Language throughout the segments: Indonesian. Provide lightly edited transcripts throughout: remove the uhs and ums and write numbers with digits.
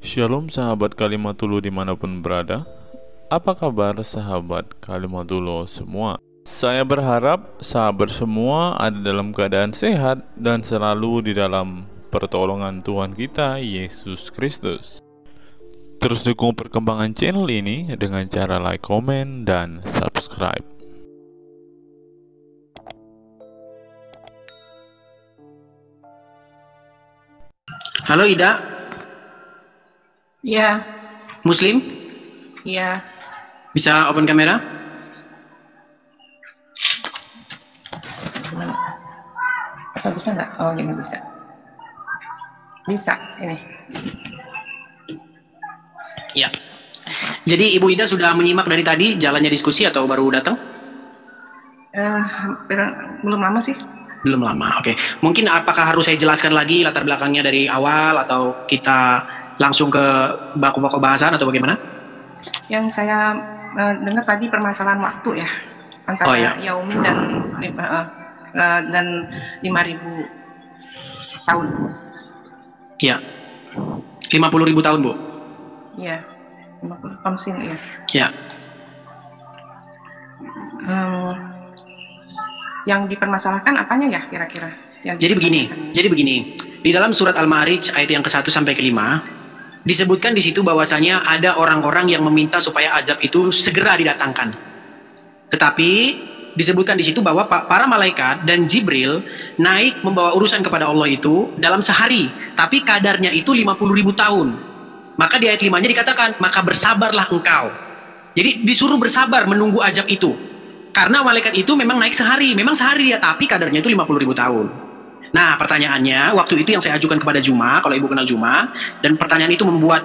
Shalom sahabat Kalimatullah dimanapun berada. Apa kabar sahabat Kalimatullah semua? Saya berharap sahabat semua ada dalam keadaan sehat dan selalu di dalam pertolongan Tuhan kita Yesus Kristus. Terus dukung perkembangan channel ini dengan cara like, komen, dan subscribe. Halo Ida. Ya, Muslim? ya. Bisa open kamera? Gimana? Apa bisa nggak? Oh, gini bisa. Bisa, ini. Ya. Jadi Ibu Ida sudah menyimak dari tadi jalannya diskusi atau baru datang? Belum lama sih. Belum lama, oke. Mungkin apakah harus saya jelaskan lagi latar belakangnya dari awal atau kita langsung ke baku-baku bahasan atau bagaimana? Yang saya dengar tadi permasalahan waktu ya antara Yaumin dan 5.000 tahun. Ya, 50.000 tahun Bu. Iya, 50 komsin ya. Ya. Yang dipermasalahkan apanya ya kira-kira? Jadi begini. Di dalam surat Al-Ma'arij ayat yang ke-1 sampai ke-5 disebutkan di situ bahwasanya ada orang-orang yang meminta supaya azab itu segera didatangkan. Tetapi disebutkan di situ bahwa para malaikat dan Jibril naik membawa urusan kepada Allah itu dalam sehari, tapi kadarnya itu 50.000 tahun. Maka di ayat 5-nya dikatakan, maka bersabarlah engkau. Jadi disuruh bersabar menunggu azab itu. Karena malaikat itu memang naik sehari, memang sehari dia, tapi kadarnya itu 50.000 tahun. Nah, pertanyaannya, waktu itu yang saya ajukan kepada Juma, kalau Ibu kenal Juma, dan pertanyaan itu membuat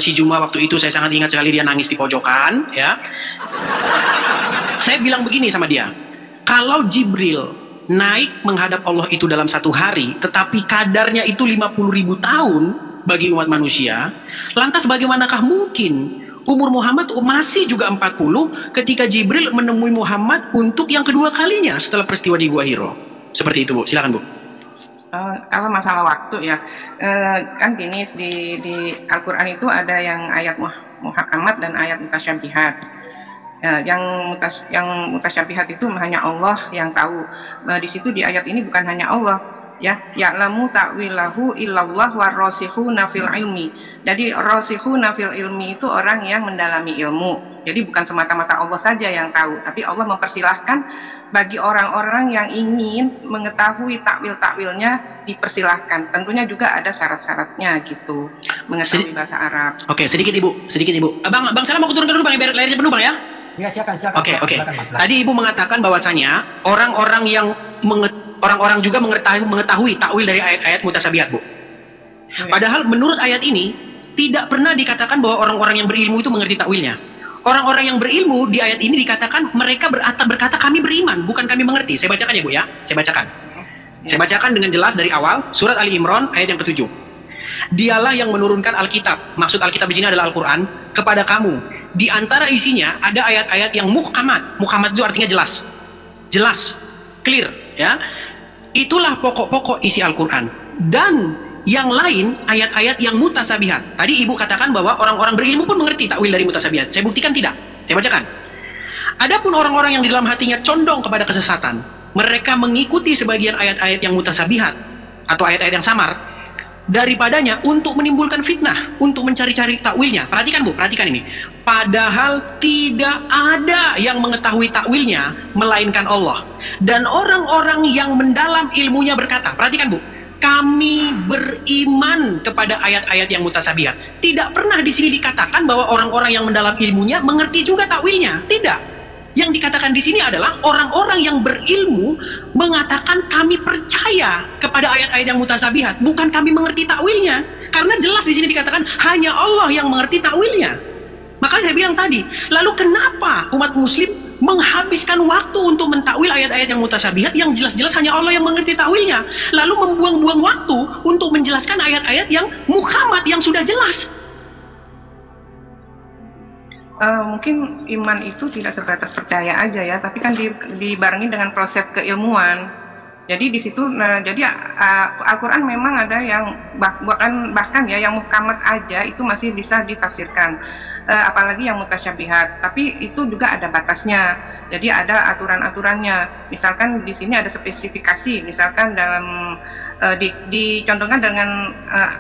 si Juma waktu itu saya sangat ingat sekali dia nangis di pojokan, ya. Saya bilang begini sama dia, kalau Jibril naik menghadap Allah itu dalam satu hari, tetapi kadarnya itu 50.000 tahun bagi umat manusia, lantas bagaimanakah mungkin umur Muhammad masih juga 40 ketika Jibril menemui Muhammad untuk yang kedua kalinya setelah peristiwa di Gua Hiro? Seperti itu Bu, silakan Bu. Kalau masalah waktu ya, kan gini di Al-Quran itu ada yang ayat muhakamat dan ayat mutasyabihat. Yang mutasyabihat itu hanya Allah yang tahu. Di situ di ayat ini bukan hanya Allah, ya, ya'lamu ta'wilahu illallah warrasikhuna fil ilmi. Jadi rasikhuna fil ilmi itu orang yang mendalami ilmu. Jadi bukan semata-mata Allah saja yang tahu, tapi Allah mempersilahkan bagi orang-orang yang ingin mengetahui takwil-takwilnya dipersilahkan. Tentunya juga ada syarat-syaratnya gitu, mengetahui bahasa Arab. Oke, sedikit Ibu. Bang Salam mau turun ke dulu Bang, biar layarnya penuh Bang ya. Ya, silakan. Oke. Tadi Ibu mengatakan bahwasanya orang-orang juga mengetahui takwil dari ayat-ayat mutasyabihat, Bu. Padahal menurut ayat ini tidak pernah dikatakan bahwa orang-orang yang berilmu itu mengerti takwilnya. Orang-orang yang berilmu di ayat ini dikatakan mereka berkata kami beriman, bukan kami mengerti. Saya bacakan ya Bu ya. Saya bacakan dengan jelas dari awal surat Ali Imran ayat yang ke-7. Dialah yang menurunkan Alkitab. Maksud Alkitab di sini adalah Al-Qur'an kepada kamu. Di antara isinya ada ayat-ayat yang muhkamat. Muhkamat itu artinya jelas. Jelas, clear ya. Itulah pokok-pokok isi Al-Qur'an. Dan yang lain ayat-ayat yang mutasabihat. Tadi Ibu katakan bahwa orang-orang berilmu pun mengerti takwil dari mutasabihat. Saya buktikan tidak. Saya bacakan. Adapun orang-orang yang di dalam hatinya condong kepada kesesatan, mereka mengikuti sebagian ayat-ayat yang mutasabihat atau ayat-ayat yang samar daripadanya untuk menimbulkan fitnah, untuk mencari-cari takwilnya. Perhatikan Bu, perhatikan ini. Padahal tidak ada yang mengetahui takwilnya melainkan Allah. Dan orang-orang yang mendalam ilmunya berkata, perhatikan Bu, kami beriman kepada ayat-ayat yang mutasabihat. Tidak pernah di sini dikatakan bahwa orang-orang yang mendalam ilmunya mengerti juga takwilnya. Tidak. Yang dikatakan di sini adalah orang-orang yang berilmu mengatakan kami percaya kepada ayat-ayat yang mutasabihat, bukan kami mengerti takwilnya. Karena jelas di sini dikatakan hanya Allah yang mengerti takwilnya. Maka saya bilang tadi, lalu kenapa umat muslim menghabiskan waktu untuk mentakwil ayat-ayat yang mutasabihat yang jelas-jelas hanya Allah yang mengerti takwilnya, lalu membuang-buang waktu untuk menjelaskan ayat-ayat yang muhkamat yang sudah jelas? Mungkin iman itu tidak sebatas percaya aja ya, tapi kan dibarengi dengan proses keilmuan. Jadi di situ, nah, jadi Al-Quran memang ada yang bahkan ya yang muhkamat aja itu masih bisa ditafsirkan, apalagi yang mutasyabihat. Tapi itu juga ada batasnya. Jadi ada aturan-aturannya. Misalkan di sini ada spesifikasi, misalkan dalam dicondongkan dengan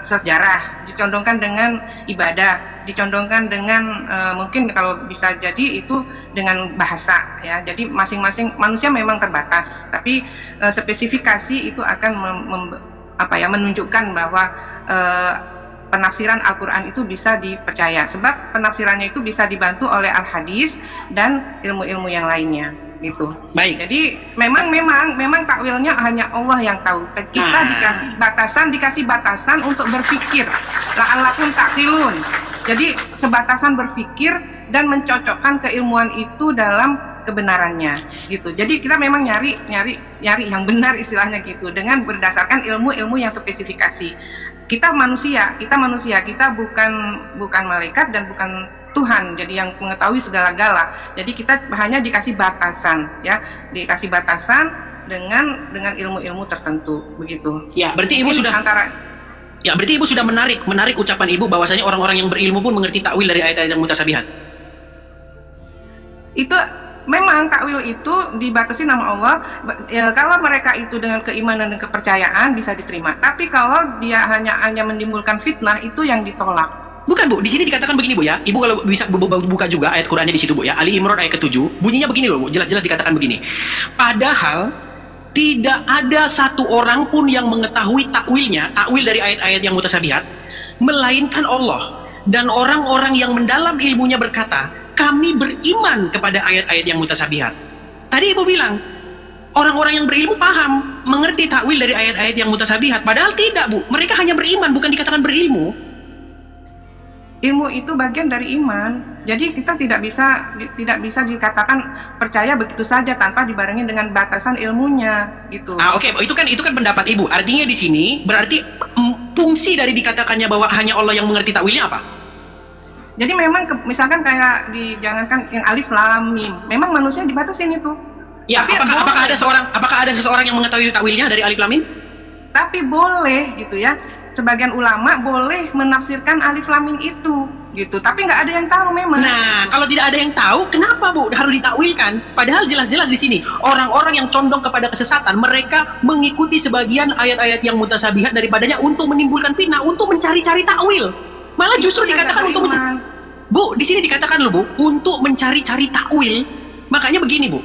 sejarah, dicondongkan dengan ibadah, dicondongkan dengan mungkin kalau bisa jadi itu dengan bahasa ya. Jadi masing-masing manusia memang terbatas, tapi spesifikasi itu akan menunjukkan bahwa penafsiran Al-Quran itu bisa dipercaya, sebab penafsirannya itu bisa dibantu oleh al-hadis dan ilmu-ilmu yang lainnya gitu. Baik. Jadi memang takwilnya hanya Allah yang tahu. Kita dikasih batasan untuk berpikir. La'allakum ta'qilun. Jadi sebatasan berpikir dan mencocokkan keilmuan itu dalam kebenarannya gitu. Jadi kita memang nyari yang benar istilahnya gitu, dengan berdasarkan ilmu-ilmu yang spesifikasi. Kita manusia, kita bukan malaikat dan bukan Tuhan, jadi yang mengetahui segala-gala. Jadi kita hanya dikasih batasan ya, dikasih batasan dengan ilmu-ilmu tertentu begitu. Ya, berarti Ibu sudah berarti Ibu sudah menarik ucapan Ibu bahwasanya orang-orang yang berilmu pun mengerti takwil dari ayat-ayat yang mutasabihat. Itu memang takwil itu dibatasi nama Allah. Kalau mereka itu dengan keimanan dan kepercayaan bisa diterima. Tapi kalau dia hanya menimbulkan fitnah, itu yang ditolak. Bukan Bu, di sini dikatakan begini Bu ya. Ibu kalau bisa buka juga ayat Qur'annya di situ Bu ya. Ali Imran ayat ke-7, bunyinya begini loh Bu, jelas-jelas dikatakan begini. Padahal tidak ada satu orang pun yang mengetahui takwil dari ayat-ayat yang mutasabihat, melainkan Allah. Dan orang-orang yang mendalam ilmunya berkata, kami beriman kepada ayat-ayat yang mutasabihat. Tadi Ibu bilang, orang-orang yang berilmu paham, mengerti takwil dari ayat-ayat yang mutasabihat. Padahal tidak Bu, mereka hanya beriman, bukan dikatakan berilmu. Ilmu itu bagian dari iman. Jadi kita tidak bisa dikatakan percaya begitu saja tanpa dibarengi dengan batasan ilmunya gitu. Oke. Itu kan pendapat Ibu. Artinya di sini berarti fungsi dari dikatakannya bahwa hanya Allah yang mengerti takwilnya apa? Jadi memang misalkan kayak jangankan yang alif lam mim, memang manusia dibatasin itu. Ya, tapi apakah ada seseorang yang mengetahui takwilnya dari alif lam mim? Tapi boleh gitu ya. Sebagian ulama boleh menafsirkan alif lam mim itu gitu, tapi nggak ada yang tahu memang. Nah, kalau tidak ada yang tahu, kenapa Bu harus ditakwilkan? Padahal jelas-jelas di sini orang-orang yang condong kepada kesesatan, mereka mengikuti sebagian ayat-ayat yang mutasabihat daripadanya untuk menimbulkan fitnah, untuk mencari-cari takwil. Malah justru dikatakan untuk mencari. Bu, di sini dikatakan loh Bu, untuk mencari-cari takwil. Makanya begini Bu,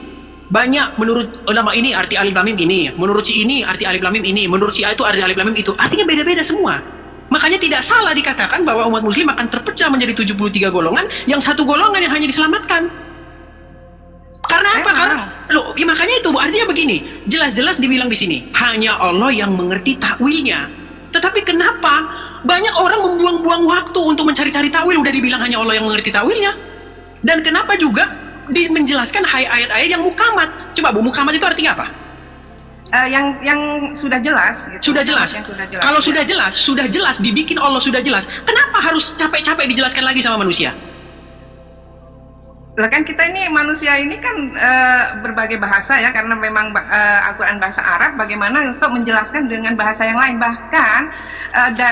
banyak menurut ulama ini arti alif lam mim ini, menurut si ini arti alif lam mim ini, menurut si A itu arti alif lam mim itu. Artinya beda-beda semua. Makanya tidak salah dikatakan bahwa umat muslim akan terpecah menjadi 73 golongan, yang satu golongan yang hanya diselamatkan. Karena apa? Karena makanya itu Bu, artinya begini, jelas-jelas dibilang di sini, hanya Allah yang mengerti takwilnya. Tetapi kenapa banyak orang membuang-buang waktu untuk mencari-cari takwil, udah dibilang hanya Allah yang mengerti takwilnya. Dan kenapa juga menjelaskan ayat-ayat yang mukamat. Coba Bu, mukamat itu artinya apa? Yang sudah jelas gitu. Sudah jelas. Kalau sudah jelas dibikin Allah sudah jelas. Kenapa harus capek-capek dijelaskan lagi sama manusia? Lah kan kita ini manusia ini kan berbagai bahasa ya, karena memang Al-Quran bahasa Arab, bagaimana untuk menjelaskan dengan bahasa yang lain, bahkan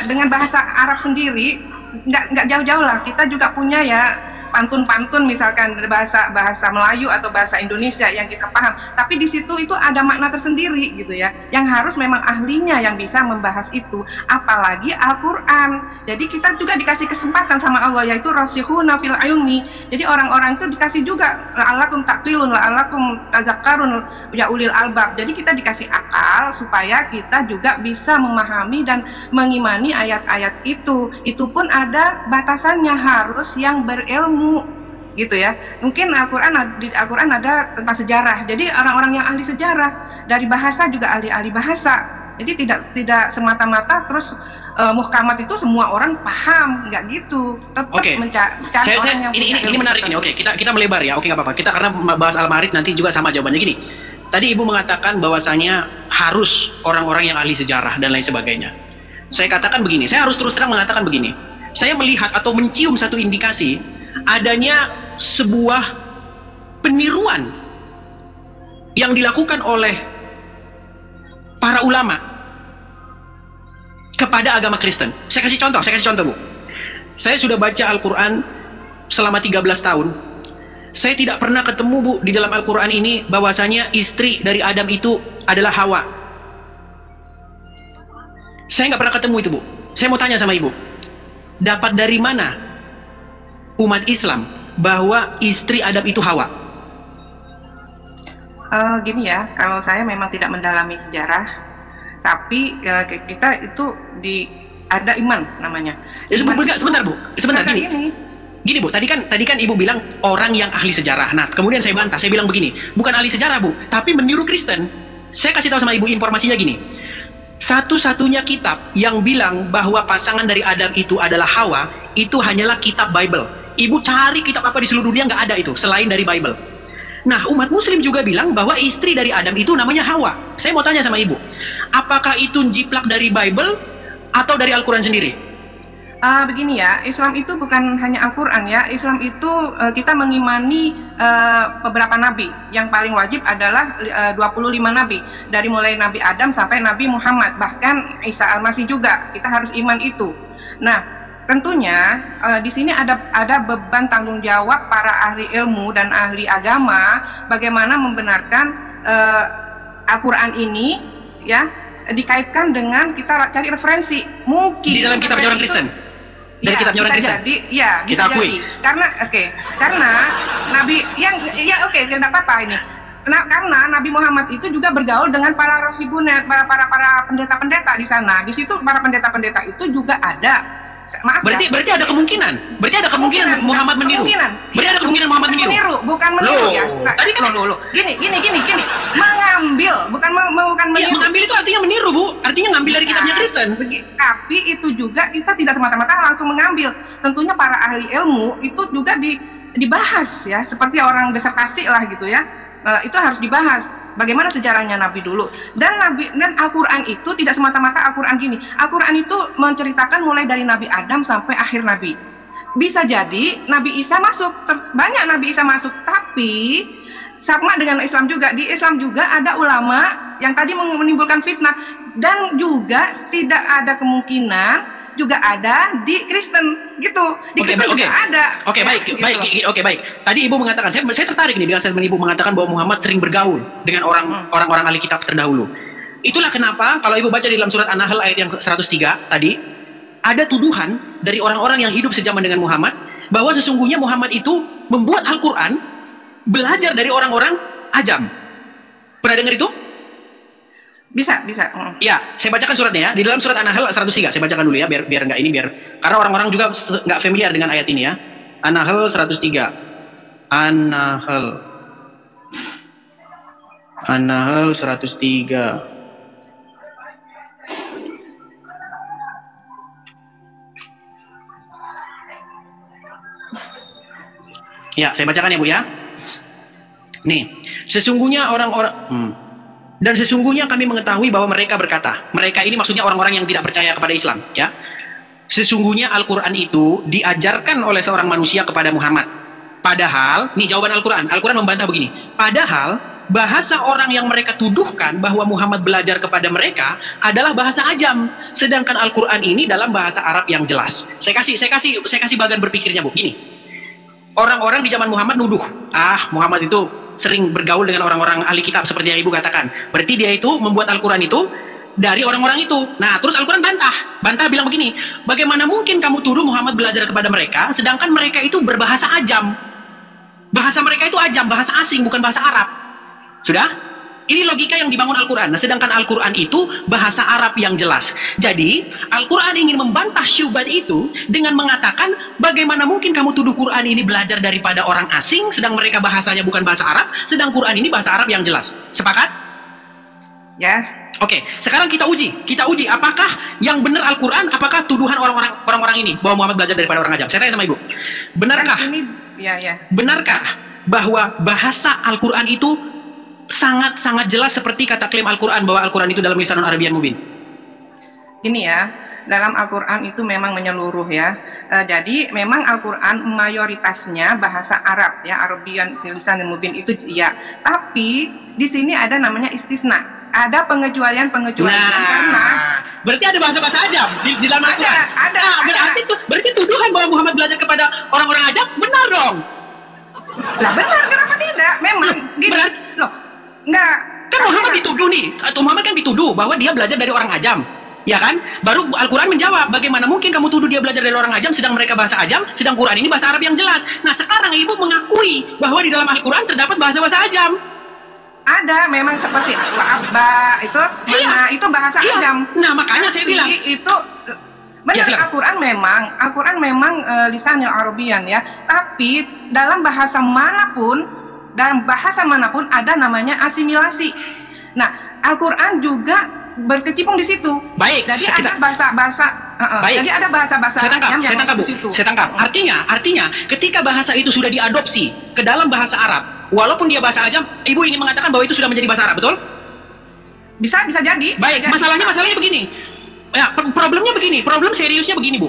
dengan bahasa Arab sendiri nggak jauh-jauh lah, kita juga punya ya pantun-pantun misalkan bahasa Melayu atau bahasa Indonesia yang kita paham, tapi di situ itu ada makna tersendiri gitu ya, yang harus memang ahlinya yang bisa membahas itu, apalagi Al-Quran. Jadi kita juga dikasih kesempatan sama Allah, yaitu rasikhuna fil ilmi. Jadi orang-orang itu dikasih juga la'allakum taqilun, la'allakum tazakkarun ya ulil albab. Jadi kita dikasih akal supaya kita juga bisa memahami dan mengimani ayat-ayat itu. Itu pun ada batasannya, harus yang berilmu gitu ya. Mungkin di Al-Quran ada tentang sejarah, jadi orang-orang yang ahli sejarah, dari bahasa juga ahli-ahli bahasa. Jadi tidak semata-mata terus muhkamat itu semua orang paham, nggak gitu. Tetap mencari orang yang ini menarik ini. Oke, kita melebar ya. Oke, nggak apa-apa. Kita karena bahas Al-Ma'arij nanti juga sama jawabannya gini. Tadi Ibu mengatakan bahwasanya harus orang-orang yang ahli sejarah dan lain sebagainya. Saya katakan begini, saya harus terus terang mengatakan begini. Saya melihat atau mencium satu indikasi adanya sebuah peniruan yang dilakukan oleh para ulama kepada agama Kristen. Saya kasih contoh Bu. Saya sudah baca Al-Quran selama 13 tahun. Saya tidak pernah ketemu Bu di dalam Al-Quran ini bahwasanya istri dari Adam itu adalah Hawa. Saya nggak pernah ketemu itu Bu. Saya mau tanya sama Ibu, dapat dari mana umat Islam bahwa istri Adam itu Hawa? Gini ya, kalau saya memang tidak mendalami sejarah, tapi kita itu ada iman namanya. Sebentar Bu, gini Bu, tadi kan Ibu bilang orang yang ahli sejarah. Nah, kemudian saya bantah, saya bilang begini, bukan ahli sejarah Bu, tapi meniru Kristen. Saya kasih tahu sama Ibu informasinya gini. Satu-satunya kitab yang bilang bahwa pasangan dari Adam itu adalah Hawa, itu hanyalah kitab Bible. Ibu cari kitab apa di seluruh dunia, nggak ada itu selain dari Bible. Nah, umat Muslim juga bilang bahwa istri dari Adam itu namanya Hawa. Saya mau tanya sama Ibu, apakah itu jiplak dari Bible atau dari Al-Quran sendiri? Begini ya, Islam itu bukan hanya Al-Quran ya. Islam itu kita mengimani beberapa nabi. Yang paling wajib adalah 25 nabi, dari mulai Nabi Adam sampai Nabi Muhammad, bahkan Isa Al-Masih juga kita harus iman itu. Nah, tentunya di sini ada beban tanggung jawab para ahli ilmu dan ahli agama bagaimana membenarkan Al-Quran ini ya dikaitkan dengan kita cari referensi. Mungkin di dalam kitab orang Kristen. Dari kitabnya orang Kristen. Jadi, ya bisa jadi. Karena Nabi yang tidak apa-apa ini. Karena Nabi Muhammad itu juga bergaul dengan para rohibunet, para pendeta-pendeta di sana. Di situ para pendeta-pendeta itu juga ada. Maaf, berarti ada kemungkinan. Muhammad meniru. Berarti ada kemungkinan Muhammad meniru. Bukan meniru ya. Tadi kan Gini. Mengambil, bukan meniru. Mengambil itu artinya meniru, Bu. Artinya ngambil dari kitabnya Kristen. Tapi itu juga kita tidak semata-mata langsung mengambil. Tentunya para ahli ilmu itu juga dibahas ya, seperti orang disertasi lah gitu ya. Itu harus dibahas. Bagaimana sejarahnya Nabi dulu, dan Al-Quran itu tidak semata-mata Al-Quran gini. Al-Quran itu menceritakan mulai dari Nabi Adam sampai akhir Nabi. Bisa jadi Nabi Isa masuk, banyak Nabi Isa masuk, tapi sama dengan Islam juga. Di Islam juga ada ulama yang tadi menimbulkan fitnah, dan juga tidak ada kemungkinan juga ada di Kristen gitu. Di Kristen juga ada. Baik. Tadi Ibu mengatakan, saya tertarik nih dengan statement Ibu mengatakan bahwa Muhammad sering bergaul dengan orang-orang ahli kitab terdahulu. Itulah kenapa kalau Ibu baca di dalam surat An-Nahl ayat yang 103 tadi, ada tuduhan dari orang-orang yang hidup sejaman dengan Muhammad bahwa sesungguhnya Muhammad itu membuat Al-Quran belajar dari orang-orang ajam. Pernah dengar itu? Bisa. Ya, saya bacakan suratnya ya. Di dalam surat An-Nahl 103, saya bacakan dulu ya, biar karena orang-orang juga nggak familiar dengan ayat ini ya. An-Nahl 103. An-Nahl 103. Ya, saya bacakan ya Bu ya. Nih, sesungguhnya dan sesungguhnya kami mengetahui bahwa mereka berkata, mereka ini maksudnya orang-orang yang tidak percaya kepada Islam ya. Sesungguhnya Al-Quran itu diajarkan oleh seorang manusia kepada Muhammad. Padahal, nih jawaban Al-Quran membantah begini, padahal bahasa orang yang mereka tuduhkan bahwa Muhammad belajar kepada mereka adalah bahasa ajam, sedangkan Al-Quran ini dalam bahasa Arab yang jelas. Saya kasih bagan berpikirnya Bu, gini. Orang-orang di zaman Muhammad nuduh, Muhammad itu sering bergaul dengan orang-orang ahli kitab seperti yang Ibu katakan. Berarti dia itu membuat Al-Quran itu dari orang-orang itu. Nah, terus Al-Quran bantah bilang begini, bagaimana mungkin kamu tuduh Muhammad belajar kepada mereka, sedangkan mereka itu berbahasa ajam. Bahasa mereka itu ajam, bahasa asing, bukan bahasa Arab. Sudah? Ini logika yang dibangun Al-Quran. Nah, sedangkan Al-Quran itu bahasa Arab yang jelas. Jadi, Al-Quran ingin membantah syubhat itu dengan mengatakan, bagaimana mungkin kamu tuduh Quran ini belajar daripada orang asing, sedang mereka bahasanya bukan bahasa Arab, sedang Quran ini bahasa Arab yang jelas. Sepakat? Ya. Oke, sekarang kita uji apakah yang benar Al-Quran, apakah tuduhan orang-orang ini bahwa Muhammad belajar daripada orang ajam. Saya tanya sama Ibu, benarkah bahwa bahasa Al-Quran itu sangat-sangat jelas seperti kata klaim Al-Quran bahwa Al-Quran itu dalam lisanun Arabiyyan mubin? Ini ya, dalam Al-Quran itu memang menyeluruh ya. Jadi memang Al-Quran mayoritasnya bahasa Arab ya, Arabiyyan lisanun mubin itu ya. Tapi di sini ada namanya istisna. ada pengecualian Nah, karena berarti ada bahasa-bahasa ajam di dalam Al-Quran. ada. Berarti tuduhan bahwa Muhammad belajar kepada orang-orang ajam benar dong. Lah benar, kenapa tidak? Memang gini. Berarti, Loh, enggak. kan Muhammad dituduh nih, atau Muhammad kan dituduh bahwa dia belajar dari orang ajam. Ya kan? Baru Al-Quran menjawab, bagaimana mungkin kamu tuduh dia belajar dari orang ajam sedang mereka bahasa ajam, sedang Quran ini bahasa Arab yang jelas. Nah, sekarang ibu mengakui bahwa di dalam Al-Quran terdapat bahasa-bahasa ajam. Ada, memang seperti abba itu, Iya. itu bahasa Iya. ajam. Nah, makanya saya bilang itu benar. Ya, silakan. Al-Quran memang lisannya Arabian ya, tapi dalam bahasa manapun ada namanya asimilasi. Nah, Al-Quran juga berkecimpung di situ. Baik, Jadi kita- ada bahasa-bahasa Baik. jadi ada bahasa-bahasa Saya tangkap, yang saya tangkap, Bu. di situ. Saya tangkap. Artinya, ketika bahasa itu sudah diadopsi ke dalam bahasa Arab, walaupun dia bahasa ajam, ibu ingin mengatakan bahwa itu sudah menjadi bahasa Arab, betul? Bisa jadi. Baik, Bisa jadi. masalahnya begini. Ya, problemnya begini, problem seriusnya begini, Bu.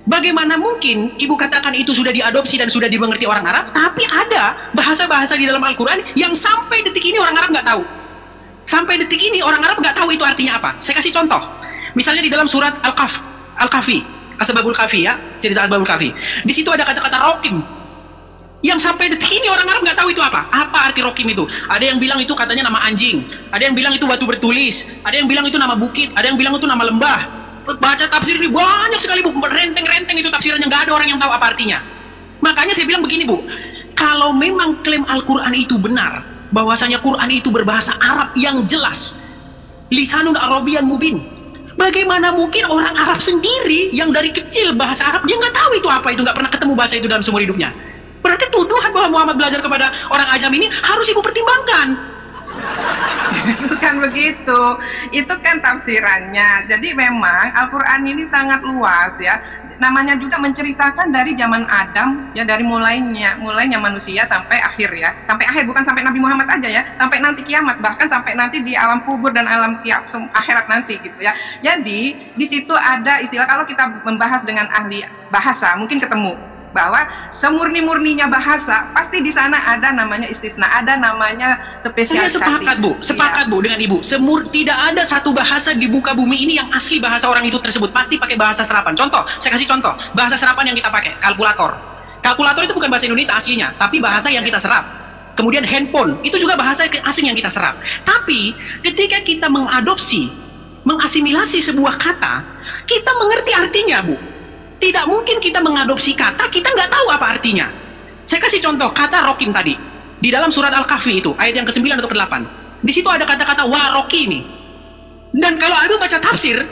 Bagaimana mungkin ibu katakan itu sudah diadopsi dan sudah dimengerti orang Arab, tapi ada bahasa-bahasa di dalam Al-Quran yang sampai detik ini orang Arab nggak tahu. Sampai detik ini orang Arab nggak tahu itu artinya apa. Saya kasih contoh. Misalnya di dalam surat Al-Kahfi, Asbabul Kahfi ya, cerita Asbabul Kahfi. Di situ ada kata-kata rokim. Yang sampai detik ini orang Arab nggak tahu itu apa. Apa arti rokim itu? Ada yang bilang itu katanya nama anjing. Ada yang bilang itu batu bertulis. Ada yang bilang itu nama bukit. Ada yang bilang itu nama lembah. Baca tafsir ini banyak sekali, Bu. Renteng-renteng itu tafsirannya, nggak ada orang yang tahu apa artinya. Makanya saya bilang begini, Bu. Kalau memang klaim Al-Quran itu benar, bahwasanya Quran itu berbahasa Arab yang jelas, lisanun Arabian mubin, bagaimana mungkin orang Arab sendiri yang dari kecil bahasa Arab dia nggak tahu itu apa, itu nggak pernah ketemu bahasa itu dalam seumur hidupnya. Berarti tuduhan bahwa Muhammad belajar kepada orang ajam ini harus ibu pertimbangkan. Bukan begitu, itu kan tafsirannya. Jadi memang Al-Quran ini sangat luas ya. Namanya juga menceritakan dari zaman Adam ya, dari mulainya manusia sampai akhir ya, sampai akhir, bukan sampai Nabi Muhammad aja ya, sampai nanti kiamat, bahkan sampai nanti di alam kubur dan alam akhirat nanti gitu ya. Jadi di situ ada istilah, kalau kita membahas dengan ahli bahasa mungkin ketemu bahwa semurni-murninya bahasa pasti di sana ada namanya istisna, ada namanya Saya spesialisasi. sepakat Bu dengan ibu. Tidak ada satu bahasa di muka bumi ini yang asli bahasa orang itu tersebut, pasti pakai bahasa serapan. Contoh, saya kasih contoh, bahasa serapan yang kita pakai, kalkulator. Kalkulator itu bukan bahasa Indonesia aslinya, tapi bahasa yang kita serap. Kemudian handphone, itu juga bahasa asing yang kita serap. Tapi ketika kita mengadopsi, mengasimilasi sebuah kata, kita mengerti artinya, Bu. Tidak mungkin kita mengadopsi kata, kita nggak tahu apa artinya. Saya kasih contoh, kata rokim tadi. Di dalam surat Al-Kahfi itu, ayat yang ke-9 atau ke-8. Di situ ada kata-kata warokimi. Dan kalau ibu baca tafsir,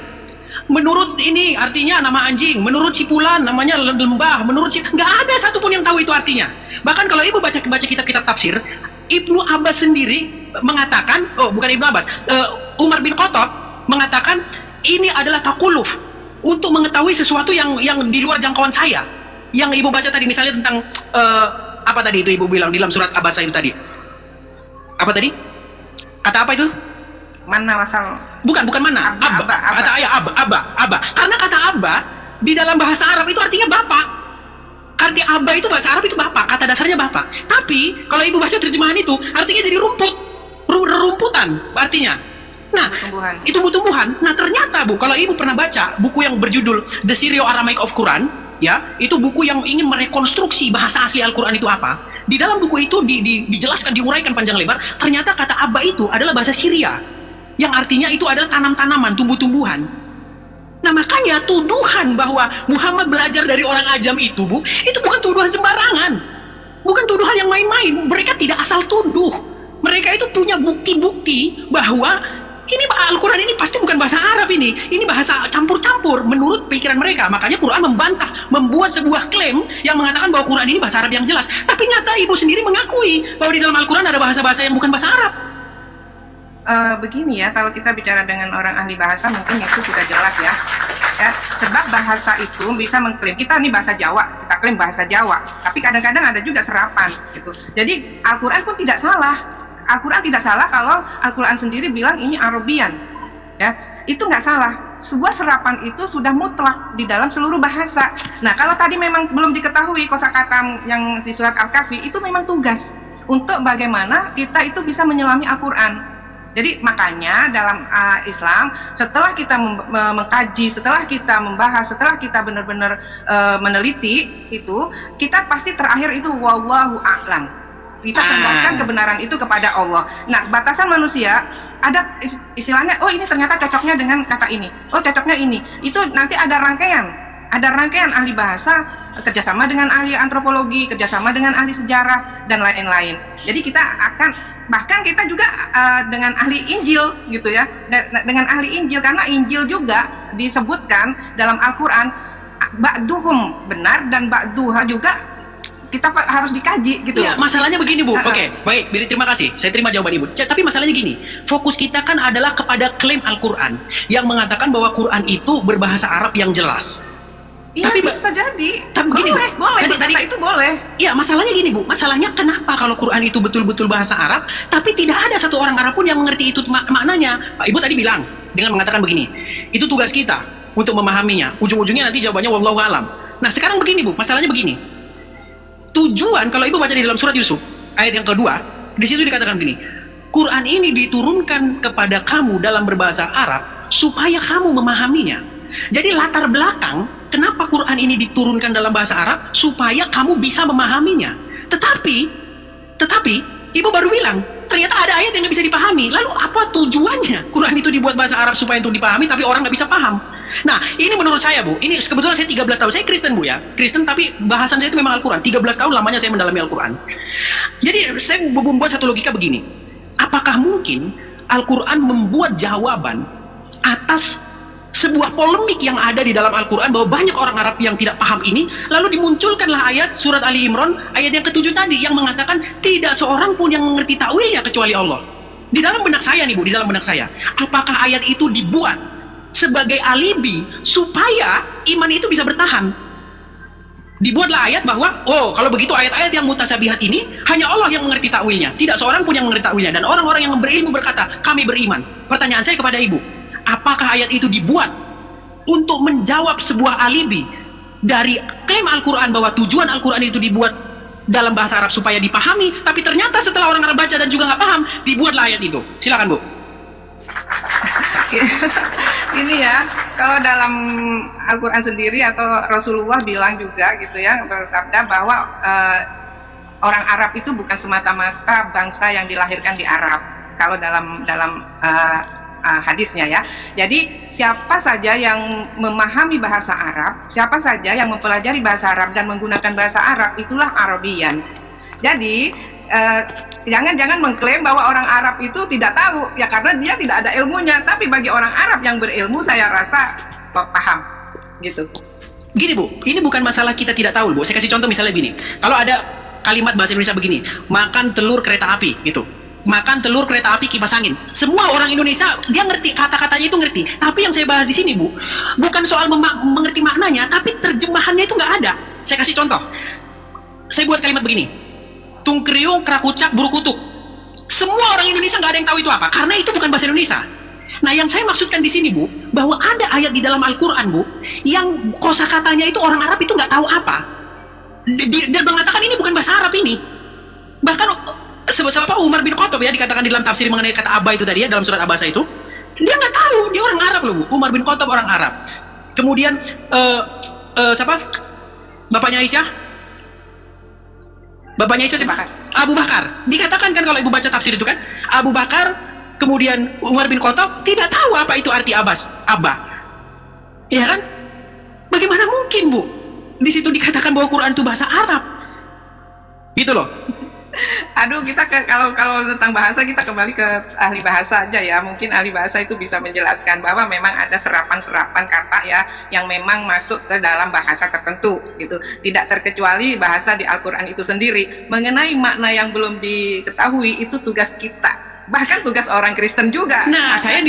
menurut ini artinya nama anjing, menurut Cipulan namanya lembah, menurut nggak ada satupun yang tahu itu artinya. Bahkan kalau ibu baca kitab-kitab tafsir, Ibnu Abbas sendiri mengatakan, bukan Ibnu Abbas, Umar bin Khattab mengatakan ini adalah takuluf, untuk mengetahui sesuatu yang di luar jangkauan saya. Yang ibu baca tadi misalnya tentang apa tadi itu ibu bilang di dalam surat Abasa itu tadi? Apa tadi? Kata apa itu? Mana masal? Bukan mana. Abba. Kata ayah Abba. Karena kata Abba di dalam bahasa Arab itu artinya bapak. Arti Abba itu bahasa Arab itu bapak, kata dasarnya bapak. Tapi kalau ibu baca terjemahan itu artinya jadi rumput, rerumputan artinya. Nah, itu tumbuhan. Nah, ternyata Bu, kalau ibu pernah baca buku yang berjudul The Syrio-Aramaic of Quran, ya, itu buku yang ingin merekonstruksi bahasa asli Al-Quran itu apa. Di dalam buku itu dijelaskan, diuraikan panjang lebar, ternyata kata Abba itu adalah bahasa Syria, yang artinya itu adalah tanam-tanaman, tumbuh-tumbuhan. Nah, makanya tuduhan bahwa Muhammad belajar dari orang ajam itu, Bu, itu bukan tuduhan sembarangan. Bukan tuduhan yang main-main. Mereka tidak asal tuduh. Mereka itu punya bukti-bukti bahwa ini Al-Quran ini pasti bukan bahasa Arab ini bahasa campur-campur menurut pikiran mereka. Makanya Quran membantah, membuat sebuah klaim yang mengatakan bahwa Quran ini bahasa Arab yang jelas. Tapi nyata ibu sendiri mengakui bahwa di dalam Al-Quran ada bahasa-bahasa yang bukan bahasa Arab. Begini ya, kalau kita bicara dengan orang ahli bahasa mungkin itu sudah jelas ya. Sebab bahasa itu bisa mengklaim, kita ini bahasa Jawa, kita klaim bahasa Jawa, tapi kadang-kadang ada juga serapan gitu. Jadi Al-Quran pun tidak salah. Al-Quran tidak salah kalau Al-Quran sendiri bilang ini Arabian, ya, itu nggak salah. Sebuah serapan itu sudah mutlak di dalam seluruh bahasa. Nah, kalau tadi memang belum diketahui kosakata yang di surat Al-Kahfi, itu memang tugas untuk bagaimana kita itu bisa menyelami Al-Quran. Jadi makanya dalam Islam, setelah kita mengkaji, setelah kita membahas, setelah kita benar-benar meneliti itu, kita pasti terakhir itu wallahu a'lam. Kita serahkan kebenaran itu kepada Allah. Nah, batasan manusia ada istilahnya, oh ini ternyata cocoknya dengan kata ini, oh cocoknya ini. Itu nanti ada rangkaian ahli bahasa, kerjasama dengan ahli antropologi, kerjasama dengan ahli sejarah, dan lain-lain. Jadi kita akan, bahkan kita juga dengan ahli Injil gitu ya, dengan ahli Injil, karena Injil juga disebutkan dalam Al-Quran ba'duhum benar dan ba'duha juga kita harus dikaji gitu. Ya, masalahnya begini Bu. Oke, baik, terima kasih. Saya terima jawaban Ibu. Tapi masalahnya gini, fokus kita kan adalah kepada klaim Al-Quran yang mengatakan bahwa Quran itu berbahasa Arab yang jelas. Iya, tapi bisa jadi. Tapi gini, boleh. Tadi itu boleh. Iya, masalahnya gini Bu. Masalahnya kenapa kalau Quran itu betul-betul bahasa Arab, tapi tidak ada satu orang Arab pun yang mengerti itu maknanya? Pak Ibu tadi bilang dengan mengatakan begini, itu tugas kita untuk memahaminya. Ujung-ujungnya nanti jawabannya wallahu alam. Nah, sekarang begini Bu, masalahnya begini. Tujuan kalau Ibu baca di dalam surat Yusuf ayat yang kedua, di situ dikatakan begini, Quran ini diturunkan kepada kamu dalam berbahasa Arab supaya kamu memahaminya. Jadi latar belakang kenapa Quran ini diturunkan dalam bahasa Arab supaya kamu bisa memahaminya. Tetapi Ibu baru bilang ternyata ada ayat yang nggak bisa dipahami. Lalu apa tujuannya Quran itu dibuat bahasa Arab supaya untuk dipahami tapi orang nggak bisa paham? Nah, ini menurut saya Bu, ini kebetulan saya 13 tahun, saya Kristen Bu ya, Kristen tapi bahasan saya itu memang Al-Quran. 13 tahun lamanya saya mendalami Al-Quran. Jadi saya membuat satu logika begini, apakah mungkin Al-Quran membuat jawaban atas sebuah polemik yang ada di dalam Al-Quran bahwa banyak orang Arab yang tidak paham ini, lalu dimunculkanlah ayat surat Ali Imran ayat yang ke-7 tadi yang mengatakan tidak seorang pun yang mengerti takwilnya kecuali Allah. Di dalam benak saya nih Bu, di dalam benak saya, apakah ayat itu dibuat sebagai alibi supaya iman itu bisa bertahan? Dibuatlah ayat bahwa, oh kalau begitu ayat-ayat yang mutasabihat ini hanya Allah yang mengerti takwilnya, tidak seorang pun yang mengerti takwilnya, dan orang-orang yang berilmu berkata kami beriman. Pertanyaan saya kepada Ibu, apakah ayat itu dibuat untuk menjawab sebuah alibi dari klaim Al-Quran bahwa tujuan Al-Quran itu dibuat dalam bahasa Arab supaya dipahami, tapi ternyata setelah orang Arab baca dan juga nggak paham, dibuatlah ayat itu? Silakan Bu. Ini ya, kalau dalam Al-Quran sendiri atau Rasulullah bilang juga gitu ya, bersabda bahwa orang Arab itu bukan semata-mata bangsa yang dilahirkan di Arab. Kalau dalam hadisnya ya. Jadi siapa saja yang memahami bahasa Arab, siapa saja yang mempelajari bahasa Arab dan menggunakan bahasa Arab, itulah Arabian. Jadi jangan mengklaim bahwa orang Arab itu tidak tahu ya, karena dia tidak ada ilmunya. Tapi bagi orang Arab yang berilmu, saya rasa paham gitu. Gini Bu, ini bukan masalah kita tidak tahu Bu. Saya kasih contoh misalnya begini, kalau ada kalimat bahasa Indonesia begini, makan telur kereta api gitu, makan telur kereta api kipas angin. Semua orang Indonesia dia ngerti kata-katanya itu ngerti. Tapi yang saya bahas di sini Bu, bukan soal mengerti maknanya, tapi terjemahannya itu nggak ada. Saya kasih contoh. Saya buat kalimat begini, tungkriung, krakucak, buru kutuk. Semua orang Indonesia nggak ada yang tahu itu apa, karena itu bukan bahasa Indonesia. Nah, yang saya maksudkan di sini Bu, bahwa ada ayat di dalam Al-Quran Bu, yang kosakatanya itu orang Arab itu nggak tahu apa, dan mengatakan ini bukan bahasa Arab ini. Bahkan sebab Umar bin Khattab ya, dikatakan di dalam tafsir mengenai kata Aba itu tadi ya, dalam surat Abasa itu, dia nggak tahu, dia orang Arab loh Bu. Umar bin Khattab orang Arab. Kemudian siapa? Bapaknya Aisyah? Bapaknya Aisyah siapa? Abu Bakar. Dikatakan kan kalau Ibu baca tafsir itu kan, Abu Bakar, kemudian Umar bin Khattab tidak tahu apa itu arti Abba. Ya kan? Bagaimana mungkin Bu? Di situ dikatakan bahwa Quran itu bahasa Arab. Gitu loh. Aduh, kita kalau tentang bahasa kita kembali ke ahli bahasa aja ya. Mungkin ahli bahasa itu bisa menjelaskan bahwa memang ada serapan-serapan kata ya yang memang masuk ke dalam bahasa tertentu gitu. Tidak terkecuali bahasa di Al-Quran itu sendiri. Mengenai makna yang belum diketahui itu tugas kita. Bahkan tugas orang Kristen juga. Nah, saya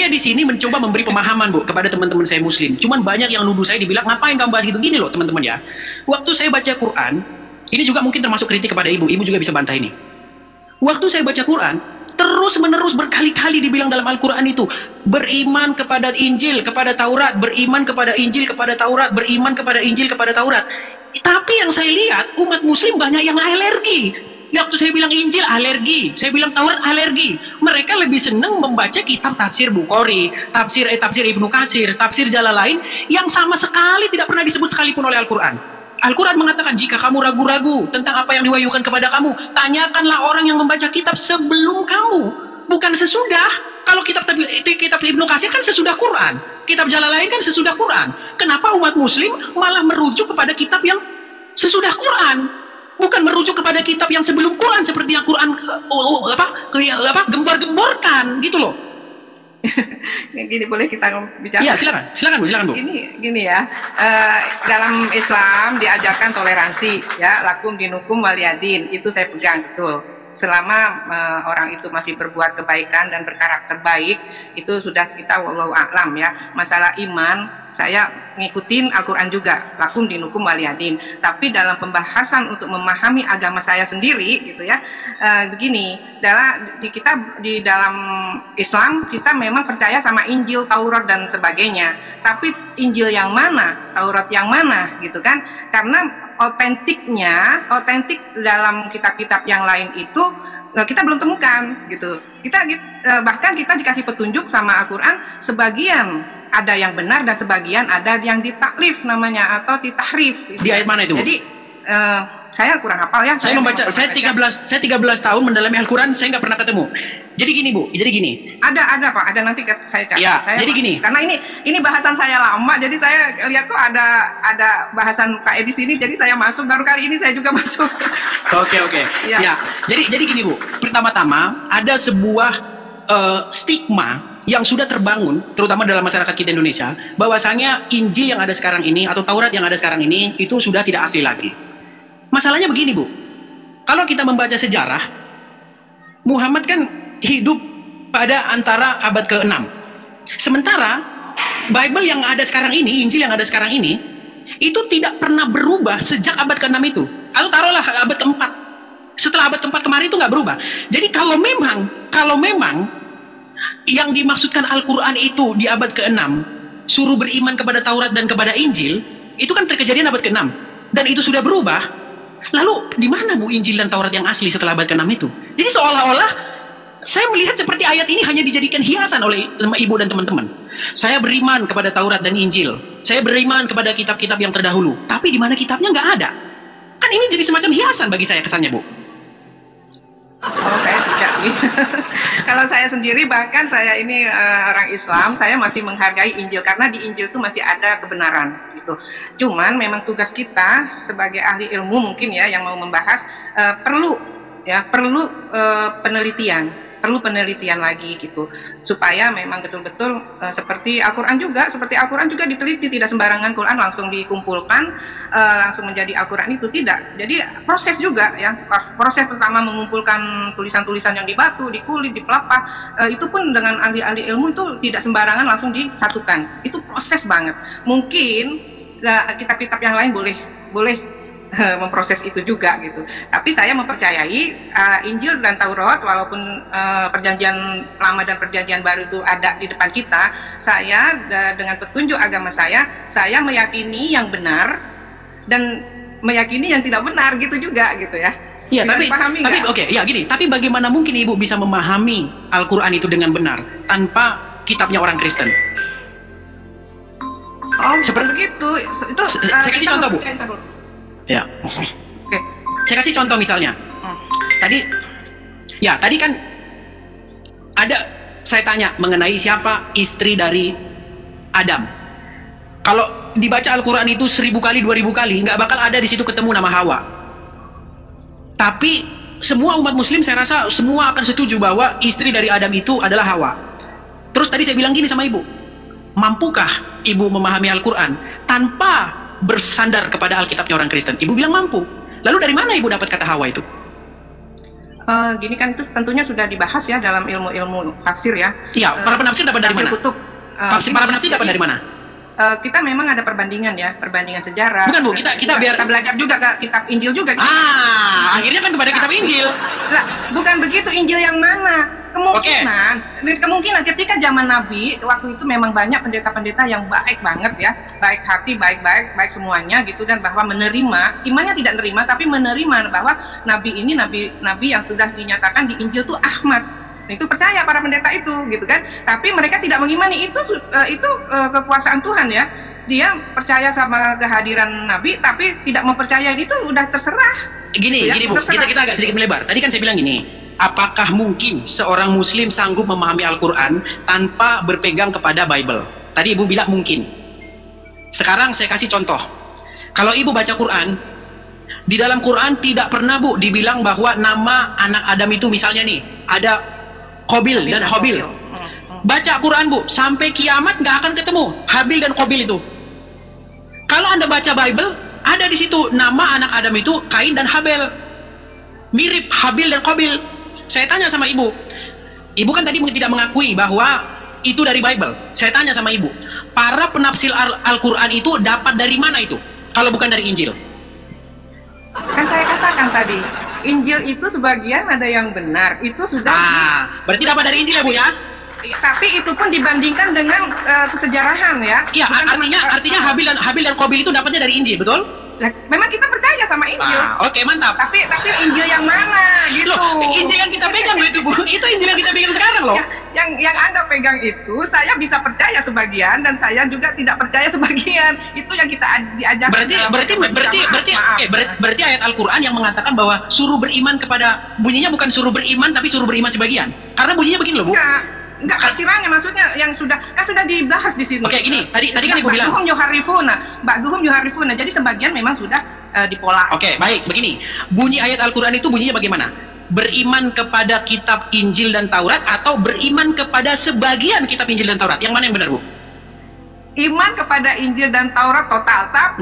di sini mencoba memberi pemahaman Bu kepada teman-teman saya Muslim. Cuman banyak yang nuduh saya, dibilang ngapain kamu bahas gitu. Gini loh teman-teman ya. Waktu saya baca Quran, ini juga mungkin termasuk kritik kepada Ibu juga bisa bantah ini. Waktu saya baca Quran, terus-menerus berkali-kali dibilang dalam Al-Quran itu, beriman kepada Injil, kepada Taurat, beriman kepada Injil, kepada Taurat, beriman kepada Injil, kepada Taurat. Tapi yang saya lihat, umat Muslim banyak yang alergi. Waktu saya bilang Injil alergi, saya bilang Taurat alergi. Mereka lebih senang membaca kitab tafsir Bukhari, tafsir Ibnu Katsir, tafsir Jalalain yang sama sekali tidak pernah disebut sekalipun oleh Al-Quran. Al-Quran mengatakan, jika kamu ragu-ragu tentang apa yang diwahyukan kepada kamu, tanyakanlah orang yang membaca kitab sebelum kamu, bukan sesudah. Kalau kitab Ibnu Katsir kan sesudah Quran, kitab Jalalain kan sesudah Quran. Kenapa umat muslim malah merujuk kepada kitab yang sesudah Quran? Bukan merujuk kepada kitab yang sebelum Quran seperti yang Quran gembar-gemborkan gitu loh. Gini, boleh kita bicara? Iya, silakan Bu. Gini ya, dalam Islam diajarkan toleransi, ya, lakum dinukum waliyadin, itu saya pegang betul. Selama orang itu masih berbuat kebaikan dan berkarakter baik, itu sudah kita wallahu a'lam ya. Masalah iman, saya ngikutin Al-Quran juga, lakum dinukum waliyadin. Tapi dalam pembahasan untuk memahami agama saya sendiri gitu ya, begini, di dalam Islam kita memang percaya sama Injil, Taurat dan sebagainya. Tapi Injil yang mana, Taurat yang mana gitu kan? Karena otentik dalam kitab-kitab yang lain itu kita belum temukan gitu. Bahkan kita dikasih petunjuk sama Al-Quran, sebagian ada yang benar dan sebagian ada yang ditaklif namanya atau ditahrif. Di ayat mana itu? Jadi saya kurang hafal ya. Saya 13 tahun mendalami Al-Quran, saya nggak pernah ketemu. Jadi gini Bu, Ada Pak, ada, nanti saya cari. Ya, saya jadi gini. Karena ini bahasan saya lama, jadi saya lihat kok ada bahasan Pak Edi sini, jadi saya masuk, baru kali ini saya juga masuk. Oke. Ya. Jadi gini Bu, pertama-tama ada sebuah stigma yang sudah terbangun, terutama dalam masyarakat kita Indonesia, bahwasanya Injil yang ada sekarang ini atau Taurat yang ada sekarang ini itu sudah tidak asli lagi. Masalahnya begini Bu, kalau kita membaca sejarah, Muhammad kan hidup pada antara abad ke-6. Sementara Bible yang ada sekarang ini, Injil yang ada sekarang ini, itu tidak pernah berubah sejak abad ke-6 itu. Atau taruhlah abad ke-4. Setelah abad ke-4 kemarin itu nggak berubah. Jadi kalau memang yang dimaksudkan Al-Quran itu di abad ke-6 suruh beriman kepada Taurat dan kepada Injil, itu kan terkejadian abad ke-6 dan itu sudah berubah. Lalu di mana Bu Injil dan Taurat yang asli setelah abad ke-6 itu? Jadi seolah-olah saya melihat seperti ayat ini hanya dijadikan hiasan oleh ibu dan teman-teman. Saya beriman kepada Taurat dan Injil, saya beriman kepada kitab-kitab yang terdahulu, tapi di mana kitabnya nggak ada. Kan ini jadi semacam hiasan bagi saya kesannya Bu. Oh, saya tidak sih. Kalau saya sendiri, bahkan saya ini orang Islam, saya masih menghargai Injil karena di Injil itu masih ada kebenaran gitu. Cuman memang tugas kita sebagai ahli ilmu mungkin ya yang mau membahas perlu penelitian lagi gitu, supaya memang betul-betul seperti Al-Quran juga diteliti, tidak sembarangan Quran langsung dikumpulkan langsung menjadi Al-Quran itu tidak. Jadi proses juga ya, proses pertama mengumpulkan tulisan-tulisan yang di batu, di kulit, di pelepah, itu pun dengan ahli-ahli ilmu itu tidak sembarangan langsung disatukan, itu proses banget. Mungkin kitab-kitab yang lain boleh memproses itu juga gitu. Tapi saya mempercayai Injil dan Taurat, walaupun perjanjian lama dan perjanjian baru itu ada di depan kita, saya dengan petunjuk agama saya meyakini yang benar dan meyakini yang tidak benar gitu juga gitu ya. Iya, tapi oke, ya gini, tapi bagaimana mungkin Ibu bisa memahami Al-Quran itu dengan benar tanpa kitabnya orang Kristen? Oh, seperti itu. Saya kasih contoh, Bu. Ya. Oke. Saya kasih contoh misalnya. Tadi kan ada, saya tanya mengenai siapa istri dari Adam. Kalau dibaca Al-Quran itu 1000 kali, 2000 kali, nggak bakal ada di situ ketemu nama Hawa. Tapi semua umat Muslim saya rasa semua akan setuju bahwa istri dari Adam itu adalah Hawa. Terus tadi saya bilang gini sama Ibu, mampukah Ibu memahami Al-Quran tanpa bersandar kepada Alkitabnya orang Kristen? Ibu bilang mampu. Lalu dari mana Ibu dapat kata Hawa itu? Gini kan, itu tentunya sudah dibahas ya dalam ilmu-ilmu tafsir ya. Iya, para penafsir dapat dari mana? Kutub. Para penafsir dapat dari mana? Kita memang ada perbandingan ya, perbandingan sejarah. Bukan Bu, kita belajar juga ke kitab Injil juga. Akhirnya kan kepada kitab Injil. Nah, bukan begitu, Injil yang mana? kemungkinan ketika zaman Nabi waktu itu memang banyak pendeta-pendeta yang baik banget ya, baik hati, baik semuanya gitu, dan bahwa menerima, imannya tidak menerima tapi menerima bahwa Nabi ini nabi yang sudah dinyatakan di Injil itu Ahmad. Itu percaya para pendeta itu gitu kan, tapi mereka tidak mengimani itu kekuasaan Tuhan ya. Dia percaya sama kehadiran Nabi tapi tidak mempercayai, itu udah terserah. Gini Bu, kita agak sedikit melebar. Tadi kan saya bilang gini, apakah mungkin seorang muslim sanggup memahami Al-Quran tanpa berpegang kepada Bible? Tadi Ibu bilang mungkin. Sekarang saya kasih contoh. Kalau Ibu baca Quran, di dalam Quran tidak pernah Bu dibilang bahwa nama anak Adam itu misalnya nih ada Qabil dan Habil. Baca Quran Bu, sampai kiamat nggak akan ketemu Habil dan Qabil itu. Kalau Anda baca Bible, ada di situ nama anak Adam itu Kain dan Habel. Mirip Habil dan Qabil. Saya tanya sama Ibu kan tadi tidak mengakui bahwa itu dari Bible. Saya tanya sama Ibu, para penafsir Al-Quran itu dapat dari mana itu? Kalau bukan dari Injil? Kan saya katakan tadi, Injil itu sebagian ada yang benar, itu sudah berarti dapat dari Injil ya Bu ya? Tapi itu pun dibandingkan dengan kesejarahan ya. Iya, artinya Habil dan Qabil itu dapatnya dari Injil, betul? Memang kita percaya sama Injil. Oke, mantap. Tapi Injil yang mana gitu? Loh, Injil yang kita pegang loh itu Bu. Itu Injil yang kita pegang sekarang loh. Ya, yang Anda pegang itu, saya bisa percaya sebagian dan saya juga tidak percaya sebagian. Itu yang kita diajarkan. Berarti ayat Al-Quran yang mengatakan bahwa suruh beriman kepada, bunyinya bukan suruh beriman tapi suruh beriman sebagian. Karena bunyinya begini loh Bu. Enggak, kasirannya maksudnya yang sudah dibahas di sini. Oke, gini, tadi kan Ibu bilang Ba'duhum yuharifuna. Jadi sebagian memang sudah dipola. Oke, baik, begini. Bunyi ayat Al-Qur'an itu bunyinya bagaimana? Beriman kepada kitab Injil dan Taurat atau beriman kepada sebagian kitab Injil dan Taurat? Yang mana yang benar, Bu? Iman kepada Injil dan Taurat total. Tapi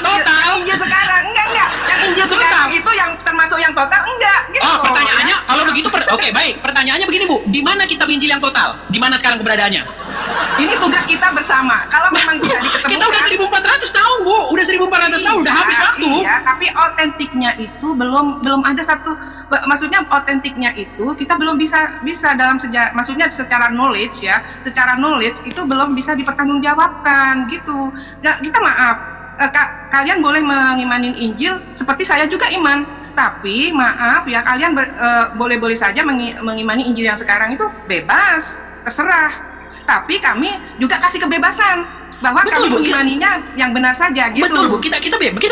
total. Injil sekarang enggak. Yang Injil sekarang itu yang termasuk yang total enggak gitu. Oh, pertanyaannya kalau begitu oke, baik. Pertanyaannya begini, Bu. Di mana kitab Injil yang total? Di mana sekarang keberadaannya? Ini tugas kita bersama. Kalau memang bisa diketemukan. Kita udah 1400 tahun, Bu. Udah 1400 tahun, udah habis waktu. Iya, tapi otentiknya itu belum ada satu, maksudnya otentiknya itu kita belum bisa dalam sejarah, maksudnya secara knowledge itu belum bisa dipertanggungjawabkan gitu. Nah, kita maaf, kalian boleh mengimani Injil seperti saya juga iman. Tapi maaf ya, kalian boleh-boleh saja mengimani Injil yang sekarang itu bebas, terserah. Tapi kami juga kasih kebebasan bahwa kami mengimaninya yang benar saja gitu. Betul Bu, kita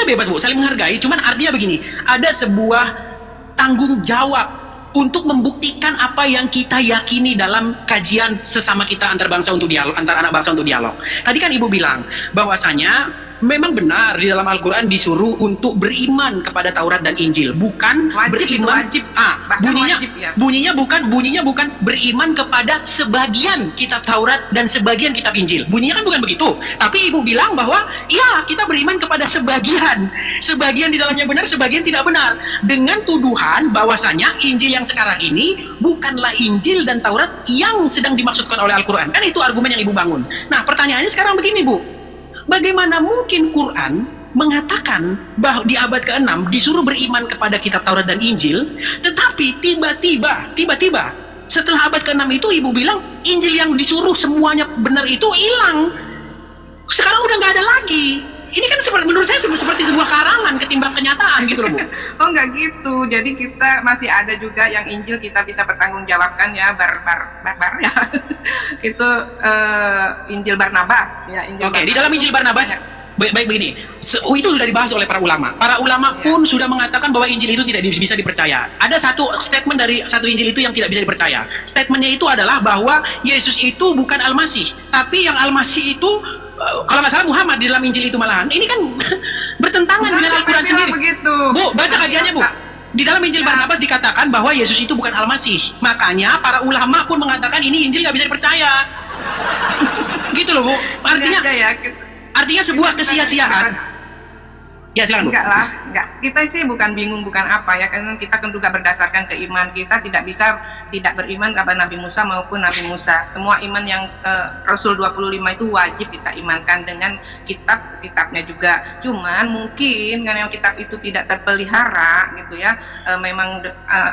bebas Bu, saling menghargai. Cuman artinya begini, ada sebuah tanggung jawab untuk membuktikan apa yang kita yakini dalam kajian sesama kita antar bangsa untuk dialog, antar anak bangsa untuk dialog. Tadi kan Ibu bilang bahwasanya memang benar di dalam Al-Quran disuruh untuk beriman kepada Taurat dan Injil, bukan beriman. Bunyinya bukan beriman kepada sebagian kitab Taurat dan sebagian kitab Injil. Bunyinya kan bukan begitu. Tapi Ibu bilang bahwa ya kita beriman kepada sebagian di dalamnya benar, sebagian tidak benar, dengan tuduhan bahwasanya Injil yang sekarang ini bukanlah Injil dan Taurat yang sedang dimaksudkan oleh Al-Quran. Kan itu argumen yang Ibu bangun. Nah, pertanyaannya sekarang begini Bu, bagaimana mungkin Quran mengatakan bahwa di abad ke-6 disuruh beriman kepada kitab Taurat dan Injil, tetapi tiba-tiba setelah abad ke-6 itu Ibu bilang Injil yang disuruh semuanya benar itu hilang, sekarang udah nggak ada lagi. Ini kan menurut saya seperti sebuah karangan ketimbang kenyataan gitu loh Bu. Oh, nggak gitu. Jadi kita masih ada juga yang Injil kita bisa pertanggungjawabkan ya, bar ya. Itu Injil Barnabas ya. Oke, di dalam Injil Barnabas baik begini. Itu sudah dibahas oleh para ulama. Para ulama pun sudah mengatakan bahwa Injil itu tidak bisa dipercaya. Ada satu statement dari satu Injil itu yang tidak bisa dipercaya. Statementnya itu adalah bahwa Yesus itu bukan Al-Masih, tapi yang Al-Masih itu kalau nggak salah Muhammad di dalam Injil itu malahan. Ini kan bertentangan dengan Al-Quran sendiri. Begitu. Bu, baca kajiannya Bu. Di dalam Injil Barnabas dikatakan bahwa Yesus itu bukan Al-Masih. Makanya para ulama pun mengatakan ini Injil nggak bisa dipercaya. Gitu loh Bu. Artinya sebuah kesia-siaan. Ya silakan Bu. Enggak lah, enggak. Kita sih bukan bingung, bukan apa ya, karena kita kan juga berdasarkan keiman. Kita tidak bisa tidak beriman kepada Nabi Musa maupun Nabi Musa. Semua iman yang Rasul 25 itu wajib kita imankan dengan kitabnya juga. Cuman mungkin karena yang kitab itu tidak terpelihara gitu ya, memang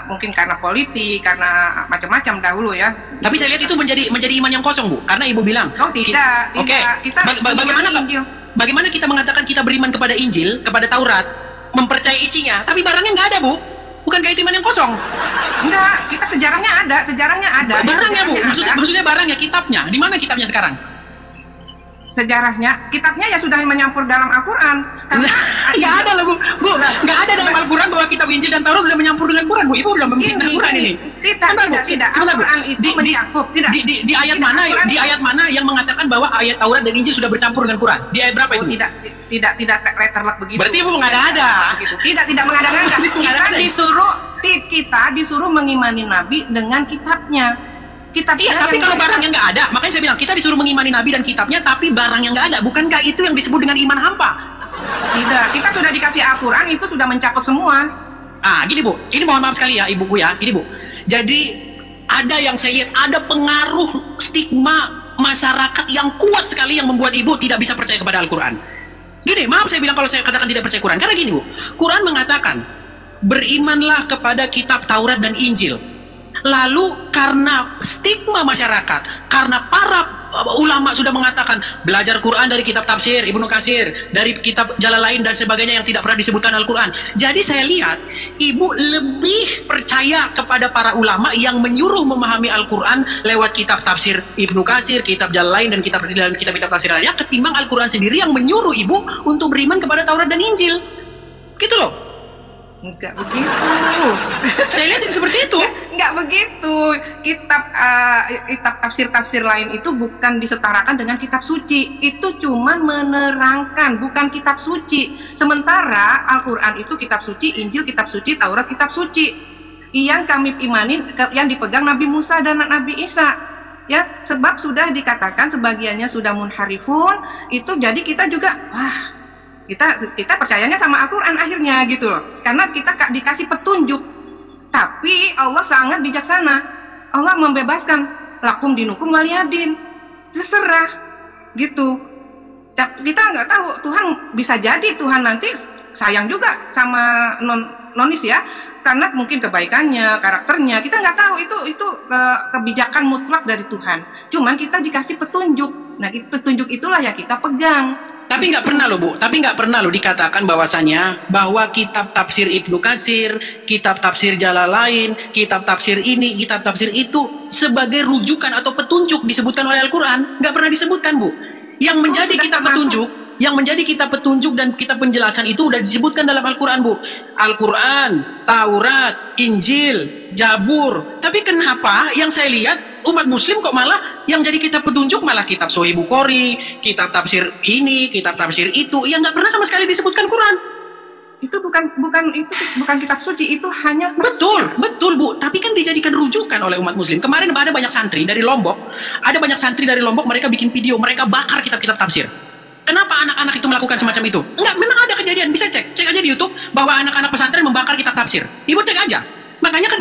mungkin karena politik, karena macam-macam dahulu ya. Tapi saya lihat itu menjadi iman yang kosong Bu, karena Ibu bilang. Oh tidak, Oke. Kita Bagaimana kita mengatakan kita beriman kepada Injil, kepada Taurat, mempercayai isinya, tapi barangnya nggak ada Bu? Bukankah itu iman yang kosong? Enggak, kita sejarahnya ada. Barangnya Bu, maksudnya barangnya, kitabnya. Di mana kitabnya sekarang? Sejarahnya, kitabnya ya sudah menyampur dalam Al-Quran. Nggak ada loh Bu, nggak ada dalam Al-Quran bahwa kitab Injil dan Taurat sudah menyampur dengan Quran Bu. Ibu sudah memfitnah Quran ini. Tidak. Al-Quran itu mencakup. Tidak. Di ayat mana yang mengatakan bahwa ayat Taurat dan Injil sudah bercampur dengan Quran? Di ayat berapa itu? Tidak terlak begitu. Berarti Ibu mengada-ada. Tidak mengada-ngada. Kita disuruh mengimani Nabi dengan kitabnya. Iya, tapi kalau barangnya nggak ada, makanya saya bilang kita disuruh mengimani Nabi dan kitabnya, tapi barangnya nggak ada. Bukankah itu yang disebut dengan iman hampa? Tidak, kita sudah dikasih Al-Quran, itu sudah mencakup semua. Gini Bu, ini mohon maaf sekali ya ibuku ya, gini Bu. Jadi ada yang saya lihat, ada pengaruh stigma masyarakat yang kuat sekali yang membuat ibu tidak bisa percaya kepada Al-Quran. Gini, maaf saya bilang kalau saya katakan tidak percaya Quran, karena gini Bu, Quran mengatakan berimanlah kepada kitab Taurat dan Injil. Lalu karena stigma masyarakat, karena para ulama sudah mengatakan belajar Quran dari kitab tafsir Ibnu Katsir, dari kitab Jalalain dan sebagainya yang tidak pernah disebutkan Al-Quran. Jadi saya lihat ibu lebih percaya kepada para ulama yang menyuruh memahami Al-Quran lewat kitab tafsir Ibnu Katsir, kitab Jalalain dan kitab-kitab tafsir lainnya, ketimbang Al-Quran sendiri yang menyuruh ibu untuk beriman kepada Taurat dan Injil. Gitu loh. Enggak begitu. Saya lihat seperti itu. Enggak begitu. Kitab tafsir-tafsir lain itu bukan disetarakan dengan kitab suci. Itu cuma menerangkan, bukan kitab suci. Sementara Al-Quran itu kitab suci, Injil kitab suci, Taurat kitab suci. Yang kami imani, yang dipegang Nabi Musa dan Nabi Isa. Ya, sebab sudah dikatakan sebagiannya sudah munharifun, itu jadi kita juga kita percayanya sama Al-Quran akhirnya gitu loh, karena kita dikasih petunjuk. Tapi Allah sangat bijaksana, Allah membebaskan lakum dinukum waliyadin, terserah gitu. Kita nggak tahu, Tuhan bisa jadi Tuhan nanti sayang juga sama nonis ya, karena mungkin kebaikannya, karakternya kita nggak tahu. Itu kebijakan mutlak dari Tuhan, cuman kita dikasih petunjuk. Nah, petunjuk itulah yang kita pegang. Tapi nggak pernah loh dikatakan bahwasannya bahwa kitab tafsir Ibnu Katsir, kitab tafsir Jalalain, kitab tafsir ini, kitab tafsir itu sebagai rujukan atau petunjuk disebutkan oleh Al-Quran. Nggak pernah disebutkan Bu. Yang menjadi kitab petunjuk dan kitab penjelasan itu udah disebutkan dalam Al-Quran Bu. Al-Quran, Taurat, Injil, Jabur. Tapi kenapa yang saya lihat umat muslim kok malah yang jadi kitab petunjuk malah kitab Sahih Bukhari, kitab tafsir ini, kitab tafsir itu, yang nggak pernah sama sekali disebutkan Quran. Itu bukan kitab suci, itu hanya tafsir. Betul Bu, tapi kan dijadikan rujukan oleh umat muslim. Kemarin ada banyak santri dari Lombok, mereka bikin video, mereka bakar kitab-kitab tafsir. Kenapa anak-anak itu melakukan semacam itu? Enggak, memang ada kejadian, bisa cek aja di YouTube bahwa anak-anak pesantren membakar kitab tafsir. Ibu cek aja. Makanya kan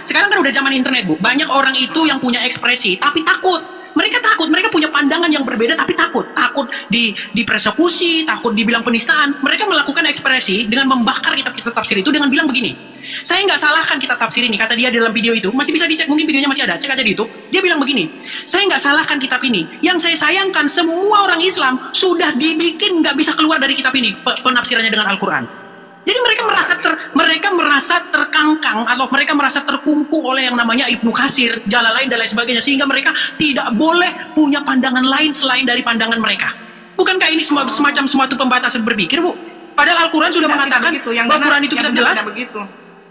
sekarang kan udah zaman internet Bu. Banyak orang itu yang punya ekspresi tapi takut. Mereka punya pandangan yang berbeda tapi takut dipersekusi, takut dibilang penistaan. Mereka melakukan ekspresi dengan membakar kitab-kitab tafsir itu dengan bilang begini. Saya nggak salahkan kitab tafsir ini, kata dia dalam video itu, masih bisa dicek, mungkin videonya masih ada, cek aja di YouTube. Dia bilang begini, saya nggak salahkan kitab ini. Yang saya sayangkan semua orang Islam sudah dibikin nggak bisa keluar dari kitab ini penafsirannya dengan Al-Quran. Jadi mereka merasa terkangkang atau mereka merasa terkungkung oleh yang namanya Ibnu Katsir, Jalalain dan lain sebagainya, sehingga mereka tidak boleh punya pandangan lain selain dari pandangan mereka. Bukankah ini semacam suatu pembatasan berpikir Bu? Padahal Al-Quran sudah mengatakan bahwa Quran itu kitab jelas.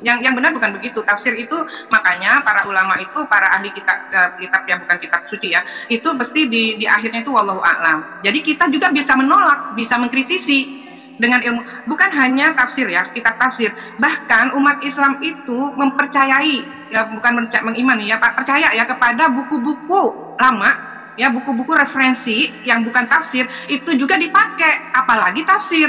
Yang benar bukan begitu. Tafsir itu makanya para ulama itu, para ahli kitab yang bukan kitab suci ya, itu pasti di akhirnya itu wallahu a'lam. Jadi kita juga bisa menolak, bisa mengkritisi dengan ilmu, bukan hanya tafsir ya, kitab tafsir. Bahkan umat Islam itu mempercayai, ya bukan mengimani ya, percaya ya kepada buku-buku lama, ya buku-buku referensi yang bukan tafsir itu juga dipakai, apalagi tafsir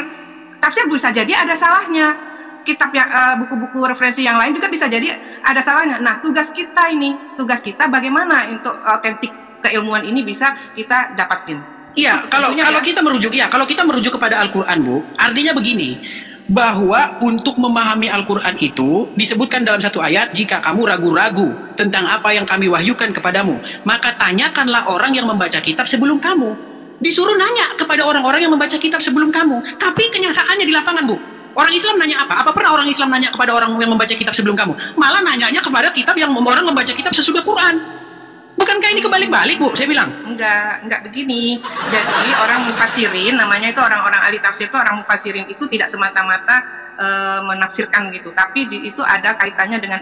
tafsir bisa jadi ada salahnya. Kitab yang buku-buku referensi yang lain juga bisa jadi ada salahnya. Nah, tugas kita bagaimana untuk otentik keilmuan ini bisa kita dapatin. Iya, kalau kita merujuk kepada Al-Qur'an, Bu, artinya begini, bahwa untuk memahami Al-Qur'an itu disebutkan dalam satu ayat, jika kamu ragu-ragu tentang apa yang kami wahyukan kepadamu, maka tanyakanlah orang yang membaca kitab sebelum kamu. Disuruh nanya kepada orang-orang yang membaca kitab sebelum kamu, tapi kenyataannya di lapangan, Bu, orang Islam nanya apa? Apa pernah orang Islam nanya kepada orang yang membaca kitab sebelum kamu? Malah nanyanya kepada kitab yang orang membaca kitab sesudah Quran. Bukankah ini kebalik-balik, Bu? Saya bilang. Enggak begini. Jadi orang mufasirin, namanya itu orang-orang ahli tafsir itu, orang mufasirin itu tidak semata-mata menafsirkan gitu, tapi itu ada kaitannya dengan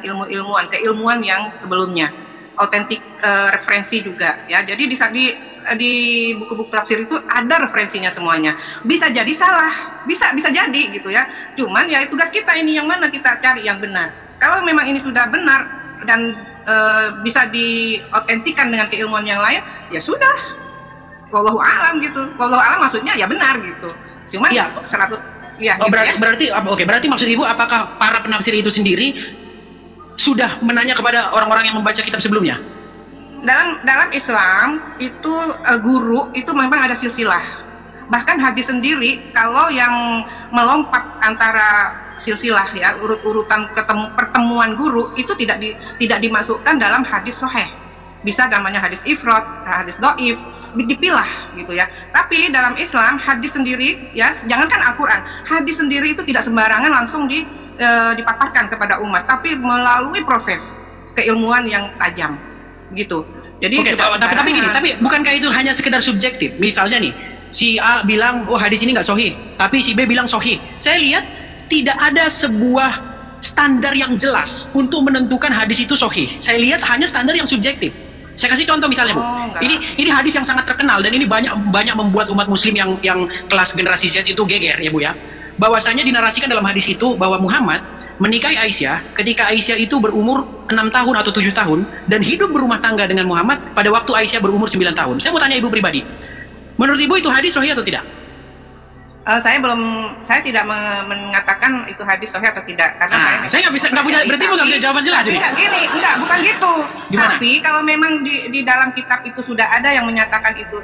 keilmuan yang sebelumnya. Otentik referensi juga ya. Jadi di buku-buku tafsir itu ada referensinya semuanya. Bisa jadi salah, bisa jadi gitu ya. Cuman ya tugas kita ini yang mana kita cari yang benar. Kalau memang ini sudah benar dan bisa diotentikan dengan keilmuan yang lain, ya sudah. Wallahu a'lam gitu. Wallahu a'lam maksudnya ya benar gitu. Cuman ya 100 ya. Oh, gitu berarti maksud Ibu, apakah para penafsir itu sendiri sudah menanya kepada orang-orang yang membaca kitab sebelumnya? Dalam Islam itu guru itu memang ada silsilah. Bahkan hadis sendiri kalau yang melompat antara silsilah ya, urut-urutan pertemuan guru itu tidak dimasukkan dalam hadis sahih. Bisa namanya hadis ifrad, hadis dhaif, dipilah gitu ya. Tapi dalam Islam hadis sendiri ya, jangankan Al-Qur'an, hadis sendiri itu tidak sembarangan langsung dipaparkan kepada umat, tapi melalui proses keilmuan yang tajam gitu. Jadi tapi gini, tapi bukankah itu hanya sekedar subjektif? Misalnya nih, si A bilang, oh hadis ini nggak sahih, tapi si B bilang sahih. Saya lihat tidak ada sebuah standar yang jelas untuk menentukan hadis itu sahih. Saya lihat hanya standar yang subjektif. Saya kasih contoh misalnya, Bu. Ini hadis yang sangat terkenal dan ini banyak membuat umat muslim yang kelas generasi Z itu geger ya, Bu ya. Bahwasanya dinarasikan dalam hadis itu bahwa Muhammad menikahi Aisyah ketika Aisyah itu berumur 6 tahun atau 7 tahun dan hidup berumah tangga dengan Muhammad pada waktu Aisyah berumur 9 tahun. Saya mau tanya Ibu pribadi, menurut Ibu itu hadis sahih atau tidak? Saya tidak mengatakan itu hadis sahih atau tidak karena saya nggak punya, berarti Ibu nggak punya jawaban jelas ini. Bukan gitu. Gimana? Tapi kalau memang di dalam kitab itu sudah ada yang menyatakan itu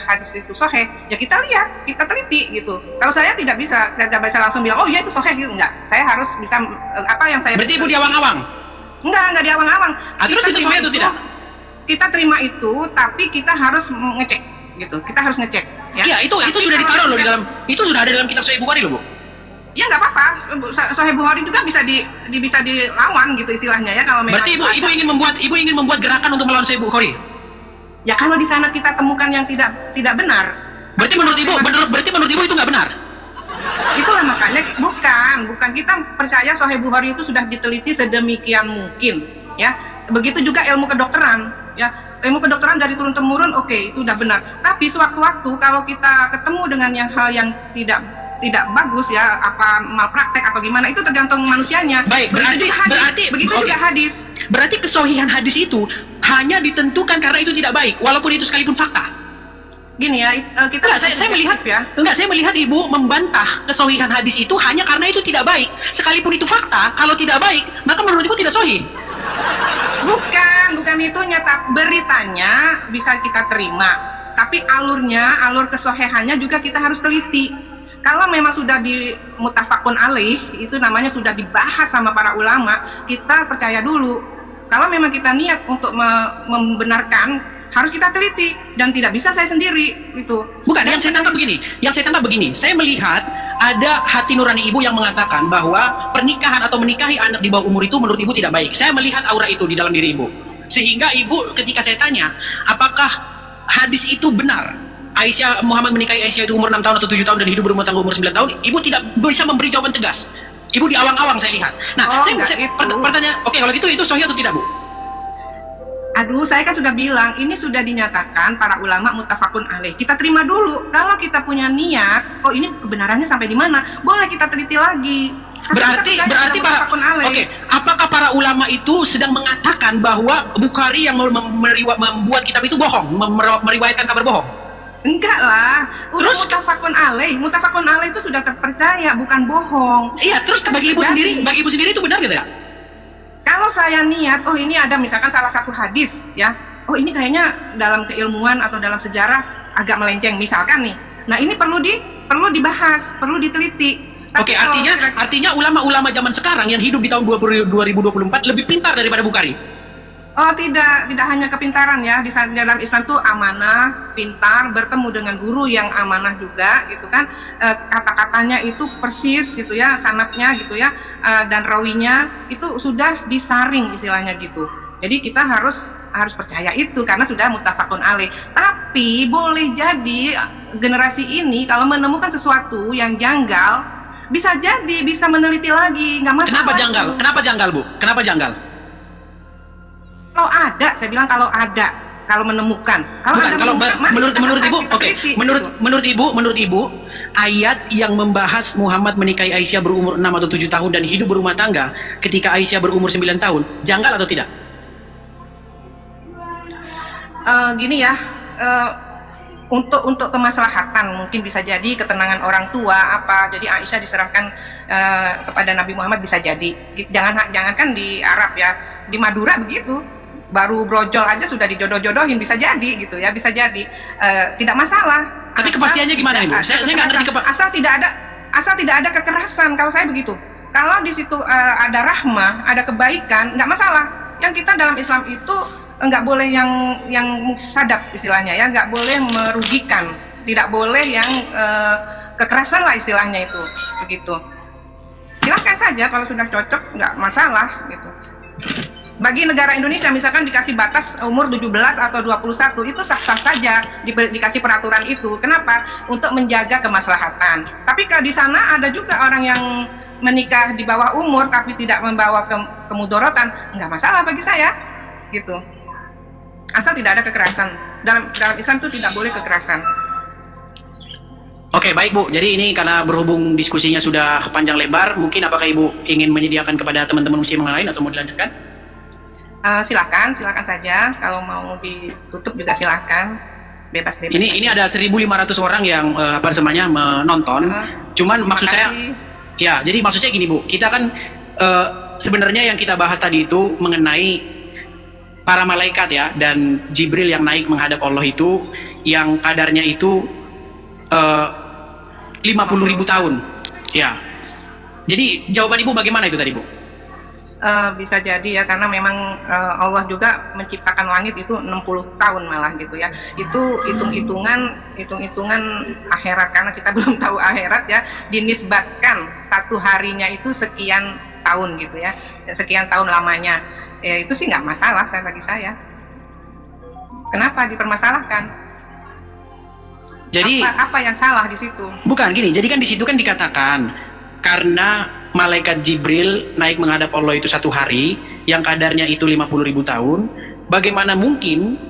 hadis itu sahih, ya kita lihat, kita teliti gitu. Kalau saya tidak bisa langsung bilang oh iya itu sahih gitu, enggak. Saya harus bisa apa yang saya. Berarti Ibu diawang-awang? Enggak diawang-awang. Terus itu sahih atau tidak? Kita terima itu, tapi kita harus ngecek gitu. Kita harus ngecek. Ya, itu sudah ditaruh loh di dalam, itu sudah ada dalam kitab Sahih Bukhari loh, Bu. Ya nggak apa-apa, Sahih Bukhari juga bisa dilawan gitu istilahnya ya kalau memang. Berarti Ibu ingin membuat gerakan untuk melawan Sahih Bukhari? Ya kalau di sana kita temukan yang tidak benar. Berarti menurut Ibu itu nggak benar? Itulah makanya bukan kita percaya Sahih Bukhari itu sudah diteliti sedemikian mungkin ya. Begitu juga ilmu kedokteran ya. Ilmu kedokteran dari turun temurun oke, itu udah benar. Tapi sewaktu-waktu kalau kita ketemu dengan hal yang tidak bagus ya, apa malpraktek atau gimana, itu tergantung manusianya. Baik, begitu juga hadis. Berarti kesohihan hadis itu hanya ditentukan karena itu tidak baik, walaupun itu sekalipun fakta. Gini ya, kita saya melihat Ibu membantah kesohihan hadis itu hanya karena itu tidak baik. Sekalipun itu fakta, kalau tidak baik, maka menurut Ibu tidak sohih. Bukan itu nyata, beritanya bisa kita terima, tapi alur kesohihannya juga kita harus teliti. Kalau memang sudah di mutafakun alaih, itu namanya sudah dibahas sama para ulama, kita percaya dulu. Kalau memang kita niat untuk membenarkan, harus kita teliti, dan tidak bisa saya sendiri gitu. Bukan, yang saya tangkap begini, saya melihat ada hati nurani Ibu yang mengatakan bahwa pernikahan atau menikahi anak di bawah umur itu menurut Ibu tidak baik. Saya melihat aura itu di dalam diri Ibu, sehingga Ibu ketika saya tanya apakah hadis itu benar, Muhammad menikahi Aisyah itu umur 6 tahun atau 7 tahun dan hidup berumah tangga umur 9 tahun, Ibu tidak bisa memberi jawaban tegas. Ibu diawang-awang saya lihat. Nah, saya pertanyaan, oke, kalau gitu itu sahih atau tidak, Bu? Aduh, saya kan sudah bilang, ini sudah dinyatakan para ulama mutafakun alaih. Kita terima dulu. Kalau kita punya niat, oh ini kebenarannya sampai di mana, boleh kita teliti lagi. Berarti apakah para ulama itu sedang mengatakan bahwa Bukhari yang membuat kitab itu bohong, meriwayatkan kabar bohong? Enggak lah. Terus mutafakun alaih itu sudah terpercaya, bukan bohong. Iya, terus bagi ibu sendiri itu benar gitu ya? Kalau saya niat, oh ini ada misalkan salah satu hadis ya, oh ini kayaknya dalam keilmuan atau dalam sejarah agak melenceng misalkan nih. Nah ini perlu dibahas, perlu diteliti. Oke, artinya ulama-ulama zaman sekarang yang hidup di tahun 2024 lebih pintar daripada Bukhari. Oh tidak hanya kepintaran ya, di dalam Islam tuh amanah, pintar, bertemu dengan guru yang amanah juga gitu kan, kata-katanya itu persis gitu ya, sanadnya gitu ya, dan rawinya itu sudah disaring istilahnya gitu. Jadi kita harus percaya itu karena sudah mutafakun alaih. Tapi boleh jadi generasi ini kalau menemukan sesuatu yang janggal, bisa jadi bisa meneliti lagi, nggak masalah. Kenapa janggal? Kenapa janggal, Bu? Kenapa janggal? Kalau ada, saya bilang kalau ada, kalau menemukan. Menurut ibu, ayat yang membahas Muhammad menikahi Aisyah berumur 6 atau 7 tahun dan hidup berumah tangga ketika Aisyah berumur 9 tahun, janggal atau tidak? Gini ya, untuk kemaslahatan mungkin bisa jadi ketenangan orang tua apa, jadi Aisyah diserahkan kepada Nabi Muhammad bisa jadi. Jangan kan di Arab ya, di Madura begitu. Baru brojol aja sudah dijodoh-jodohin, bisa jadi gitu ya, bisa jadi, tidak masalah. Tapi kepastiannya gimana Ibu? Saya nggak ngerti asal tidak ada kekerasan. Kalau saya begitu, kalau di situ ada rahmah, ada kebaikan, nggak masalah. Yang kita dalam Islam itu nggak boleh yang mufsadat istilahnya ya, nggak boleh merugikan, tidak boleh yang kekerasan lah istilahnya itu, begitu. Silahkan saja kalau sudah cocok, nggak masalah gitu. Bagi negara Indonesia misalkan dikasih batas umur 17 atau 21, itu sah-sah saja dikasih peraturan itu. Kenapa? Untuk menjaga kemaslahatan. Tapi kalau di sana ada juga orang yang menikah di bawah umur tapi tidak membawa kemudorotan, nggak masalah bagi saya gitu. Asal tidak ada kekerasan. Dalam Islam itu tidak boleh kekerasan. Oke, baik Bu. Jadi ini karena berhubung diskusinya sudah panjang lebar, mungkin apakah Ibu ingin menyediakan kepada teman-teman muslim yang lain atau mau dilanjutkan? Silakan saja. Kalau mau ditutup juga silakan. Bebas. Ini ada 1.500 orang yang menonton. Cuman maksud saya, ya, jadi maksud saya gini Bu, kita kan sebenarnya yang kita bahas tadi itu mengenai para malaikat ya, dan Jibril yang naik menghadap Allah itu, yang kadarnya itu 50.000 tahun. Ya. Jadi jawaban Ibu bagaimana itu tadi Bu? Bisa jadi ya, karena memang Allah juga menciptakan langit itu 60 tahun malah gitu ya. Itu hitung-hitungan akhirat, karena kita belum tahu akhirat ya, dinisbatkan satu harinya itu sekian tahun gitu ya, sekian tahun lamanya. Ya itu sih nggak masalah bagi saya. Kenapa dipermasalahkan? Jadi apa yang salah di situ? Bukan gini, jadi kan di situ kan dikatakan karena malaikat Jibril naik menghadap Allah itu satu hari, yang kadarnya itu 50.000 tahun. Bagaimana mungkin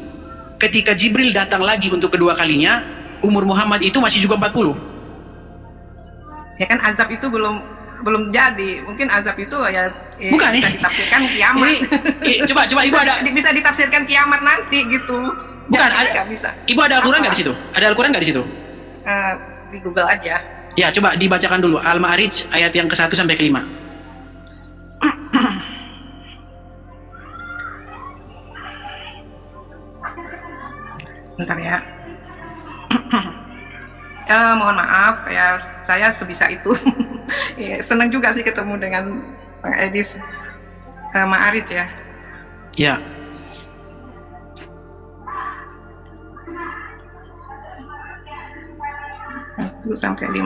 ketika Jibril datang lagi untuk kedua kalinya, umur Muhammad itu masih juga 40? Ya kan azab itu belum jadi. Mungkin azab itu ya bukan, bisa ditafsirkan kiamat. Coba Ibu bisa ditafsirkan kiamat nanti gitu. Bukan, nggak bisa. Ibu ada Al-Quran nggak di situ? Ada Al-Quran nggak di situ? Di Google aja. Ya, coba dibacakan dulu Al-Ma'arij ayat yang ke-1 sampai ke-5. Sebentar ya. Mohon maaf ya, saya sebisa itu. Ya, senang juga sih ketemu dengan Bang Edis. Ma'arij ya. Ya. Sampai 5.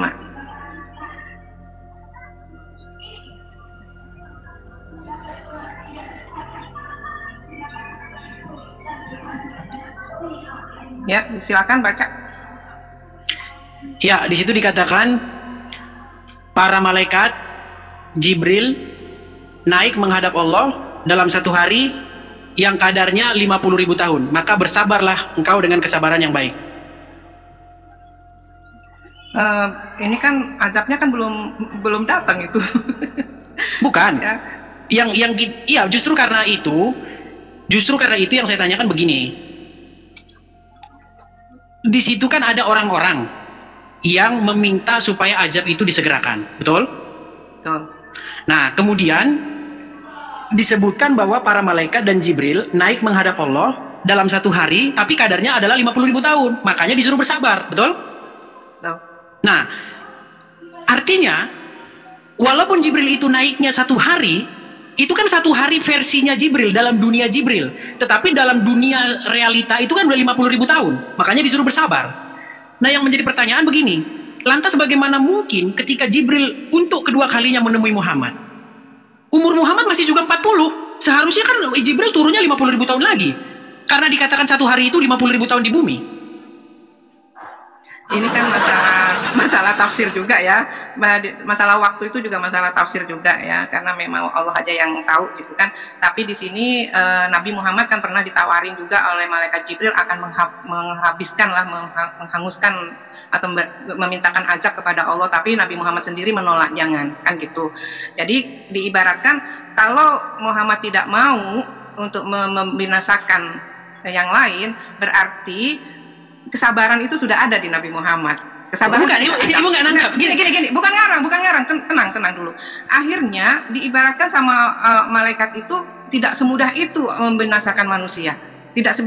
Ya, silakan baca. Ya, di situ dikatakan para malaikat Jibril naik menghadap Allah dalam satu hari yang kadarnya 50.000 tahun. Maka bersabarlah engkau dengan kesabaran yang baik. Ini kan azabnya kan belum datang itu. Bukan. Ya. Iya, justru karena itu yang saya tanyakan begini. Di situ kan ada orang-orang yang meminta supaya azab itu disegerakan, betul? Betul. Nah, kemudian disebutkan bahwa para malaikat dan Jibril naik menghadap Allah dalam satu hari, tapi kadarnya adalah 50.000 tahun, makanya disuruh bersabar, betul? Betul. Nah, artinya walaupun Jibril itu naiknya satu hari, itu kan satu hari versinya Jibril dalam dunia Jibril, tetapi dalam dunia realita itu kan udah 50.000 tahun, makanya disuruh bersabar. Nah, yang menjadi pertanyaan begini, lantas bagaimana mungkin ketika Jibril untuk kedua kalinya menemui Muhammad, umur Muhammad masih juga 40, seharusnya kan Jibril turunnya 50.000 tahun lagi, karena dikatakan satu hari itu 50.000 tahun di bumi. Ini kan masalah tafsir juga ya, masalah waktu itu juga masalah tafsir juga ya, karena memang Allah aja yang tahu gitu kan. Tapi di sini Nabi Muhammad kan pernah ditawarin juga oleh malaikat Jibril akan menghabiskan lah, menghanguskan atau memintakan azab kepada Allah, tapi Nabi Muhammad sendiri menolak, jangan, kan gitu. Jadi diibaratkan kalau Muhammad tidak mau untuk membinasakan yang lain, berarti kesabaran itu sudah ada di Nabi Muhammad. Kesabaran bukan, ibu nggak nangkap. Gini, bukan ngarang, tenang dulu. Akhirnya diibaratkan sama malaikat itu tidak semudah itu membinasakan manusia. Tidak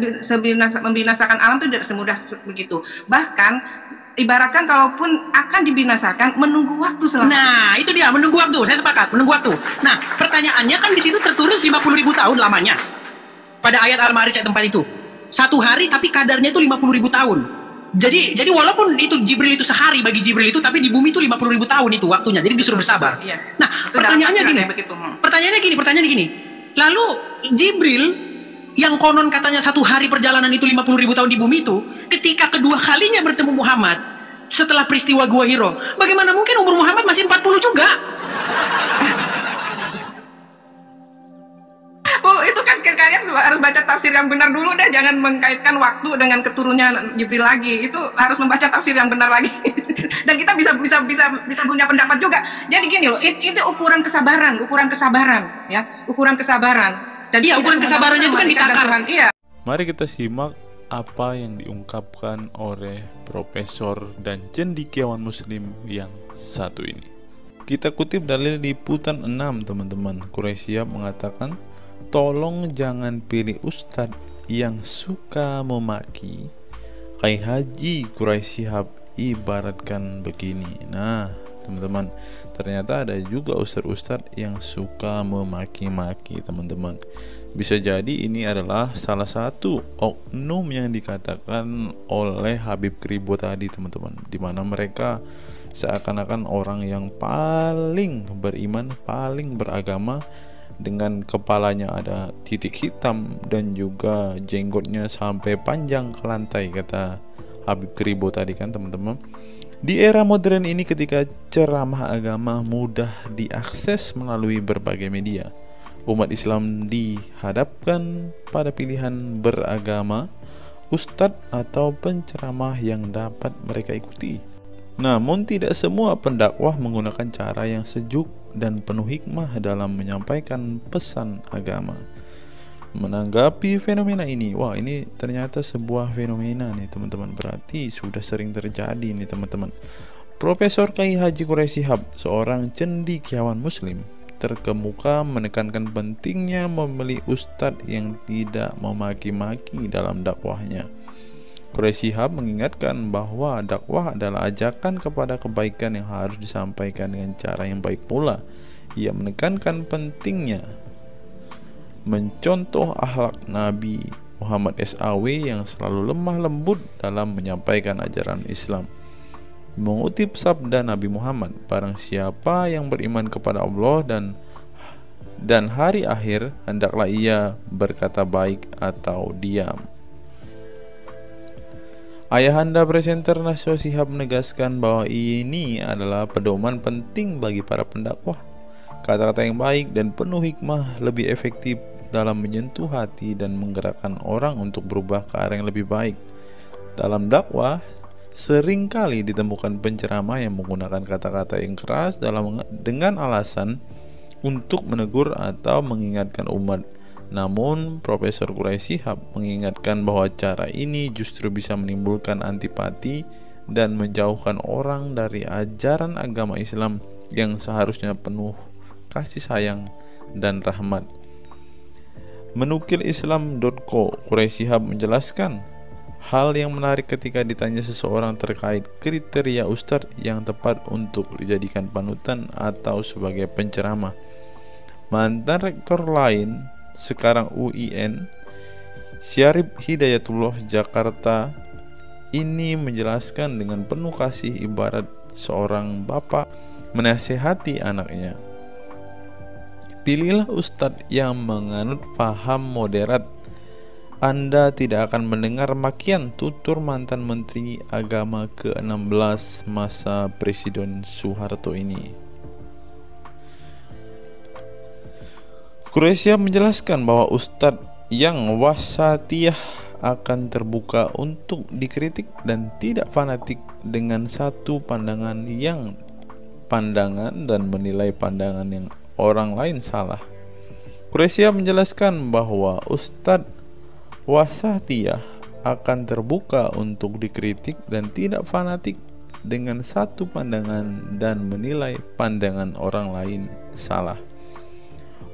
membinasakan alam itu tidak semudah begitu. Bahkan ibaratkan kalaupun akan dibinasakan, menunggu waktu selama. Nah, itu dia, menunggu waktu. Saya sepakat, menunggu waktu. Nah, pertanyaannya kan di situ tertulis 50.000 tahun lamanya. Pada ayat Al-Ma'arij ayat 4 itu. Satu hari tapi kadarnya itu 50.000 tahun. Jadi walaupun itu Jibril itu sehari bagi Jibril itu, tapi di bumi itu 50.000 tahun itu waktunya. Jadi disuruh bersabar. Iya. Nah, pertanyaannya gini. Lalu Jibril yang konon katanya satu hari perjalanan itu 50.000 tahun di bumi itu, ketika kedua kalinya bertemu Muhammad setelah peristiwa Gua Hiro, bagaimana mungkin umur Muhammad masih 40 juga? Oh, itu kan kalian harus baca tafsir yang benar dulu deh, jangan mengkaitkan waktu dengan keturunnya Jibril lagi. Itu harus membaca tafsir yang benar lagi. Dan kita bisa punya pendapat juga. Jadi gini loh, itu ukuran kesabaran ya, ukuran kesabaran. Dan iya, ukuran kesabarannya itu kan ditakar. Iya. Mari kita simak apa yang diungkapkan oleh Profesor dan cendekiawan Muslim yang satu ini. Kita kutip dalil liputan 6, teman-teman. Quraisy Shihab mengatakan, tolong jangan pilih ustadz yang suka memaki. Kiai Haji Quraisy Shihab ibaratkan begini. Nah, teman-teman, ternyata ada juga ustadz-ustadz yang suka memaki-maki, teman-teman. Bisa jadi ini adalah salah satu oknum yang dikatakan oleh Habib Kribo tadi, teman-teman, di mana mereka seakan-akan orang yang paling beriman, paling beragama, dengan kepalanya ada titik hitam dan juga jenggotnya sampai panjang ke lantai, kata Habib Kribo tadi kan, teman-teman. Di era modern ini, ketika ceramah agama mudah diakses melalui berbagai media, umat Islam dihadapkan pada pilihan beragama, ustadz atau penceramah yang dapat mereka ikuti. Namun tidak semua pendakwah menggunakan cara yang sejuk dan penuh hikmah dalam menyampaikan pesan agama. Menanggapi fenomena ini, wah, ini ternyata sebuah fenomena nih, teman-teman. Berarti sudah sering terjadi nih, teman-teman. Profesor Kiai Haji Quraisy Shihab, seorang cendekiawan Muslim, terkemuka menekankan pentingnya memilih ustadz yang tidak memaki-maki dalam dakwahnya. Quraisy Shihab mengingatkan bahwa dakwah adalah ajakan kepada kebaikan yang harus disampaikan dengan cara yang baik pula. Ia menekankan pentingnya mencontoh akhlak Nabi Muhammad SAW yang selalu lemah lembut dalam menyampaikan ajaran Islam. Mengutip sabda Nabi Muhammad, barang siapa yang beriman kepada Allah dan hari akhir, hendaklah ia berkata baik atau diam. Ayahanda presenter Naswa Shihab menegaskan bahwa ini adalah pedoman penting bagi para pendakwah. Kata-kata yang baik dan penuh hikmah lebih efektif dalam menyentuh hati dan menggerakkan orang untuk berubah ke arah yang lebih baik. Dalam dakwah, seringkali ditemukan penceramah yang menggunakan kata-kata yang keras dengan alasan untuk menegur atau mengingatkan umat. Namun, Profesor Quraisy Shihab mengingatkan bahwa cara ini justru bisa menimbulkan antipati dan menjauhkan orang dari ajaran agama Islam yang seharusnya penuh kasih sayang dan rahmat. Menukil Islam.co, Quraisy Shihab menjelaskan hal yang menarik ketika ditanya seseorang terkait kriteria ustadz yang tepat untuk dijadikan panutan atau sebagai penceramah. Mantan rektor lain, sekarang UIN, Syarif Hidayatullah Jakarta, ini menjelaskan dengan penuh kasih ibarat seorang bapak menasihati anaknya. Pilihlah ustadz yang menganut paham moderat. Anda tidak akan mendengar makian tutur mantan Menteri Agama ke-16 masa Presiden Soeharto ini. Quraisy menjelaskan bahwa ustadz yang wasatiyah akan terbuka untuk dikritik dan tidak fanatik dengan satu pandangan dan menilai pandangan yang orang lain salah. Quraisy menjelaskan bahwa ustadz wasatiyah akan terbuka untuk dikritik dan tidak fanatik dengan satu pandangan dan menilai pandangan orang lain salah.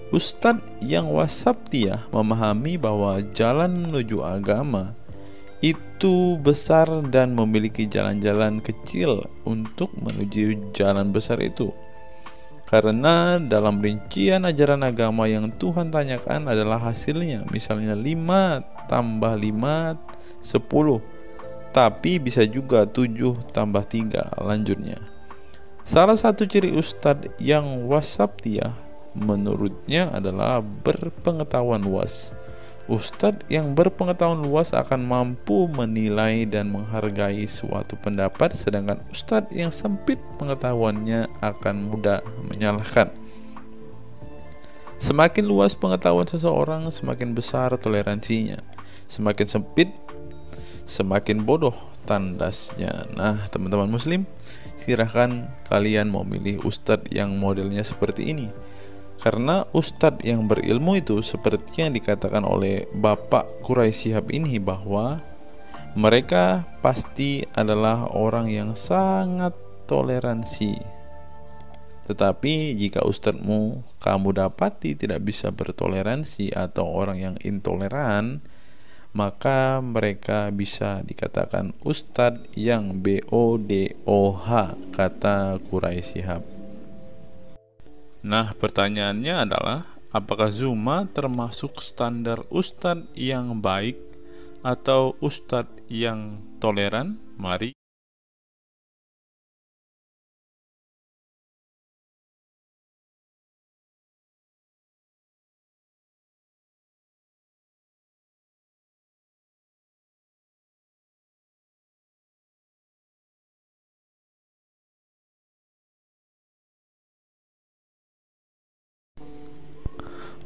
Ustadz yang wasatiyah memahami bahwa jalan menuju agama itu besar dan memiliki jalan-jalan kecil untuk menuju jalan besar itu. Karena dalam rincian ajaran agama yang Tuhan tanyakan adalah hasilnya, misalnya 5 tambah 5 10, tapi bisa juga 7 tambah 3 lanjutnya. Salah satu ciri ustadz yang wasatiyah menurutnya adalah berpengetahuan luas. Ustadz yang berpengetahuan luas akan mampu menilai dan menghargai suatu pendapat, sedangkan ustadz yang sempit pengetahuannya akan mudah menyalahkan. Semakin luas pengetahuan seseorang, semakin besar toleransinya. Semakin sempit, semakin bodoh tandasnya. Nah, teman-teman muslim, silahkan kalian mau milih ustadz yang modelnya seperti ini. Karena ustadz yang berilmu itu seperti yang dikatakan oleh Bapak Quraisy Shihab ini, bahwa mereka pasti adalah orang yang sangat toleransi. Tetapi jika ustadzmu kamu dapati tidak bisa bertoleransi atau orang yang intoleran, maka mereka bisa dikatakan ustadz yang BODOH, kata Quraisy Shihab. Nah, pertanyaannya adalah, apakah Zuma termasuk standar ustadz yang baik atau ustadz yang toleran? Mari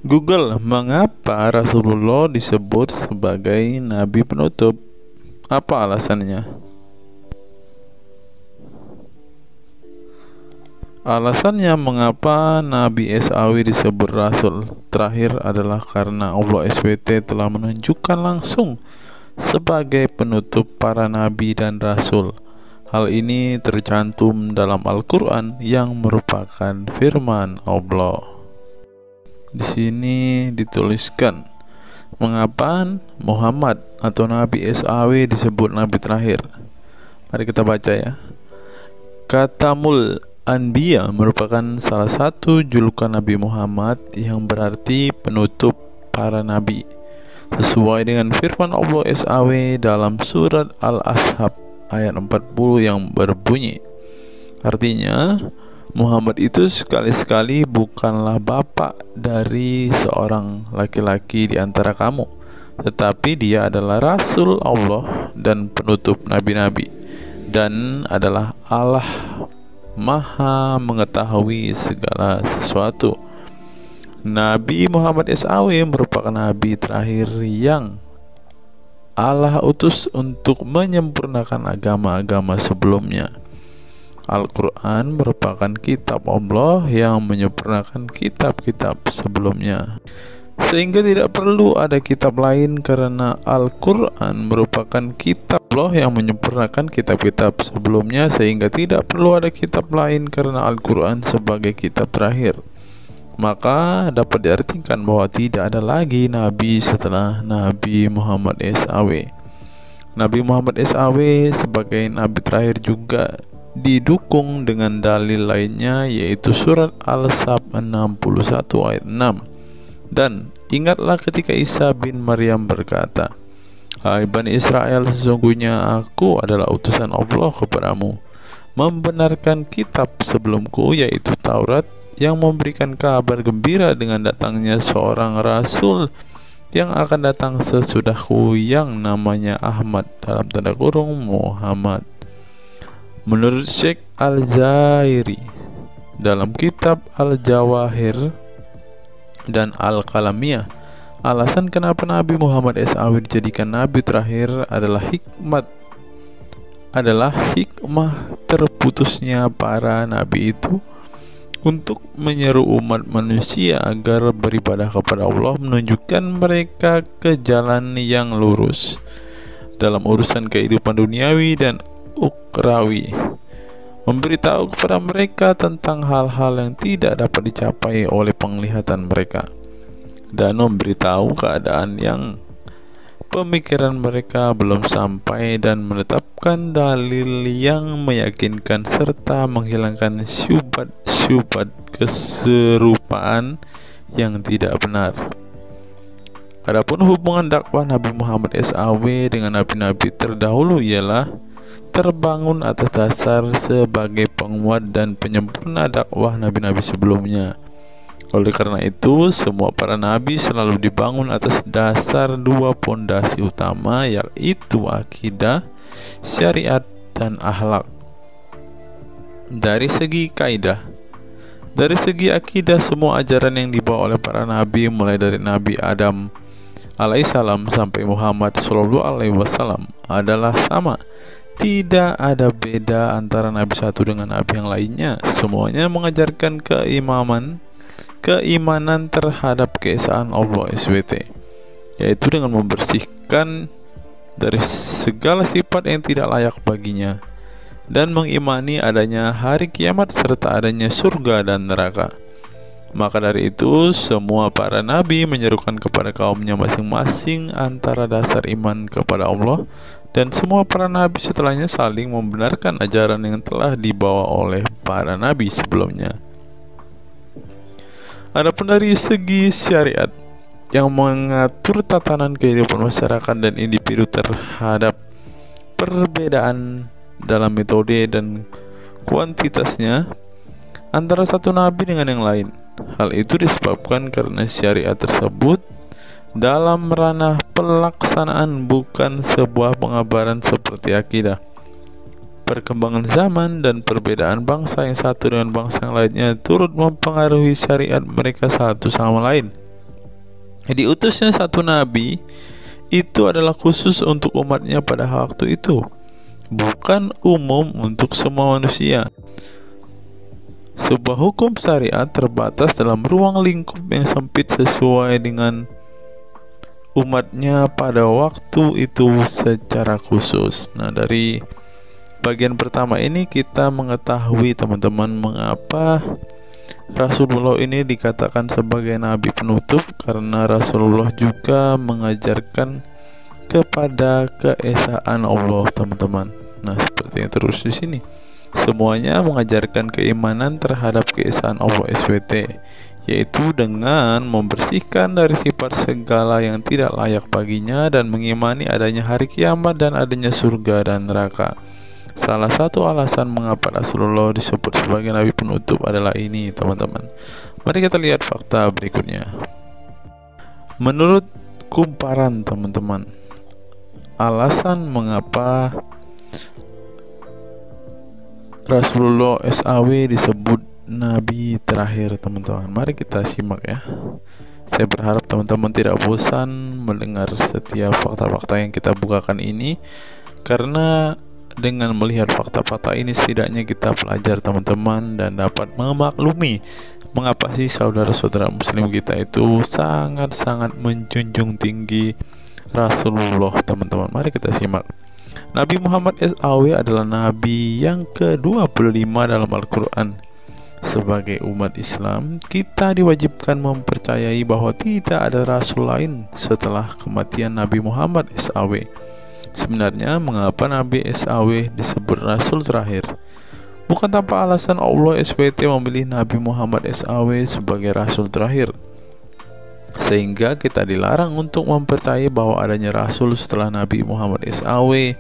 Google, mengapa Rasulullah disebut sebagai nabi penutup? Apa alasannya? Alasannya mengapa Nabi SAW disebut Rasul terakhir adalah karena Allah SWT telah menunjukkan langsung sebagai penutup para nabi dan rasul. Hal ini tercantum dalam Al-Quran yang merupakan firman Allah. Di sini dituliskan, mengapa Muhammad atau Nabi SAW disebut Nabi terakhir? Mari kita baca ya. Katamul Anbiya merupakan salah satu julukan Nabi Muhammad yang berarti penutup para nabi, sesuai dengan firman Allah SAW dalam surat Al-Ashab ayat 40 yang berbunyi, artinya Muhammad itu sekali-sekali bukanlah bapak dari seorang laki-laki di antara kamu, tetapi dia adalah Rasul Allah dan penutup nabi-nabi, dan adalah Allah Maha mengetahui segala sesuatu. Nabi Muhammad SAW merupakan nabi terakhir yang Allah utus untuk menyempurnakan agama-agama sebelumnya. Al-Quran merupakan kitab Allah yang menyempurnakan kitab-kitab sebelumnya. sehingga tidak perlu ada kitab lain karena Al-Quran merupakan kitab Allah yang menyempurnakan kitab-kitab sebelumnya, sehingga tidak perlu ada kitab lain karena Al-Quran sebagai kitab terakhir. Maka dapat diartikan bahwa tidak ada lagi Nabi setelah Nabi Muhammad SAW. Nabi Muhammad SAW sebagai Nabi terakhir juga didukung dengan dalil lainnya, yaitu surat Al-Sab 61 ayat 6. Dan ingatlah ketika Isa bin Maryam berkata, "Hai Bani Israel, sesungguhnya aku adalah utusan Allah kepadamu, membenarkan kitab sebelumku, yaitu Taurat, yang memberikan kabar gembira dengan datangnya seorang rasul yang akan datang sesudahku, yang namanya Ahmad dalam tanda kurung Muhammad." Menurut Syekh Al-Zairi dalam kitab Al-Jawahir dan Al-Kalamiyah, alasan kenapa Nabi Muhammad SAW dijadikan Nabi terakhir adalah hikmah terputusnya para Nabi itu untuk menyeru umat manusia agar beribadah kepada Allah, menunjukkan mereka ke jalan yang lurus dalam urusan kehidupan duniawi dan ukhrawi, memberitahu kepada mereka tentang hal-hal yang tidak dapat dicapai oleh penglihatan mereka, dan memberitahu keadaan yang pemikiran mereka belum sampai, dan menetapkan dalil yang meyakinkan serta menghilangkan syubhat keserupaan yang tidak benar. Adapun hubungan dakwah Nabi Muhammad SAW dengan nabi-nabi terdahulu ialah terbangun atas dasar sebagai penguat dan penyempurna dakwah nabi-nabi sebelumnya. Oleh karena itu, semua para nabi selalu dibangun atas dasar dua pondasi utama, yaitu akidah, syariat, dan akhlak. Dari segi kaidah, dari segi akidah, semua ajaran yang dibawa oleh para nabi, mulai dari Nabi Adam alaihissalam sampai Muhammad SAW, adalah sama. Tidak ada beda antara nabi satu dengan nabi yang lainnya. Semuanya mengajarkan keimanan terhadap keesaan Allah SWT, yaitu dengan membersihkan dari segala sifat yang tidak layak baginya, dan mengimani adanya hari kiamat serta adanya surga dan neraka. Maka dari itu, semua para nabi menyerukan kepada kaumnya masing-masing antara dasar iman kepada Allah, dan semua para nabi setelahnya saling membenarkan ajaran yang telah dibawa oleh para nabi sebelumnya. Adapun dari segi syariat yang mengatur tatanan kehidupan masyarakat dan individu terhadap perbedaan dalam metode dan kuantitasnya antara satu nabi dengan yang lain. Hal itu disebabkan karena syariat tersebut dalam ranah pelaksanaan, bukan sebuah pengabaran seperti akidah. Perkembangan zaman dan perbedaan bangsa yang satu dengan bangsa yang lainnya turut mempengaruhi syariat mereka satu sama lain. Diutusnya satu nabi itu adalah khusus untuk umatnya pada waktu itu, bukan umum untuk semua manusia. Sebuah hukum syariat terbatas dalam ruang lingkup yang sempit sesuai dengan umatnya pada waktu itu secara khusus. Nah, dari bagian pertama ini kita mengetahui teman-teman mengapa Rasulullah ini dikatakan sebagai nabi penutup, karena Rasulullah juga mengajarkan kepada keesaan Allah, teman-teman. Nah, seperti yang terus di sini, semuanya mengajarkan keimanan terhadap keesaan Allah SWT, yaitu dengan membersihkan dari sifat segala yang tidak layak baginya, dan mengimani adanya hari kiamat dan adanya surga dan neraka. Salah satu alasan mengapa Rasulullah disebut sebagai nabi penutup adalah ini, teman-teman. Mari kita lihat fakta berikutnya. Menurut kumparan, teman-teman, alasan mengapa Rasulullah SAW disebut nabi terakhir, teman-teman, mari kita simak ya. Saya berharap teman-teman tidak bosan mendengar setiap fakta-fakta yang kita bukakan ini, karena dengan melihat fakta-fakta ini setidaknya kita belajar, teman-teman, dan dapat memaklumi Mengapa sih saudara-saudara muslim kita itu sangat-sangat menjunjung tinggi Rasulullah, teman-teman? Mari kita simak. Nabi Muhammad SAW adalah Nabi yang ke-25 dalam Al-Quran. Sebagai umat Islam, kita diwajibkan mempercayai bahwa tidak ada Rasul lain setelah kematian Nabi Muhammad SAW. Sebenarnya, mengapa Nabi SAW disebut Rasul terakhir? Bukan tanpa alasan Allah SWT memilih Nabi Muhammad SAW sebagai Rasul terakhir, sehingga kita dilarang untuk mempercayai bahwa adanya Rasul setelah Nabi Muhammad SAW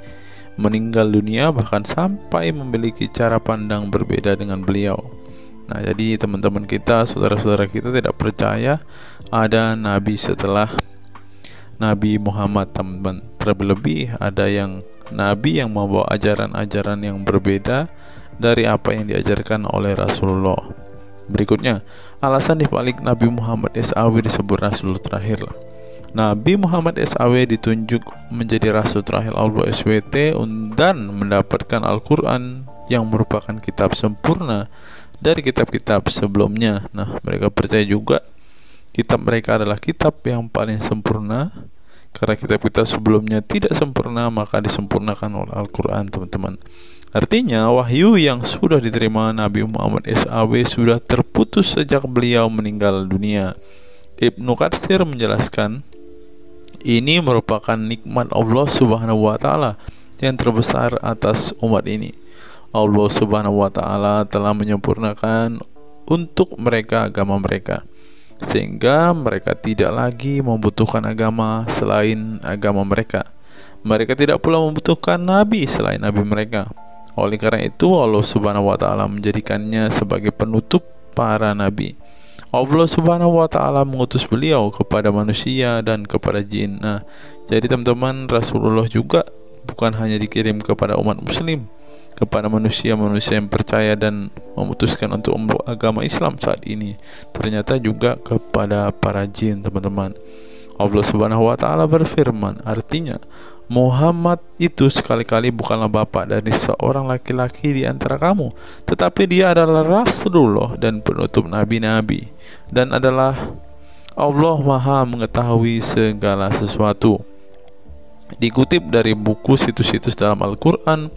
meninggal dunia, bahkan sampai memiliki cara pandang berbeda dengan beliau. Nah, jadi teman-teman kita, saudara-saudara kita tidak percaya ada Nabi setelah Nabi Muhammad, teman-teman. Terlebih ada yang Nabi yang membawa ajaran-ajaran yang berbeda dari apa yang diajarkan oleh Rasulullah. Berikutnya, alasan dibalik Nabi Muhammad SAW disebut Rasul terakhir. Nabi Muhammad SAW ditunjuk menjadi Rasul terakhir Allah SWT dan mendapatkan Al-Quran yang merupakan kitab sempurna dari kitab-kitab sebelumnya. Nah, mereka percaya juga kitab mereka adalah kitab yang paling sempurna. Karena kitab-kitab sebelumnya tidak sempurna, maka disempurnakan oleh Al-Quran, teman-teman. Artinya, wahyu yang sudah diterima Nabi Muhammad SAW sudah terputus sejak beliau meninggal dunia. Ibnu Katsir menjelaskan, ini merupakan nikmat Allah Subhanahu wa Ta'ala yang terbesar atas umat ini. Allah Subhanahu wa Ta'ala telah menyempurnakan untuk mereka agama mereka, sehingga mereka tidak lagi membutuhkan agama selain agama mereka. Mereka tidak pula membutuhkan nabi selain nabi mereka. Oleh karena itu, Allah Subhanahu wa Ta'ala menjadikannya sebagai penutup para nabi. Allah Subhanahu wa Ta'ala mengutus beliau kepada manusia dan kepada jin. Nah, jadi teman-teman, Rasulullah juga bukan hanya dikirim kepada umat muslim, kepada manusia-manusia yang percaya dan memutuskan untuk memeluk agama Islam saat ini, ternyata juga kepada para jin, teman-teman. Allah Subhanahu wa Ta'ala berfirman, artinya Muhammad itu sekali-kali bukanlah bapak dari seorang laki-laki di antara kamu, tetapi dia adalah Rasulullah dan penutup nabi-nabi, dan adalah Allah Maha mengetahui segala sesuatu. Dikutip dari buku situs-situs dalam Al-Quran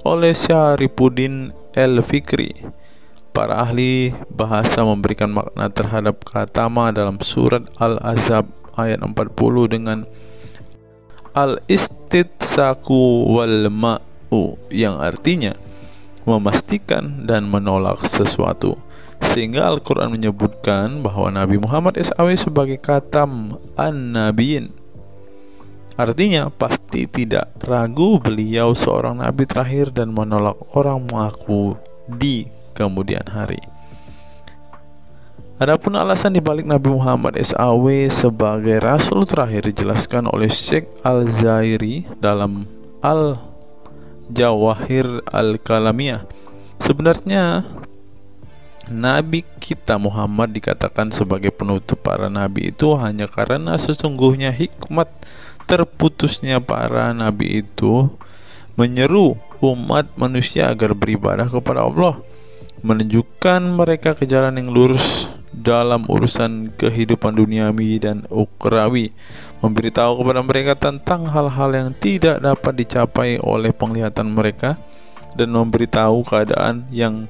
oleh Syarifuddin Al-Fikri, para ahli bahasa memberikan makna terhadap kata ma dalam surat Al-Ahzab ayat 40 dengan al-istitsaku wal ma'u, yang artinya memastikan dan menolak sesuatu. Sehingga Al-Quran menyebutkan bahwa Nabi Muhammad SAW sebagai khatam an-nabiyin, artinya pasti tidak ragu beliau seorang nabi terakhir dan menolak orang mengaku di kemudian hari. Adapun alasan dibalik Nabi Muhammad SAW sebagai Rasul terakhir dijelaskan oleh Syekh Al-Zairi dalam Al-Jawahir Al-Kalamiyah. Sebenarnya Nabi kita Muhammad dikatakan sebagai penutup para nabi itu hanya karena sesungguhnya hikmat terputusnya para nabi itu menyeru umat manusia agar beribadah kepada Allah, menunjukkan mereka ke jalan yang lurus dalam urusan kehidupan duniawi dan ukhrawi, memberitahu kepada mereka tentang hal-hal yang tidak dapat dicapai oleh penglihatan mereka, dan memberitahu keadaan yang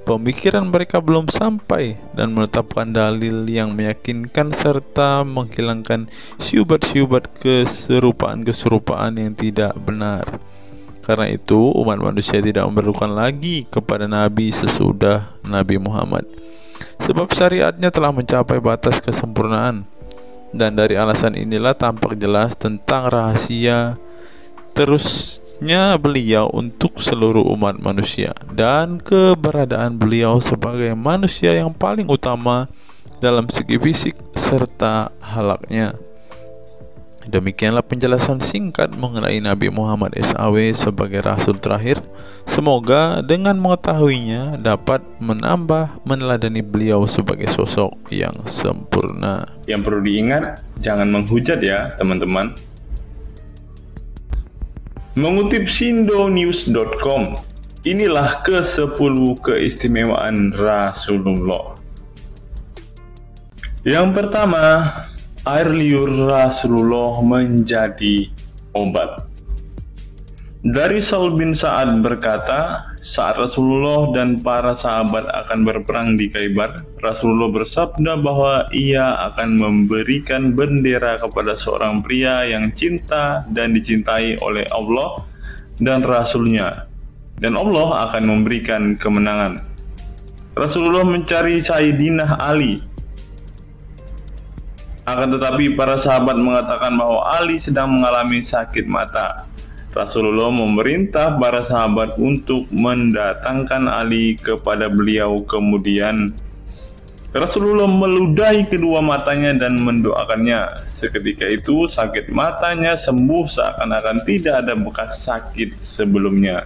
pemikiran mereka belum sampai, dan menetapkan dalil yang meyakinkan serta menghilangkan syubhat-syubhat keserupaan-keserupaan yang tidak benar. Karena itu, umat manusia tidak memerlukan lagi kepada nabi sesudah Nabi Muhammad, sebab syariatnya telah mencapai batas kesempurnaan. Dan dari alasan inilah tampak jelas tentang rahasia terusnya beliau untuk seluruh umat manusia, dan keberadaan beliau sebagai manusia yang paling utama dalam segi fisik serta halaknya. Demikianlah penjelasan singkat mengenai Nabi Muhammad SAW sebagai Rasul terakhir. Semoga dengan mengetahuinya dapat menambah meneladani beliau sebagai sosok yang sempurna. Yang perlu diingat, jangan menghujat ya teman-teman. Mengutip sindonews.com, inilah ke-10 keistimewaan Rasulullah. Yang pertama, air liur Rasulullah menjadi obat. Dari Sahl bin Sa'ad berkata, saat Rasulullah dan para sahabat akan berperang di Khaibar, Rasulullah bersabda bahwa ia akan memberikan bendera kepada seorang pria yang cinta dan dicintai oleh Allah dan Rasul-Nya, dan Allah akan memberikan kemenangan. Rasulullah mencari Sayyidina Ali, akan tetapi para sahabat mengatakan bahwa Ali sedang mengalami sakit mata. Rasulullah memerintah para sahabat untuk mendatangkan Ali kepada beliau. Kemudian Rasulullah meludahi kedua matanya dan mendoakannya. Seketika itu sakit matanya sembuh seakan-akan tidak ada bekas sakit sebelumnya.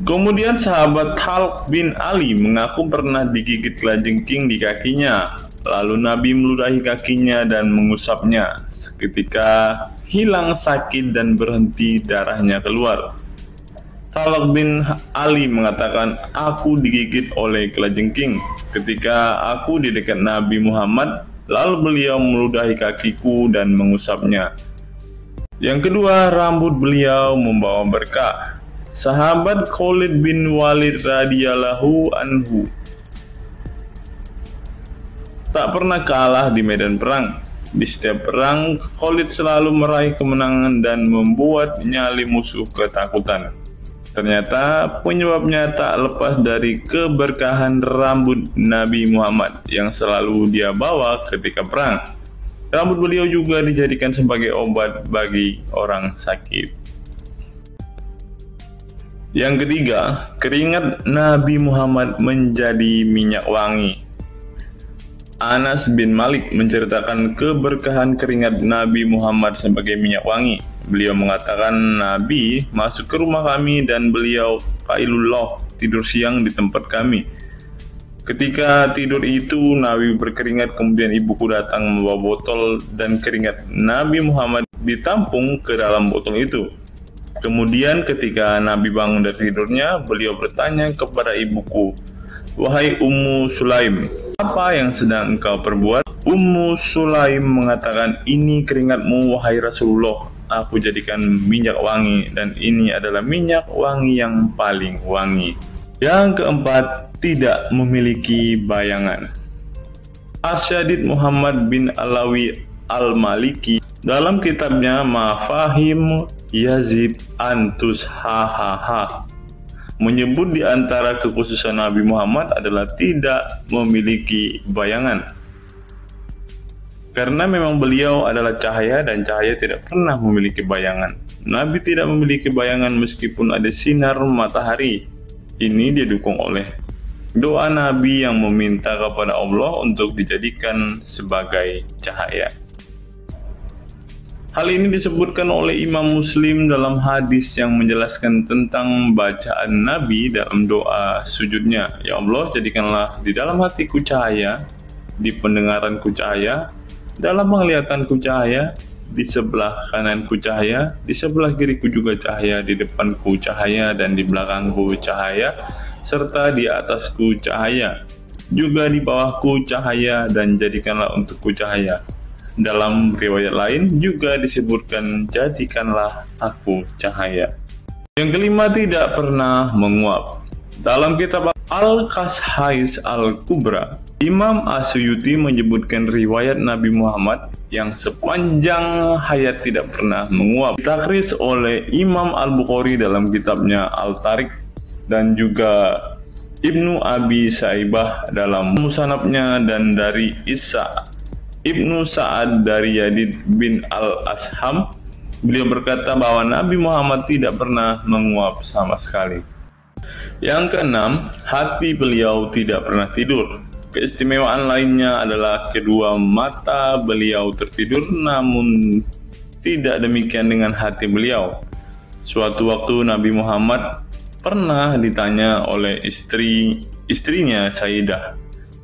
Kemudian sahabat Khalid bin Ali mengaku pernah digigit kalajengking di kakinya. Lalu Nabi meludahi kakinya dan mengusapnya. Seketika hilang sakit dan berhenti darahnya keluar. Khalid bin Ali mengatakan, aku digigit oleh kalajengking ketika aku di dekat Nabi Muhammad, lalu beliau meludahi kakiku dan mengusapnya. Yang kedua, rambut beliau membawa berkah. Sahabat Khalid bin Walid radhiyallahu anhu tak pernah kalah di medan perang. Di setiap perang, Khalid selalu meraih kemenangan dan membuat nyali musuh ketakutan. Ternyata penyebabnya tak lepas dari keberkahan rambut Nabi Muhammad yang selalu dia bawa ketika perang. Rambut beliau juga dijadikan sebagai obat bagi orang sakit. Yang ketiga, keringat Nabi Muhammad menjadi minyak wangi. Anas bin Malik menceritakan keberkahan keringat Nabi Muhammad sebagai minyak wangi. Beliau mengatakan, Nabi masuk ke rumah kami dan beliau qailullah, tidur siang di tempat kami. Ketika tidur itu Nabi berkeringat, kemudian ibuku datang membawa botol dan keringat Nabi Muhammad ditampung ke dalam botol itu. Kemudian ketika Nabi bangun dari tidurnya, beliau bertanya kepada ibuku, wahai Ummu Sulaim, apa yang sedang engkau perbuat? Ummu Sulaim mengatakan, ini keringatmu wahai Rasulullah, aku jadikan minyak wangi dan ini adalah minyak wangi yang paling wangi. Yang keempat, tidak memiliki bayangan. Asyadid Muhammad bin Alawi Al-Maliki dalam kitabnya Mafahim Yazid Antus Hahaha menyebut di antara kekhususan Nabi Muhammad adalah tidak memiliki bayangan. Karena memang beliau adalah cahaya dan cahaya tidak pernah memiliki bayangan. Nabi tidak memiliki bayangan meskipun ada sinar matahari. Ini didukung oleh doa Nabi yang meminta kepada Allah untuk dijadikan sebagai cahaya. Hal ini disebutkan oleh Imam Muslim dalam hadis yang menjelaskan tentang bacaan Nabi dalam doa sujudnya. Ya Allah, jadikanlah di dalam hatiku cahaya, di pendengaranku cahaya, dalam penglihatanku cahaya, di sebelah kananku cahaya, di sebelah kiriku juga cahaya, di depanku cahaya, dan di belakangku cahaya, serta di atasku cahaya, juga di bawahku cahaya, dan jadikanlah untukku cahaya. Dalam riwayat lain juga disebutkan, jadikanlah aku cahaya. Yang kelima, tidak pernah menguap. Dalam kitab Al-Qashais Al-Kubra, Imam Asyuyuti menyebutkan riwayat Nabi Muhammad yang sepanjang hayat tidak pernah menguap. Ditakris oleh Imam Al-Bukhari dalam kitabnya Al-Tariq dan juga Ibnu Abi Saibah dalam Musannafnya, dan dari Isa Ibnu Sa'ad dari Yazid bin Al-Asham, beliau berkata bahwa Nabi Muhammad tidak pernah menguap sama sekali. Yang keenam, hati beliau tidak pernah tidur. Keistimewaan lainnya adalah kedua mata beliau tertidur, namun tidak demikian dengan hati beliau. Suatu waktu Nabi Muhammad pernah ditanya oleh istrinya Sayyidah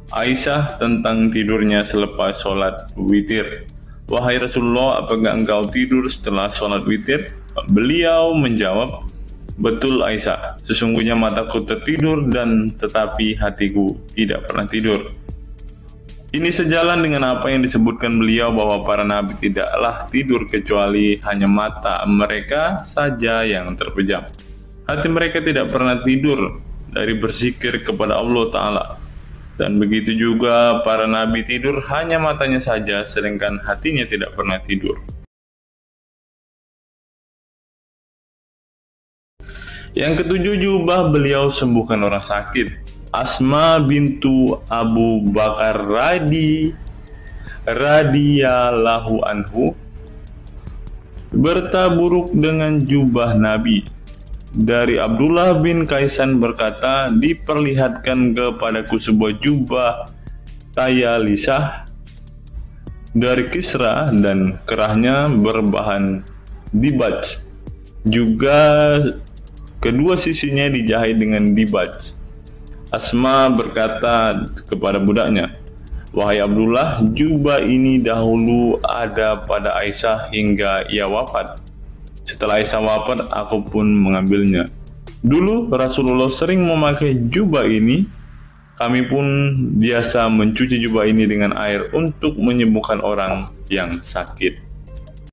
Aisyah tentang tidurnya selepas sholat witir. Wahai Rasulullah, apakah engkau tidur setelah sholat witir? Beliau menjawab, betul Aisyah, sesungguhnya mataku tertidur dan tetapi hatiku tidak pernah tidur. Ini sejalan dengan apa yang disebutkan beliau bahwa para nabi tidaklah tidur kecuali hanya mata mereka saja yang terpejam. Hati mereka tidak pernah tidur dari berzikir kepada Allah Ta'ala. Dan begitu juga para nabi tidur hanya matanya saja, sedangkan hatinya tidak pernah tidur. Yang ketujuh, jubah beliau sembuhkan orang sakit. Asma bintu Abu Bakar radhiyallahu anhu bertaburuk dengan jubah Nabi. Dari Abdullah bin Kaisan berkata, diperlihatkan kepadaku sebuah jubah tayalisah dari Kisra dan kerahnya berbahan dibaj. Juga kedua sisinya dijahit dengan dibaj. Asma berkata kepada budaknya, "Wahai Abdullah, jubah ini dahulu ada pada Aisyah hingga ia wafat. Setelah Aisyah wafat, aku pun mengambilnya. Dulu Rasulullah sering memakai jubah ini. Kami pun biasa mencuci jubah ini dengan air untuk menyembuhkan orang yang sakit."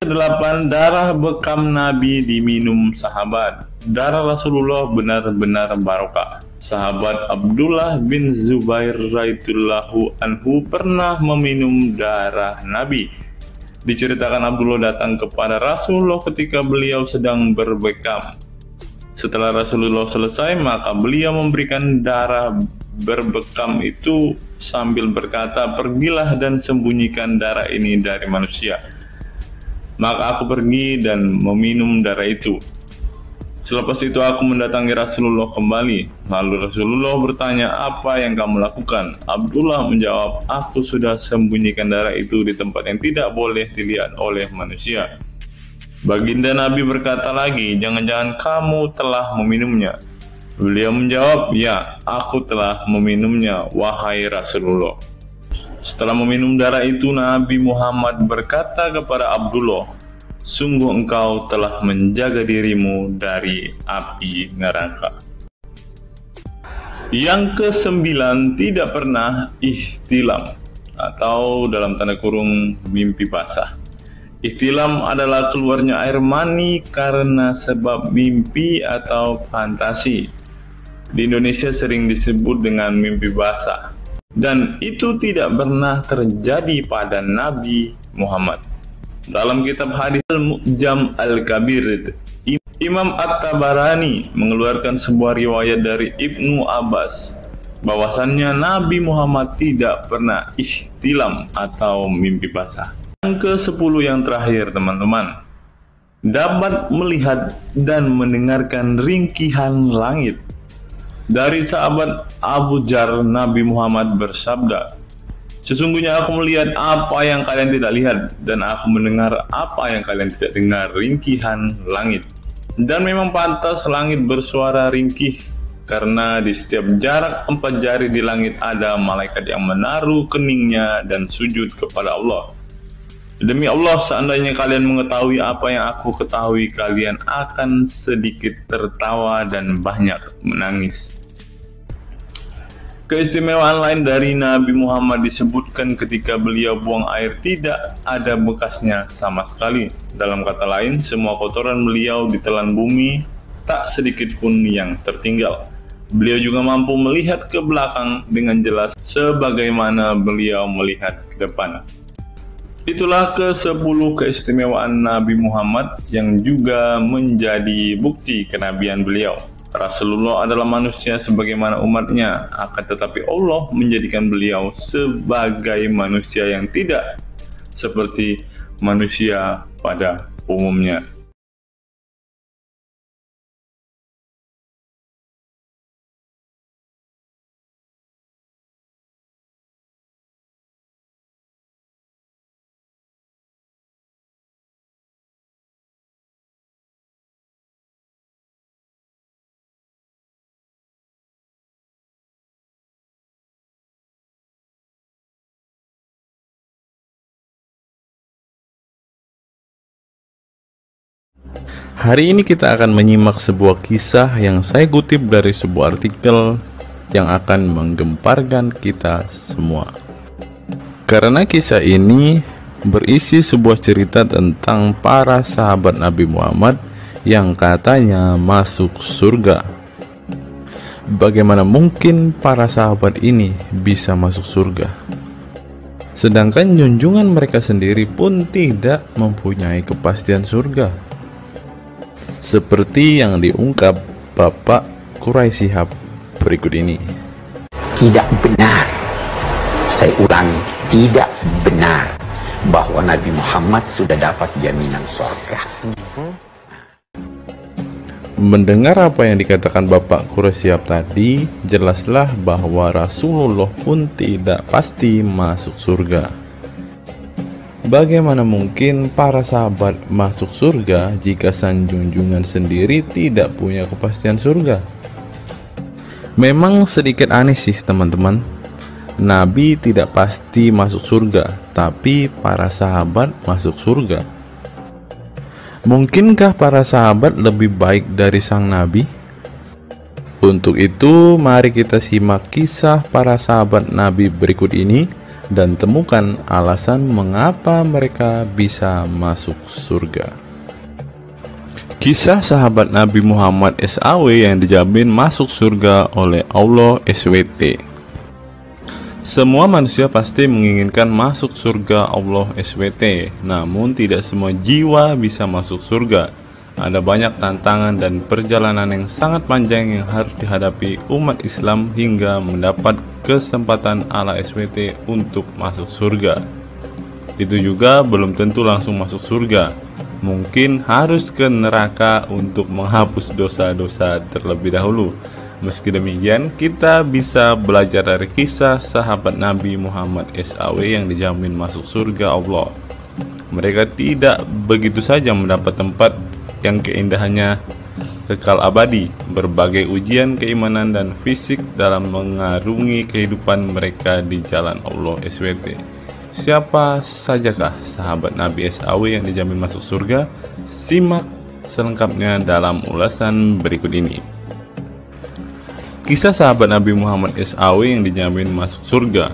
8. Darah bekam Nabi diminum sahabat. Darah Rasulullah benar-benar barokah. Sahabat Abdullah bin Zubair radhiyallahu anhu pernah meminum darah Nabi. Diceritakan Abdullah datang kepada Rasulullah ketika beliau sedang berbekam. Setelah Rasulullah selesai, maka beliau memberikan darah berbekam itu sambil berkata, "Pergilah dan sembunyikan darah ini dari manusia." Maka aku pergi dan meminum darah itu. Selepas itu aku mendatangi Rasulullah kembali. Lalu Rasulullah bertanya, "Apa yang kamu lakukan?" Abdullah menjawab, "Aku sudah sembunyikan darah itu di tempat yang tidak boleh dilihat oleh manusia." Baginda Nabi berkata lagi, "Jangan-jangan kamu telah meminumnya?" Beliau menjawab, "Ya, aku telah meminumnya, wahai Rasulullah." Setelah meminum darah itu, Nabi Muhammad berkata kepada Abdullah, "Sungguh engkau telah menjaga dirimu dari api neraka." Yang ke-9, tidak pernah ihtilam atau dalam tanda kurung mimpi basah. Ihtilam adalah keluarnya air mani karena sebab mimpi atau fantasi. Di Indonesia sering disebut dengan mimpi basah. Dan itu tidak pernah terjadi pada Nabi Muhammad. Dalam kitab hadis Al-Mu'jam Al-Kabir, Imam At-Tabarani mengeluarkan sebuah riwayat dari Ibnu Abbas bahwasannya Nabi Muhammad tidak pernah ihtilam atau mimpi basah. Yang ke-10 yang terakhir, teman-teman, dapat melihat dan mendengarkan ringkihan langit. Dari sahabat Abu Jar, Nabi Muhammad bersabda, "Sesungguhnya aku melihat apa yang kalian tidak lihat, dan aku mendengar apa yang kalian tidak dengar, ringkihan langit. Dan memang pantas langit bersuara ringkih, karena di setiap jarak 4 jari di langit ada malaikat yang menaruh keningnya dan sujud kepada Allah. Demi Allah, seandainya kalian mengetahui apa yang aku ketahui, kalian akan sedikit tertawa dan banyak menangis." Keistimewaan lain dari Nabi Muhammad disebutkan ketika beliau buang air tidak ada bekasnya sama sekali. Dalam kata lain, semua kotoran beliau ditelan bumi, tak sedikit pun yang tertinggal. Beliau juga mampu melihat ke belakang dengan jelas sebagaimana beliau melihat ke depan. Itulah ke-10 keistimewaan Nabi Muhammad yang juga menjadi bukti kenabian beliau. Rasulullah adalah manusia sebagaimana umatnya, akan tetapi Allah menjadikan beliau sebagai manusia yang tidak seperti manusia pada umumnya. Hari ini kita akan menyimak sebuah kisah yang saya kutip dari sebuah artikel yang akan menggemparkan kita semua. Karena kisah ini berisi sebuah cerita tentang para sahabat Nabi Muhammad yang katanya masuk surga. Bagaimana mungkin para sahabat ini bisa masuk surga? Sedangkan junjungan mereka sendiri pun tidak mempunyai kepastian surga. Seperti yang diungkap Bapak Quraisy Shihab berikut ini. Tidak benar, saya ulangi, tidak benar bahwa Nabi Muhammad sudah dapat jaminan surga. Mendengar apa yang dikatakan Bapak Quraisy Shihab tadi, jelaslah bahwa Rasulullah pun tidak pasti masuk surga. Bagaimana mungkin para sahabat masuk surga jika sang junjungan sendiri tidak punya kepastian surga? Memang sedikit aneh sih teman-teman. Nabi tidak pasti masuk surga, tapi para sahabat masuk surga. Mungkinkah para sahabat lebih baik dari sang Nabi? Untuk itu, mari kita simak kisah para sahabat Nabi berikut ini dan temukan alasan mengapa mereka bisa masuk surga. Kisah sahabat Nabi Muhammad SAW yang dijamin masuk surga oleh Allah SWT. Semua manusia pasti menginginkan masuk surga Allah SWT, namun tidak semua jiwa bisa masuk surga. Ada banyak tantangan dan perjalanan yang sangat panjang yang harus dihadapi umat Islam hingga mendapat kesempatan ala SWT untuk masuk surga. Itu juga belum tentu langsung masuk surga. Mungkin harus ke neraka untuk menghapus dosa-dosa terlebih dahulu. Meski demikian, kita bisa belajar dari kisah sahabat Nabi Muhammad SAW yang dijamin masuk surga Allah. Mereka tidak begitu saja mendapat tempat yang keindahannya kekal abadi. Berbagai ujian keimanan dan fisik dalam mengarungi kehidupan mereka di jalan Allah SWT. Siapa sajakah sahabat Nabi SAW yang dijamin masuk surga? Simak selengkapnya dalam ulasan berikut ini. Kisah sahabat Nabi Muhammad SAW yang dijamin masuk surga.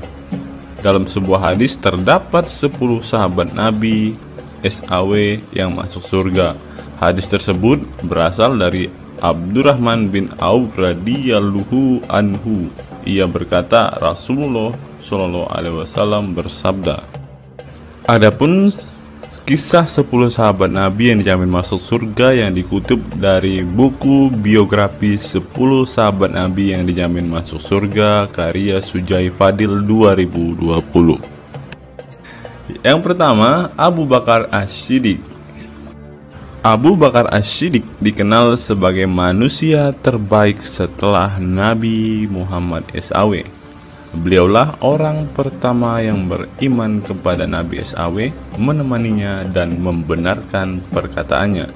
Dalam sebuah hadis terdapat 10 sahabat Nabi SAW yang masuk surga. Hadis tersebut berasal dari Abdurrahman bin Auf radhiyallahu anhu. Ia berkata, Rasulullah SAW bersabda. Adapun kisah 10 sahabat Nabi yang dijamin masuk surga yang dikutip dari buku biografi 10 sahabat Nabi yang dijamin masuk surga karya Sujai Fadil 2020. Yang pertama, Abu Bakar As-Siddiq. Abu Bakar As-Siddiq dikenal sebagai manusia terbaik setelah Nabi Muhammad SAW. Beliaulah orang pertama yang beriman kepada Nabi SAW, menemaninya dan membenarkan perkataannya.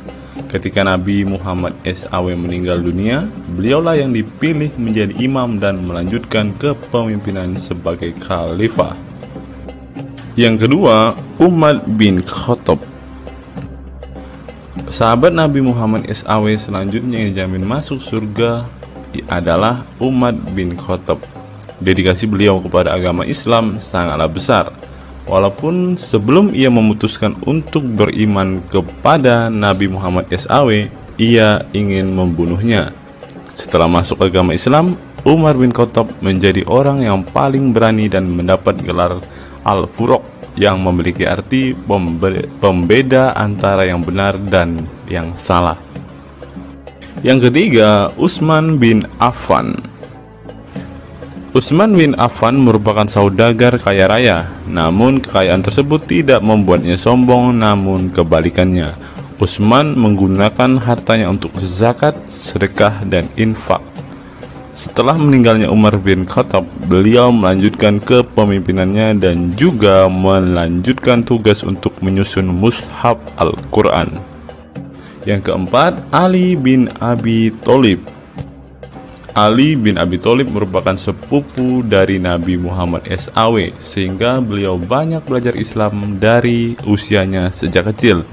Ketika Nabi Muhammad SAW meninggal dunia, beliaulah yang dipilih menjadi imam dan melanjutkan kepemimpinan sebagai khalifah. Yang kedua, Umar bin Khattab. Sahabat Nabi Muhammad SAW selanjutnya yang dijamin masuk surga adalah Umar bin Khattab. Dedikasi beliau kepada agama Islam sangatlah besar. Walaupun sebelum ia memutuskan untuk beriman kepada Nabi Muhammad SAW, ia ingin membunuhnya. Setelah masuk agama Islam, Umar bin Khattab menjadi orang yang paling berani dan mendapat gelar Al-Furuq yang memiliki arti pembeda antara yang benar dan yang salah. Yang ketiga, Utsman bin Affan. Utsman bin Affan merupakan saudagar kaya raya, namun kekayaan tersebut tidak membuatnya sombong, namun kebalikannya. Utsman menggunakan hartanya untuk zakat, sedekah, dan infak. Setelah meninggalnya Umar bin Khattab, beliau melanjutkan kepemimpinannya dan juga melanjutkan tugas untuk menyusun mushaf Al-Quran. Yang keempat, Ali bin Abi Thalib. Ali bin Abi Thalib merupakan sepupu dari Nabi Muhammad SAW, sehingga beliau banyak belajar Islam dari usianya sejak kecil.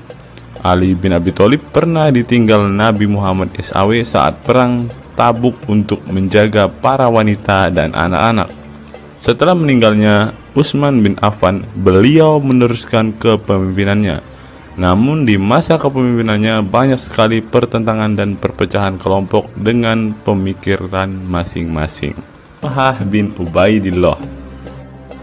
Ali bin Abi Thalib pernah ditinggal Nabi Muhammad SAW saat perang Tabuk untuk menjaga para wanita dan anak-anak. Setelah meninggalnya Utsman bin Affan, beliau meneruskan kepemimpinannya. Namun di masa kepemimpinannya banyak sekali pertentangan dan perpecahan kelompok dengan pemikiran masing-masing. Talhah bin Ubaidillah,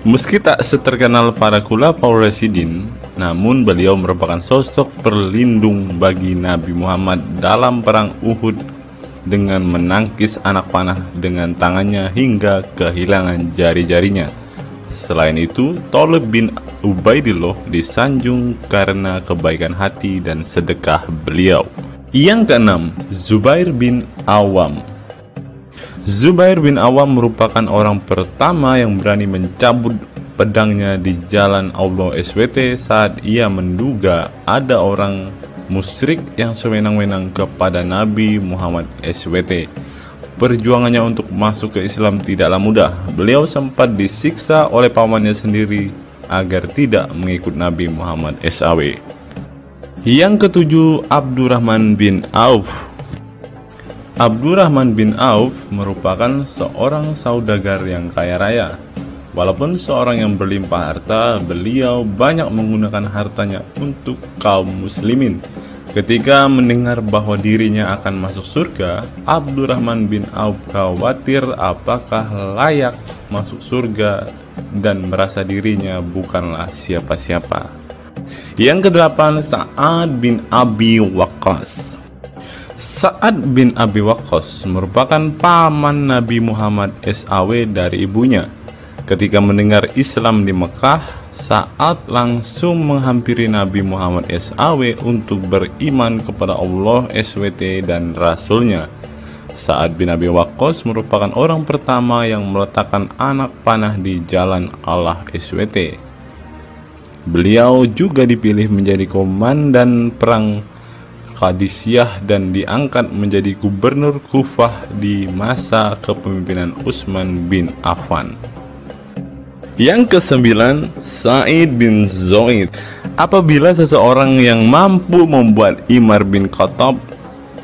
meski tak seterkenal para khulafaur rasyidin, namun beliau merupakan sosok perlindung bagi Nabi Muhammad dalam perang Uhud dengan menangkis anak panah dengan tangannya hingga kehilangan jari-jarinya. Selain itu, Thalib bin Ubaidillah disanjung karena kebaikan hati dan sedekah beliau. Yang keenam, Zubair bin Awam. Zubair bin Awam merupakan orang pertama yang berani mencabut pedangnya di jalan Allah SWT saat ia menduga ada orang musyrik yang sewenang-wenang kepada Nabi Muhammad SWT. Perjuangannya untuk masuk ke Islam tidaklah mudah. Beliau sempat disiksa oleh pamannya sendiri agar tidak mengikut Nabi Muhammad SAW. Yang ketujuh, Abdurrahman bin Auf. Abdurrahman bin Auf merupakan seorang saudagar yang kaya raya. Walaupun seorang yang berlimpah harta, beliau banyak menggunakan hartanya untuk kaum muslimin. Ketika mendengar bahwa dirinya akan masuk surga, Abdurrahman bin Auf khawatir apakah layak masuk surga dan merasa dirinya bukanlah siapa-siapa. Yang kedelapan, Sa'ad bin Abi Waqqas. Sa'ad bin Abi Waqqas merupakan paman Nabi Muhammad SAW dari ibunya. Ketika mendengar Islam di Mekah, Sa'ad langsung menghampiri Nabi Muhammad SAW untuk beriman kepada Allah SWT dan Rasulnya. Sa'ad bin Abi Waqqas merupakan orang pertama yang meletakkan anak panah di jalan Allah SWT. Beliau juga dipilih menjadi komandan perang Qadisiyah dan diangkat menjadi gubernur Kufah di masa kepemimpinan Utsman bin Affan. Yang kesembilan, Sa'id bin Zaid. Apabila seseorang yang mampu membuat Umar bin Khattab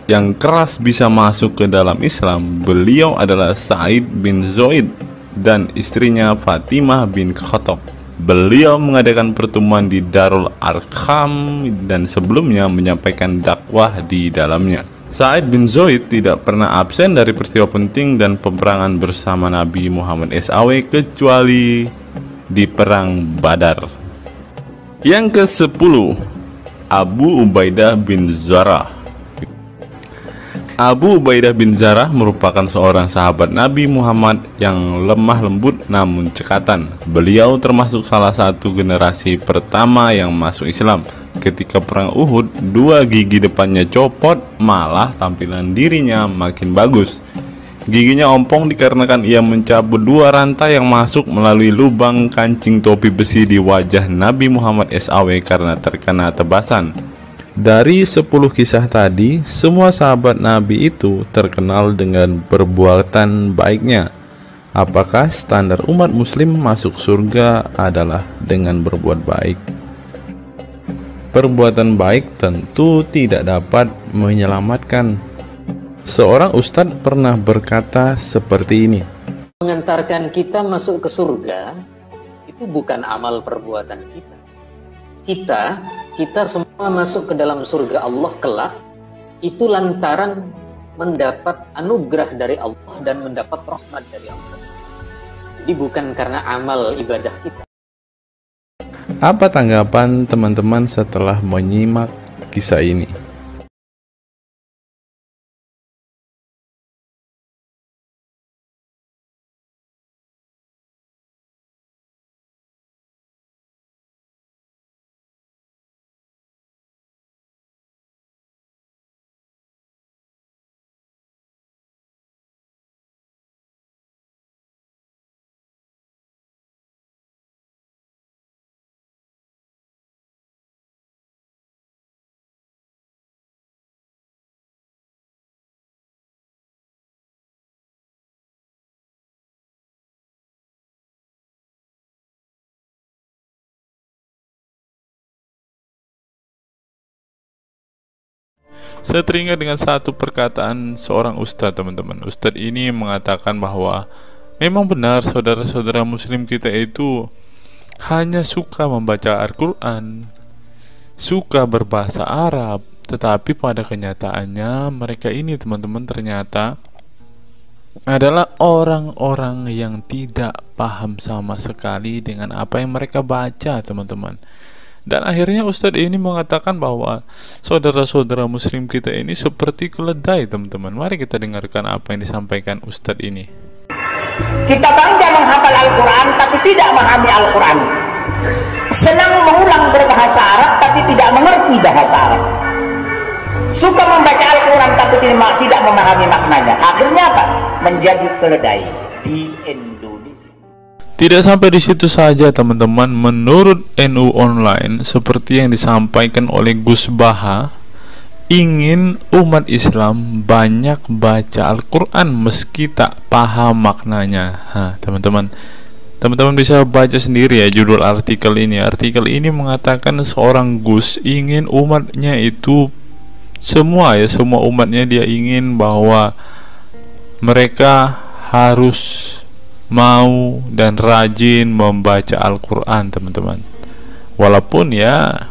yang keras bisa masuk ke dalam Islam, beliau adalah Sa'id bin Zaid dan istrinya Fatimah bin Khattab. Beliau mengadakan pertemuan di Darul Arqam dan sebelumnya menyampaikan dakwah di dalamnya. Sa'id bin Zaid tidak pernah absen dari peristiwa penting dan peperangan bersama Nabi Muhammad SAW kecuali di perang Badar. Yang ke-10, Abu Ubaidah bin Zarah. Abu Ubaidah bin Zarah merupakan seorang sahabat Nabi Muhammad yang lemah lembut namun cekatan. Beliau termasuk salah satu generasi pertama yang masuk Islam. Ketika perang Uhud, dua gigi depannya copot, malah tampilan dirinya makin bagus. Giginya ompong dikarenakan ia mencabut dua rantai yang masuk melalui lubang kancing topi besi di wajah Nabi Muhammad SAW karena terkena tebasan. Dari 10 kisah tadi, semua sahabat Nabi itu terkenal dengan perbuatan baiknya. Apakah standar umat muslim masuk surga adalah dengan berbuat baik? Perbuatan baik tentu tidak dapat menyelamatkan. Seorang ustadz pernah berkata seperti ini. Mengantarkan kita masuk ke surga itu bukan amal perbuatan kita. Kita semua masuk ke dalam surga Allah kelak itu lantaran mendapat anugerah dari Allah dan mendapat rahmat dari Allah. Jadi bukan karena amal ibadah kita. Apa tanggapan teman-teman setelah menyimak kisah ini? Saya teringat dengan satu perkataan seorang ustadz, teman-teman. Ustadz ini mengatakan bahwa memang benar saudara-saudara muslim kita itu hanya suka membaca Al-Quran, suka berbahasa Arab, tetapi pada kenyataannya mereka ini teman-teman ternyata adalah orang-orang yang tidak paham sama sekali dengan apa yang mereka baca, teman-teman. Dan akhirnya Ustadz ini mengatakan bahwa saudara-saudara muslim kita ini seperti keledai, teman-teman. Mari kita dengarkan apa yang disampaikan Ustadz ini. Kita bangga menghafal Al-Quran tapi tidak memahami Al-Quran. Senang mengulang berbahasa Arab tapi tidak mengerti bahasa Arab. Suka membaca Al-Quran tapi tidak memahami maknanya. Akhirnya apa? Menjadi keledai di Indonesia. Tidak sampai di situ saja, teman-teman. Menurut NU Online, seperti yang disampaikan oleh Gus Baha, ingin umat Islam banyak baca Al-Quran meski tak paham maknanya. Teman-teman bisa baca sendiri ya judul artikel ini. Artikel ini mengatakan seorang Gus ingin umatnya itu semua umatnya dia ingin bahwa mereka harus mau dan rajin membaca Al-Quran, teman-teman. Walaupun ya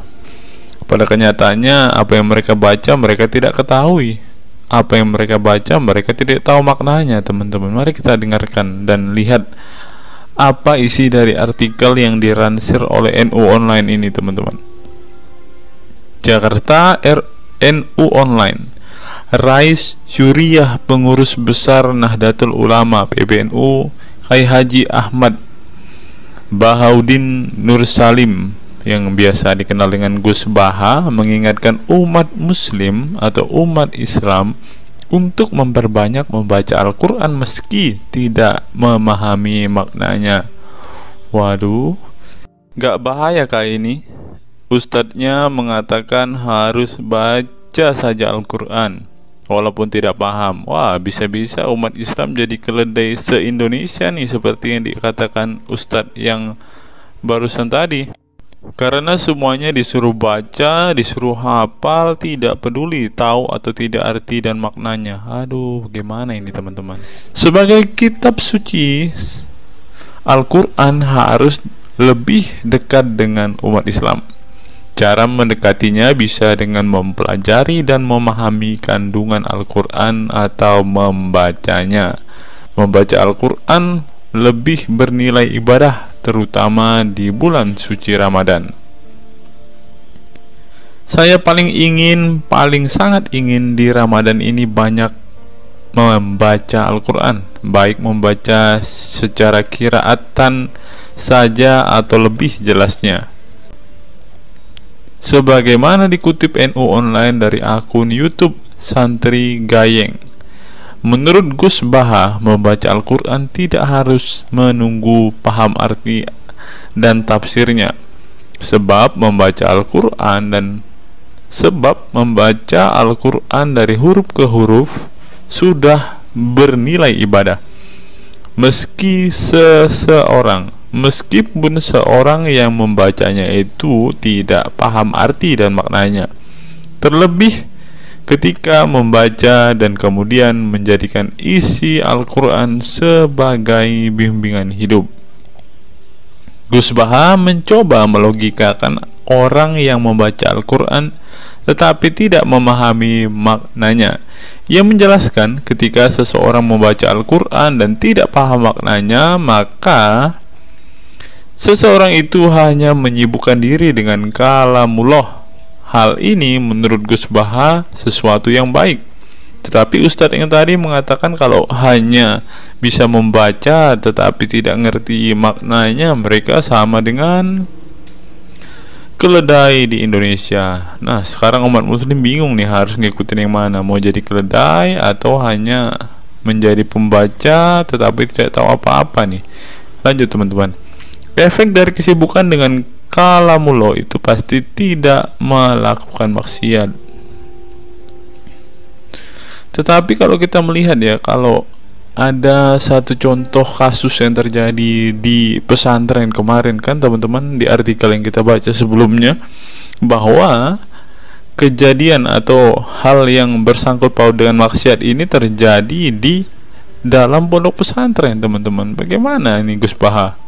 pada kenyataannya apa yang mereka baca mereka tidak ketahui. Apa yang mereka baca mereka tidak tahu maknanya, teman-teman. Mari kita dengarkan dan lihat apa isi dari artikel yang diransir oleh NU Online ini, teman-teman. Jakarta, NU Online. Rais Syuriah Pengurus Besar Nahdlatul Ulama PBNU Kiai Haji Ahmad Bahaudin Nur Salim yang biasa dikenal dengan Gus Baha mengingatkan umat muslim atau umat Islam untuk memperbanyak membaca Al-Quran meski tidak memahami maknanya. Waduh, gak bahaya kah ini? Ustadznya mengatakan harus baca saja Al-Quran walaupun tidak paham. Wah, bisa-bisa umat Islam jadi keledai se-Indonesia nih, seperti yang dikatakan Ustadz yang barusan tadi. Karena semuanya disuruh baca, disuruh hafal, tidak peduli tahu atau tidak arti dan maknanya. Aduh, gimana ini, teman-teman? Sebagai kitab suci, Al-Quran harus lebih dekat dengan umat Islam. Cara mendekatinya bisa dengan mempelajari dan memahami kandungan Al-Quran atau membacanya. Membaca Al-Quran lebih bernilai ibadah, terutama di bulan suci Ramadan. Saya paling sangat ingin di Ramadan ini banyak membaca Al-Quran, baik membaca secara qiraatan saja atau lebih jelasnya. Sebagaimana dikutip NU Online dari akun YouTube Santri Gayeng, menurut Gus Baha, membaca Al-Quran tidak harus menunggu paham arti dan tafsirnya, sebab membaca Al-Quran dari huruf ke huruf sudah bernilai ibadah. Meskipun seorang yang membacanya itu tidak paham arti dan maknanya, terlebih ketika membaca dan kemudian menjadikan isi Al-Quran sebagai bimbingan hidup. Gus Baha mencoba melogikakan orang yang membaca Al-Quran tetapi tidak memahami maknanya. Ia menjelaskan ketika seseorang membaca Al-Quran dan tidak paham maknanya, maka seseorang itu hanya menyibukkan diri dengan kalamullah. Hal ini menurut Gus Baha sesuatu yang baik. Tetapi Ustadz yang tadi mengatakan kalau hanya bisa membaca tetapi tidak ngerti maknanya, mereka sama dengan keledai di Indonesia. Nah, sekarang umat muslim bingung nih harus ngikutin yang mana, mau jadi keledai atau hanya menjadi pembaca tetapi tidak tahu apa-apa nih. Lanjut, teman-teman. Efek dari kesibukan dengan kalamullah itu pasti tidak melakukan maksiat. Tetapi kalau kita melihat ya, kalau ada satu contoh kasus yang terjadi di pesantren kemarin kan teman-teman, di artikel yang kita baca sebelumnya, bahwa kejadian atau hal yang bersangkut paut dengan maksiat ini terjadi di dalam pondok pesantren, teman-teman. Bagaimana ini Gus Baha?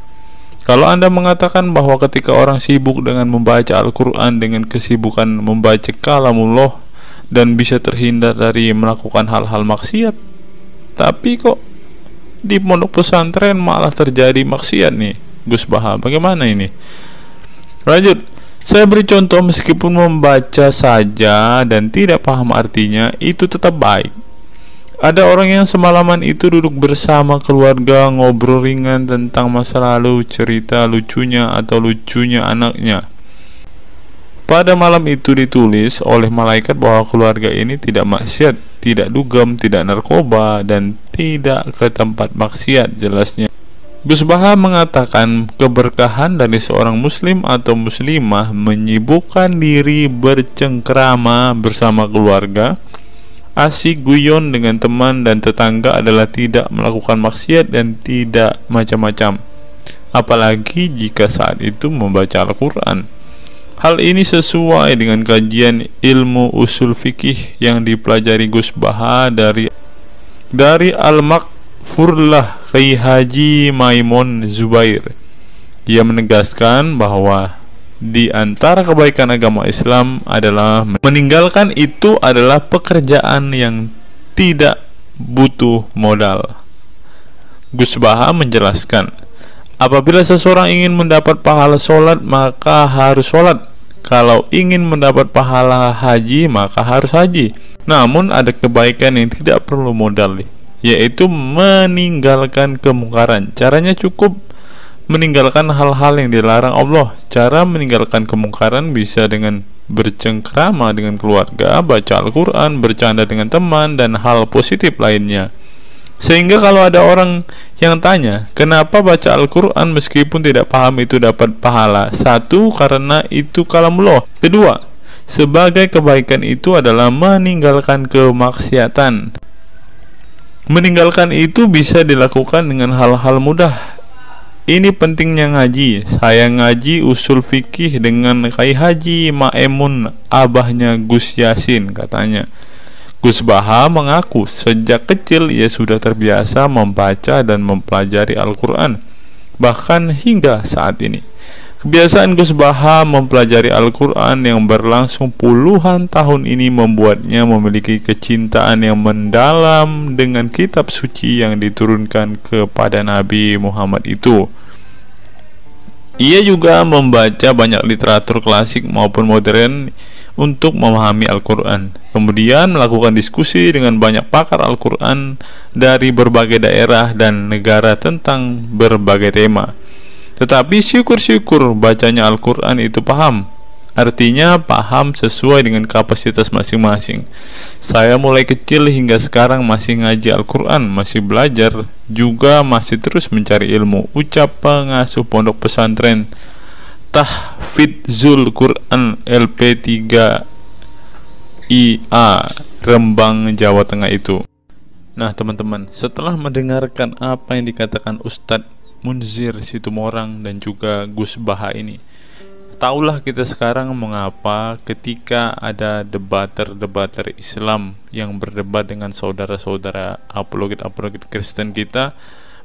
Kalau Anda mengatakan bahwa ketika orang sibuk dengan membaca Al-Quran dengan kesibukan membaca kalamullah dan bisa terhindar dari melakukan hal-hal maksiat, tapi kok di pondok pesantren malah terjadi maksiat nih, Gus Baha, bagaimana ini? Lanjut, saya beri contoh, meskipun membaca saja dan tidak paham artinya, itu tetap baik. Ada orang yang semalaman itu duduk bersama keluarga, ngobrol ringan tentang masa lalu, cerita lucunya atau lucunya anaknya. Pada malam itu ditulis oleh malaikat bahwa keluarga ini tidak maksiat, tidak dugem, tidak narkoba, dan tidak ke tempat maksiat, jelasnya. Gus Baha mengatakan keberkahan dari seorang muslim atau muslimah menyibukkan diri bercengkrama bersama keluarga, asik guyon dengan teman dan tetangga adalah tidak melakukan maksiat dan tidak macam-macam, apalagi jika saat itu membaca Al-Quran. Hal ini sesuai dengan kajian ilmu usul fikih yang dipelajari Gus Baha dari Al-Maghfurlah Kiai Haji Maimun Zubair. Dia menegaskan bahwa di antara kebaikan agama Islam adalah meninggalkan itu adalah pekerjaan yang tidak butuh modal. Gus Baha menjelaskan, apabila seseorang ingin mendapat pahala sholat, maka harus sholat. Kalau ingin mendapat pahala haji, maka harus haji. Namun ada kebaikan yang tidak perlu modal, yaitu meninggalkan kemungkaran. Caranya cukup meninggalkan hal-hal yang dilarang Allah. Cara meninggalkan kemungkaran bisa dengan bercengkrama dengan keluarga, baca Al-Quran, bercanda dengan teman, dan hal positif lainnya. Sehingga kalau ada orang yang tanya, kenapa baca Al-Quran meskipun tidak paham itu dapat pahala? Satu, karena itu kalamullah. Kedua, sebagai kebaikan itu adalah meninggalkan kemaksiatan. Meninggalkan itu bisa dilakukan dengan hal-hal mudah. Ini pentingnya ngaji. Saya ngaji usul fikih dengan Kiai Haji Maimun, abahnya Gus Yasin, katanya. Gus Baha mengaku sejak kecil ia sudah terbiasa membaca dan mempelajari Al-Quran, bahkan hingga saat ini. Kebiasaan Gus Baha mempelajari Al-Quran yang berlangsung puluhan tahun ini membuatnya memiliki kecintaan yang mendalam dengan kitab suci yang diturunkan kepada Nabi Muhammad itu. Ia juga membaca banyak literatur klasik maupun modern untuk memahami Al-Quran. Kemudian melakukan diskusi dengan banyak pakar Al-Quran dari berbagai daerah dan negara tentang berbagai tema. Tetapi syukur-syukur bacanya Al-Quran itu paham. Artinya paham sesuai dengan kapasitas masing-masing. Saya mulai kecil hingga sekarang masih ngaji Al-Quran, masih belajar, juga masih terus mencari ilmu. Ucap pengasuh pondok pesantren Tahfidzul Quran LP3 IA Rembang, Jawa Tengah itu. Nah teman-teman, setelah mendengarkan apa yang dikatakan Ustadz Munzir Situmorang dan juga Gus Baha ini, taulah kita sekarang mengapa ketika ada debater Islam yang berdebat dengan saudara-saudara apologet Kristen kita,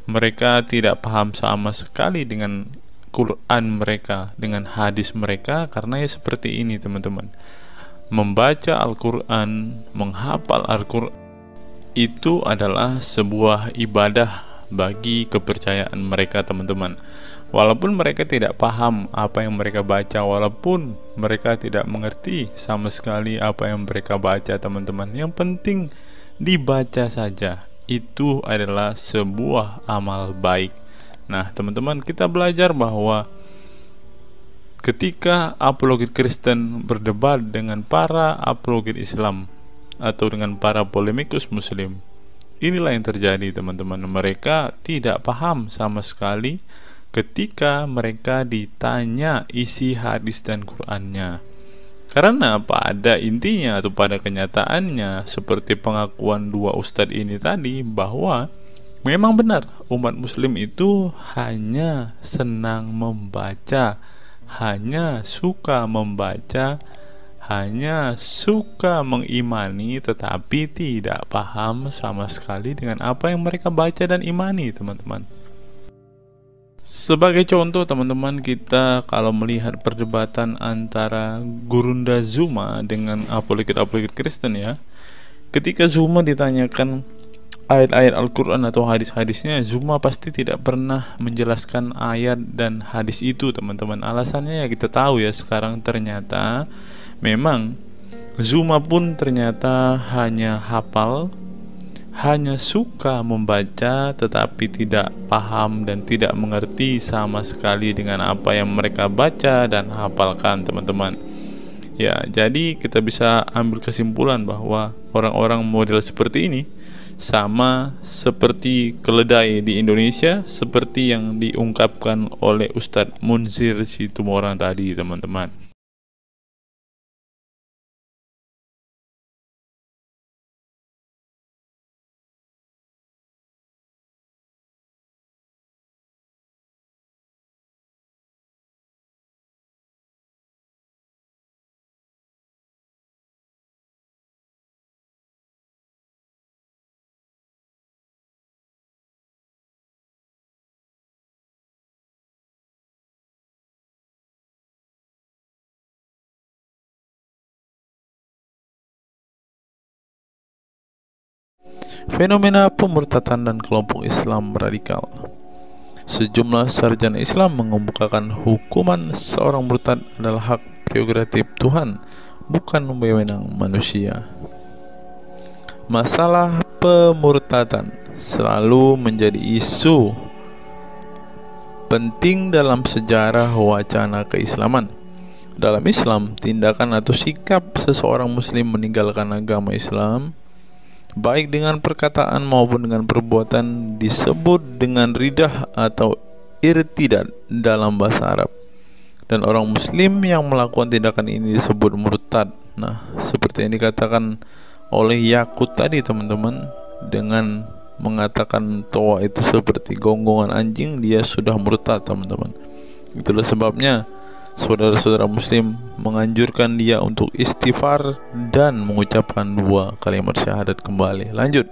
mereka tidak paham sama sekali dengan Quran mereka, dengan hadis mereka, karena ya seperti ini teman-teman. Membaca Al-Quran, menghafal Al-Quran itu adalah sebuah ibadah bagi kepercayaan mereka teman-teman. Walaupun mereka tidak paham apa yang mereka baca, walaupun mereka tidak mengerti sama sekali apa yang mereka baca teman-teman, yang penting dibaca saja, itu adalah sebuah amal baik. Nah teman-teman, kita belajar bahwa ketika apologet Kristen berdebat dengan para apologet Islam atau dengan para polemikus Muslim, inilah yang terjadi teman-teman. Mereka tidak paham sama sekali ketika mereka ditanya isi hadis dan Qur'annya. Karena pada intinya atau pada kenyataannya, seperti pengakuan dua ustadz ini tadi, bahwa memang benar umat muslim itu hanya senang membaca, hanya suka membaca, hanya suka mengimani, tetapi tidak paham sama sekali dengan apa yang mereka baca dan imani teman-teman. Sebagai contoh teman-teman, kita kalau melihat perdebatan antara Gurunda Zuma dengan apologet-apologet Kristen ya, ketika Zuma ditanyakan ayat-ayat Al-Quran atau hadis-hadisnya, Zuma pasti tidak pernah menjelaskan ayat dan hadis itu teman-teman. Alasannya ya kita tahu ya, sekarang ternyata memang Zuma pun ternyata hanya hafal, hanya suka membaca, tetapi tidak paham dan tidak mengerti sama sekali dengan apa yang mereka baca dan hafalkan teman-teman. Ya, jadi kita bisa ambil kesimpulan bahwa orang-orang model seperti ini sama seperti keledai di Indonesia, seperti yang diungkapkan oleh Ustadz Munzir Situmorang tadi teman-teman. Fenomena pemurtadan dan kelompok Islam radikal. Sejumlah sarjana Islam mengemukakan hukuman seorang murtad adalah hak prerogatif Tuhan, bukan wewenang manusia. Masalah pemurtadan selalu menjadi isu penting dalam sejarah wacana keislaman. Dalam Islam, tindakan atau sikap seseorang muslim meninggalkan agama Islam, baik dengan perkataan maupun dengan perbuatan, disebut dengan ridah atau irtidad dalam bahasa Arab. Dan orang muslim yang melakukan tindakan ini disebut murtad. Nah, seperti yang dikatakan oleh Yakut tadi teman-teman, dengan mengatakan toa itu seperti gonggongan anjing, dia sudah murtad teman-teman. Itulah sebabnya saudara-saudara muslim menganjurkan dia untuk istighfar dan mengucapkan 2 kalimat syahadat kembali. Lanjut.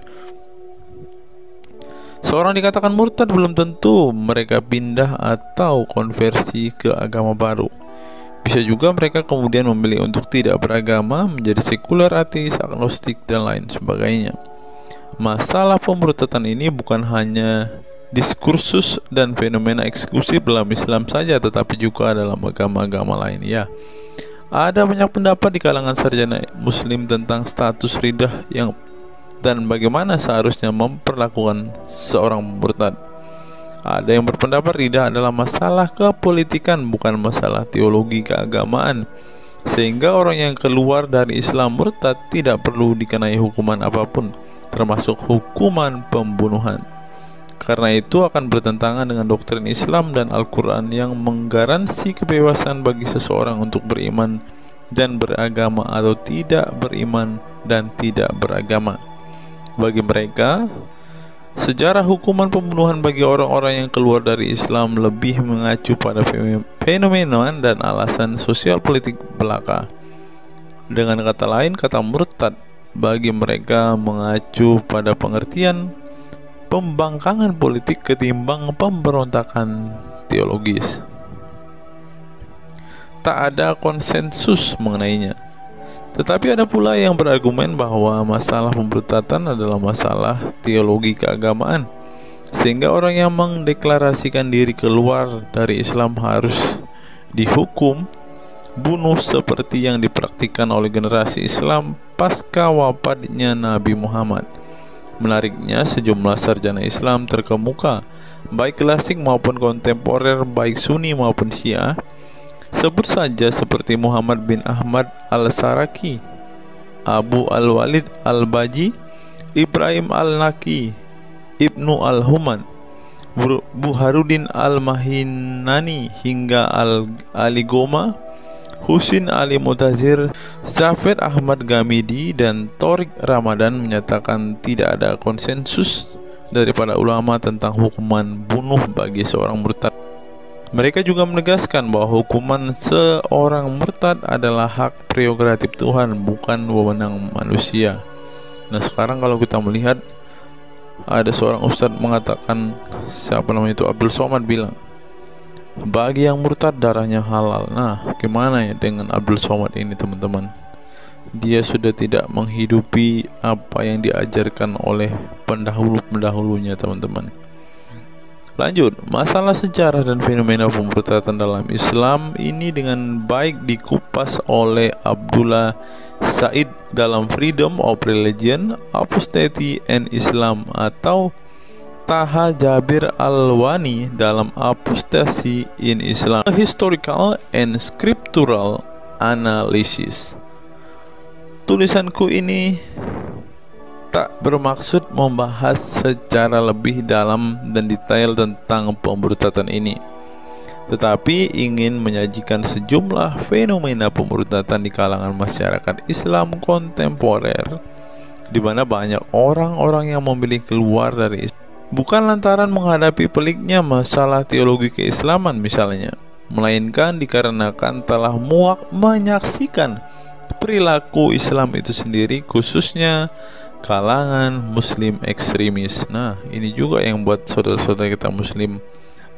Seorang dikatakan murtad belum tentu mereka pindah atau konversi ke agama baru. Bisa juga mereka kemudian memilih untuk tidak beragama, menjadi sekuler, ateis, agnostik, dan lain sebagainya. Masalah pemurtadan ini bukan hanya diskursus dan fenomena eksklusif dalam Islam saja, tetapi juga dalam agama-agama lain ya. Ada banyak pendapat di kalangan sarjana muslim tentang status ridah yang dan bagaimana seharusnya memperlakukan seorang murtad. Ada yang berpendapat ridah adalah masalah kepolitikan, bukan masalah teologi keagamaan, sehingga orang yang keluar dari Islam murtad tidak perlu dikenai hukuman apapun, termasuk hukuman pembunuhan. Karena itu akan bertentangan dengan doktrin Islam dan Al-Quran yang menggaransi kebebasan bagi seseorang untuk beriman dan beragama atau tidak beriman dan tidak beragama. Bagi mereka, sejarah hukuman pembunuhan bagi orang-orang yang keluar dari Islam lebih mengacu pada fenomena dan alasan sosial politik belaka. Dengan kata lain, kata murtad bagi mereka mengacu pada pengertian pembangkangan politik ketimbang pemberontakan teologis. Tak ada konsensus mengenainya. Tetapi ada pula yang berargumen bahwa masalah pemurtadan adalah masalah teologi keagamaan, sehingga orang yang mendeklarasikan diri keluar dari Islam harus dihukum bunuh seperti yang dipraktikkan oleh generasi Islam pasca wafatnya Nabi Muhammad. Menariknya, sejumlah sarjana Islam terkemuka, baik klasik maupun kontemporer, baik Sunni maupun Syiah, sebut saja seperti Muhammad bin Ahmad al-Saraki, Abu al-Walid al-Baji, Ibrahim al-Naqi, Ibnu al-Human, Buharuddin al-Mahinani, hingga Ali Goma, Husin Ali Mutazir, Zafed Ahmad Gamidi, dan Torik Ramadan menyatakan tidak ada konsensus daripada ulama tentang hukuman bunuh bagi seorang murtad. Mereka juga menegaskan bahwa hukuman seorang murtad adalah hak prerogatif Tuhan, bukan wewenang manusia. Nah, sekarang kalau kita melihat, ada seorang ustadz mengatakan, siapa namanya itu, Abdul Somad, bilang Bagi yang murtad darahnya halal. Nah, gimana ya dengan Abdul Somad ini teman-teman? Dia sudah tidak menghidupi apa yang diajarkan oleh pendahulu-pendahulunya teman-teman. Lanjut, masalah sejarah dan fenomena pemurtadan dalam Islam ini dengan baik dikupas oleh Abdullah Said dalam Freedom of Religion, Apostasy and Islam, atau Taha Jabir Al-Wani dalam Apostasy in Islam, A Historical and Scriptural Analysis. Tulisanku ini tak bermaksud membahas secara lebih dalam dan detail tentang pemurtadan ini, tetapi ingin menyajikan sejumlah fenomena pemurtadan di kalangan masyarakat Islam kontemporer, di mana banyak orang-orang yang memilih keluar dari Islam bukan lantaran menghadapi peliknya masalah teologi keislaman misalnya, melainkan dikarenakan telah muak menyaksikan perilaku Islam itu sendiri, khususnya kalangan muslim ekstremis. Nah, ini juga yang buat saudara-saudara kita muslim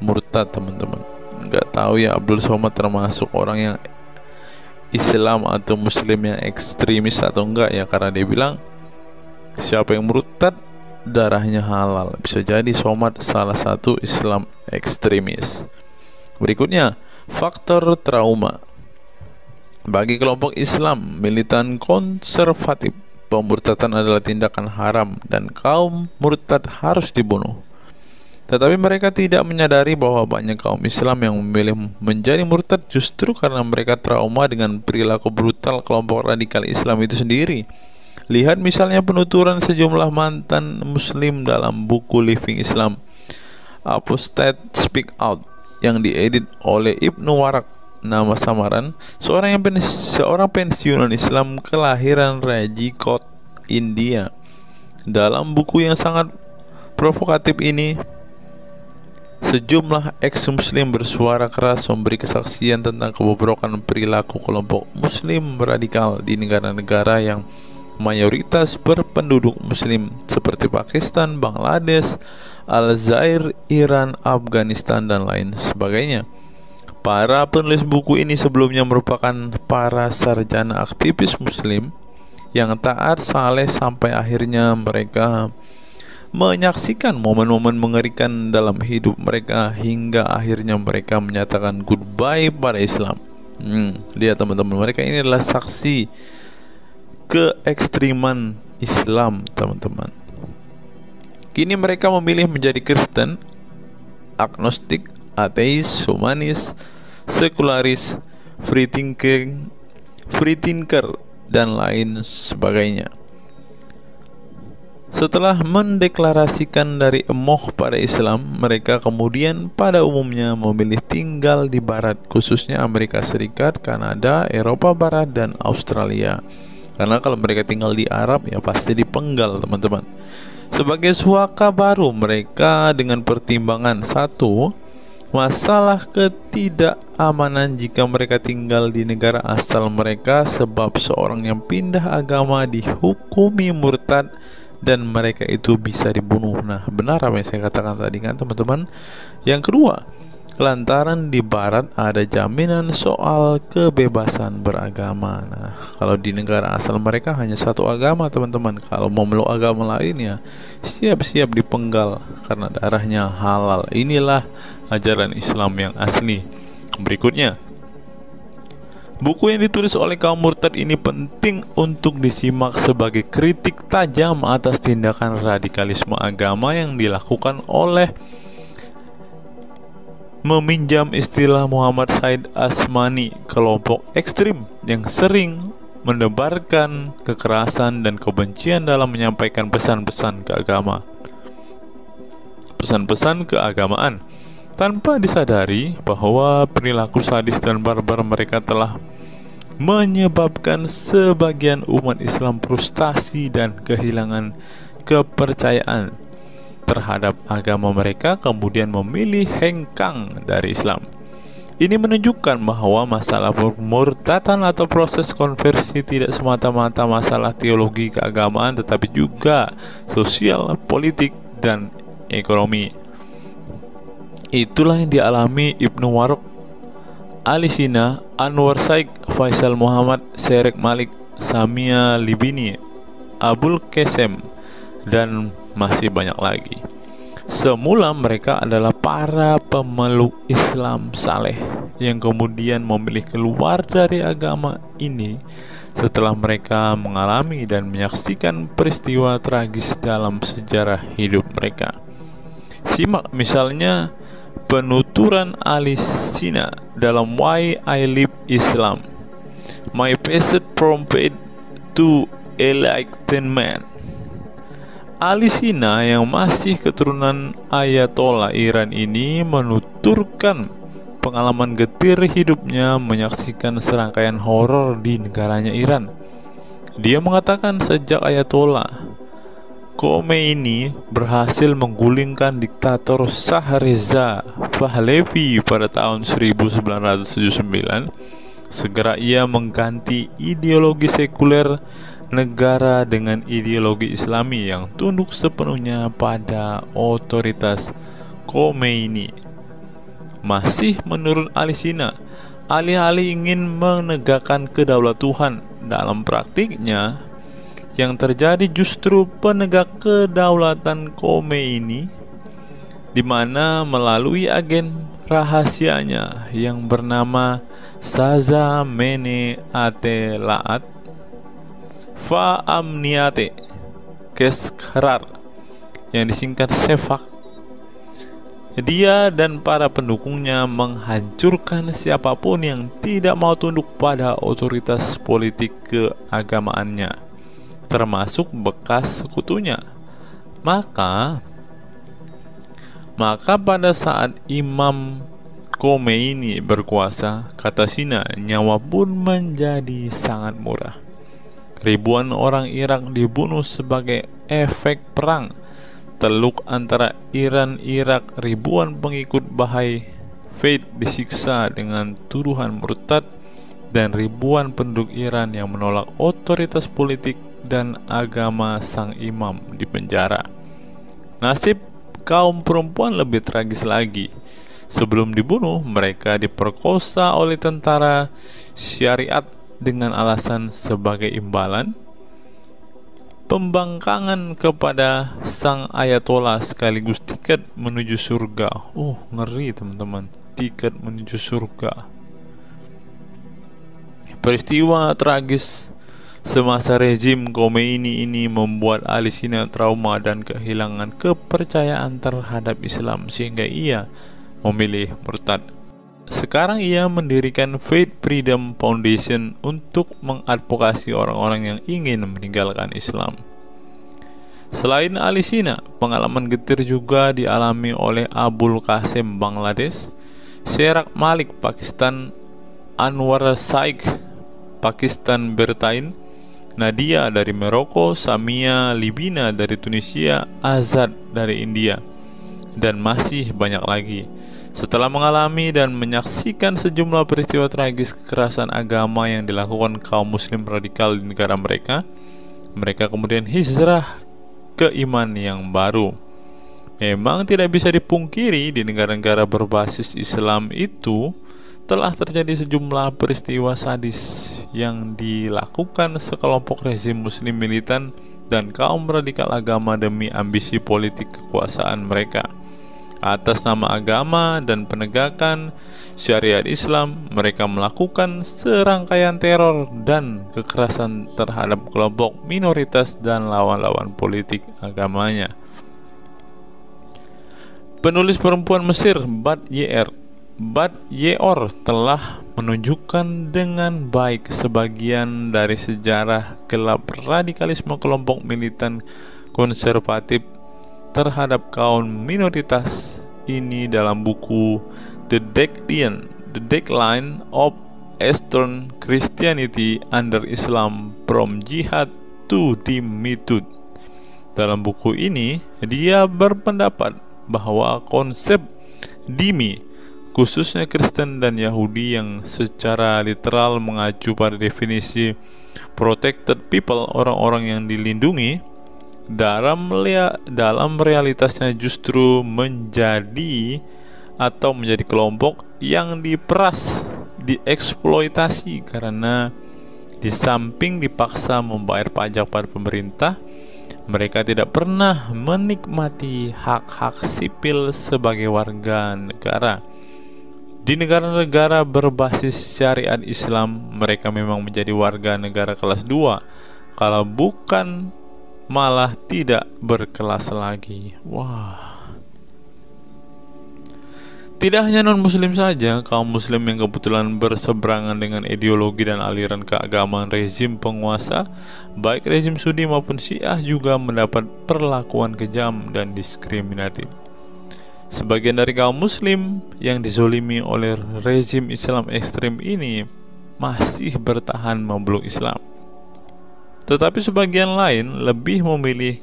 murtad teman-teman. Nggak tahu ya Abdul Somad termasuk orang yang Islam atau muslim yang ekstremis atau enggak ya, karena dia bilang siapa yang murtad darahnya halal. Bisa jadi Somad salah satu Islam ekstremis. Berikutnya, faktor trauma. Bagi kelompok Islam militan konservatif, pemurtadan adalah tindakan haram dan kaum murtad harus dibunuh. Tetapi mereka tidak menyadari bahwa banyak kaum Islam yang memilih menjadi murtad justru karena mereka trauma dengan perilaku brutal kelompok radikal Islam itu sendiri. Lihat misalnya penuturan sejumlah mantan muslim dalam buku Living Islam, Apostate Speak Out, yang diedit oleh Ibnu Warak, nama samaran, seorang pensiunan Islam kelahiran Rajkot, India. Dalam buku yang sangat provokatif ini, sejumlah ex-muslim bersuara keras memberi kesaksian tentang kebobrokan perilaku kelompok muslim radikal di negara-negara yang mayoritas berpenduduk muslim seperti Pakistan, Bangladesh, Aljazair, Iran, Afghanistan, dan lain sebagainya. Para penulis buku ini sebelumnya merupakan para sarjana aktivis muslim yang taat saleh sampai akhirnya mereka menyaksikan momen-momen mengerikan dalam hidup mereka hingga akhirnya mereka menyatakan goodbye pada Islam. Lihat teman-teman, mereka ini adalah saksi keekstriman Islam teman-teman. Kini mereka memilih menjadi Kristen, agnostik, ateis, humanis, sekularis, free thinker, dan lain sebagainya. Setelah mendeklarasikan dari emoh pada Islam, mereka kemudian pada umumnya memilih tinggal di Barat, khususnya Amerika Serikat, Kanada, Eropa Barat, dan Australia. Karena kalau mereka tinggal di Arab ya pasti dipenggal teman-teman. Sebagai suaka baru mereka dengan pertimbangan satu, masalah ketidakamanan jika mereka tinggal di negara asal mereka, sebab seorang yang pindah agama dihukumi murtad dan mereka itu bisa dibunuh. Nah, benar apa yang saya katakan tadi kan teman-teman. Yang kedua, lantaran di Barat ada jaminan soal kebebasan beragama. Nah, kalau di negara asal mereka hanya satu agama teman-teman. Kalau mau meluk agama lain ya siap-siap dipenggal karena darahnya halal. Inilah ajaran Islam yang asli. Berikutnya, buku yang ditulis oleh kaum murtad ini penting untuk disimak sebagai kritik tajam atas tindakan radikalisme agama yang dilakukan oleh, meminjam istilah Muhammad Said Asmani, kelompok ekstrim yang sering mendebarkan kekerasan dan kebencian dalam menyampaikan pesan-pesan keagamaan tanpa disadari bahwa perilaku sadis dan barbar mereka telah menyebabkan sebagian umat Islam frustasi dan kehilangan kepercayaan terhadap agama mereka, kemudian memilih hengkang dari Islam. Ini menunjukkan bahwa masalah pemurtadan atau proses konversi tidak semata-mata masalah teologi keagamaan, tetapi juga sosial, politik, dan ekonomi. Itulah yang dialami Ibnu Warraq, Ali Sina, Anwar Saik, Faisal Muhammad, Syarek Malik, Samia Libini, Abul Qasem, dan masih banyak lagi. Semula mereka adalah para pemeluk Islam saleh yang kemudian memilih keluar dari agama ini setelah mereka mengalami dan menyaksikan peristiwa tragis dalam sejarah hidup mereka. Simak misalnya penuturan Ali Sina dalam Why I Live Islam, My Passage from Faith to Enlightenment. Ali Sina yang masih keturunan Ayatollah Iran ini menuturkan pengalaman getir hidupnya menyaksikan serangkaian horor di negaranya Iran. Dia mengatakan sejak Ayatollah Khomeini berhasil menggulingkan diktator Shah Reza Pahlavi pada tahun 1979, segera ia mengganti ideologi sekuler negara dengan ideologi Islami yang tunduk sepenuhnya pada otoritas Khomeini. Masih menurut Ali Sina, alih-alih ingin menegakkan kedaulat Tuhan, dalam praktiknya yang terjadi justru penegak kedaulatan Khomeini, di mana melalui agen rahasianya yang bernama Saza Mene Ate Laat Fa Amniate Keskharar, yang disingkat Sefak, dia dan para pendukungnya menghancurkan siapapun yang tidak mau tunduk pada otoritas politik keagamaannya, termasuk bekas sekutunya. Maka pada saat Imam Khomeini berkuasa, kata Sina, nyawa pun menjadi sangat murah. Ribuan orang Irak dibunuh sebagai efek perang teluk antara Iran-Irak. Ribuan pengikut Bahai Faith disiksa dengan tuduhan murtad, dan ribuan penduduk Iran yang menolak otoritas politik dan agama sang imam dipenjara. Nasib kaum perempuan lebih tragis lagi. Sebelum dibunuh, mereka diperkosa oleh tentara syariat dengan alasan sebagai imbalan pembangkangan kepada sang Ayatollah sekaligus tiket menuju surga. Oh, ngeri teman-teman, tiket menuju surga. Peristiwa tragis semasa rezim Khomeini ini membuat Ali Sina trauma dan kehilangan kepercayaan terhadap Islam sehingga ia memilih murtad. Sekarang ia mendirikan Faith Freedom Foundation untuk mengadvokasi orang-orang yang ingin meninggalkan Islam. Selain Ali Sina, pengalaman getir juga dialami oleh Abul Qasem Bangladesh, Syarek Malik Pakistan, Anwar Saik Pakistan Bertain, Nadia dari Maroko, Samia Libina dari Tunisia, Azad dari India, dan masih banyak lagi. Setelah mengalami dan menyaksikan sejumlah peristiwa tragis kekerasan agama yang dilakukan kaum muslim radikal di negara mereka, mereka kemudian hijrah ke iman yang baru. Memang tidak bisa dipungkiri di negara-negara berbasis Islam itu telah terjadi sejumlah peristiwa sadis yang dilakukan sekelompok rezim muslim militan dan kaum radikal agama demi ambisi politik kekuasaan mereka. Atas nama agama dan penegakan syariat Islam, mereka melakukan serangkaian teror dan kekerasan terhadap kelompok minoritas dan lawan-lawan politik agamanya. Penulis perempuan Mesir Bat Ye'or telah menunjukkan dengan baik sebagian dari sejarah gelap radikalisme kelompok militan konservatif terhadap kaum minoritas ini dalam buku The Decline of Eastern Christianity Under Islam From Jihad to Dhimmitud. Dalam buku ini, dia berpendapat bahwa konsep dhimmi, khususnya Kristen dan Yahudi yang secara literal mengacu pada definisi protected people, orang-orang yang dilindungi, dalam realitasnya justru menjadi atau menjadi kelompok yang diperas, dieksploitasi karena di samping dipaksa membayar pajak pada pemerintah, mereka tidak pernah menikmati hak-hak sipil sebagai warga negara. Di negara-negara berbasis syariat Islam, mereka memang menjadi warga negara kelas 2, kalau bukan malah tidak berkelas lagi. Wah. Tidak hanya non-muslim saja, kaum muslim yang kebetulan berseberangan dengan ideologi dan aliran keagamaan rezim penguasa, baik rezim Sunni maupun Syiah, juga mendapat perlakuan kejam dan diskriminatif. Sebagian dari kaum muslim yang dizolimi oleh rezim Islam ekstrim ini masih bertahan memeluk Islam. Tetapi sebagian lain lebih memilih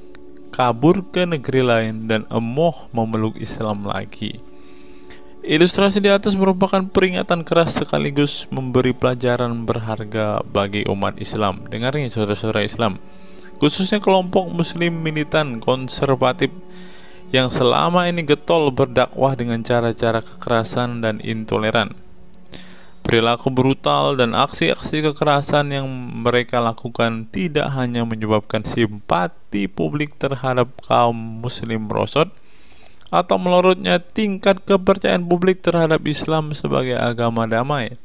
kabur ke negeri lain dan emoh memeluk Islam lagi. Ilustrasi di atas merupakan peringatan keras sekaligus memberi pelajaran berharga bagi umat Islam. Dengarnya saudara-saudara Islam, khususnya kelompok muslim militan konservatif yang selama ini getol berdakwah dengan cara-cara kekerasan dan intoleran. Perilaku brutal dan aksi-aksi kekerasan yang mereka lakukan tidak hanya menyebabkan simpati publik terhadap kaum muslim merosot atau melorotnya tingkat kepercayaan publik terhadap Islam sebagai agama damai,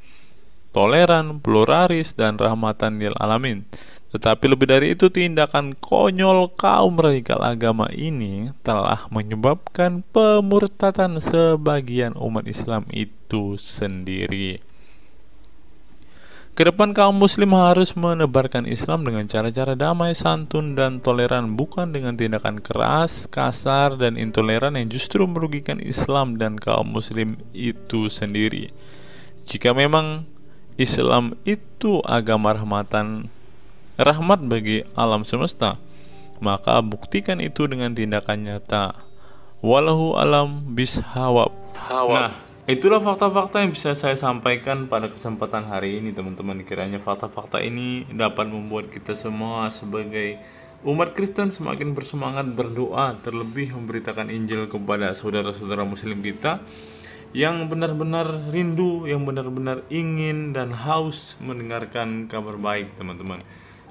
toleran, pluralis, dan rahmatan lil alamin. Tetapi lebih dari itu, tindakan konyol kaum radikal agama ini telah menyebabkan pemurtadan sebagian umat Islam itu sendiri. Kedepan kaum muslim harus menebarkan Islam dengan cara-cara damai, santun, dan toleran, bukan dengan tindakan keras, kasar, dan intoleran yang justru merugikan Islam dan kaum muslim itu sendiri. Jika memang Islam itu agama rahmat bagi alam semesta, maka buktikan itu dengan tindakan nyata. Wallahu alam bishawab. Nah, itulah fakta-fakta yang bisa saya sampaikan pada kesempatan hari ini, teman-teman. Kiranya fakta-fakta ini dapat membuat kita semua sebagai umat Kristen semakin bersemangat berdoa, terlebih memberitakan Injil kepada saudara-saudara muslim kita yang benar-benar rindu, yang benar-benar ingin dan haus mendengarkan kabar baik, teman-teman.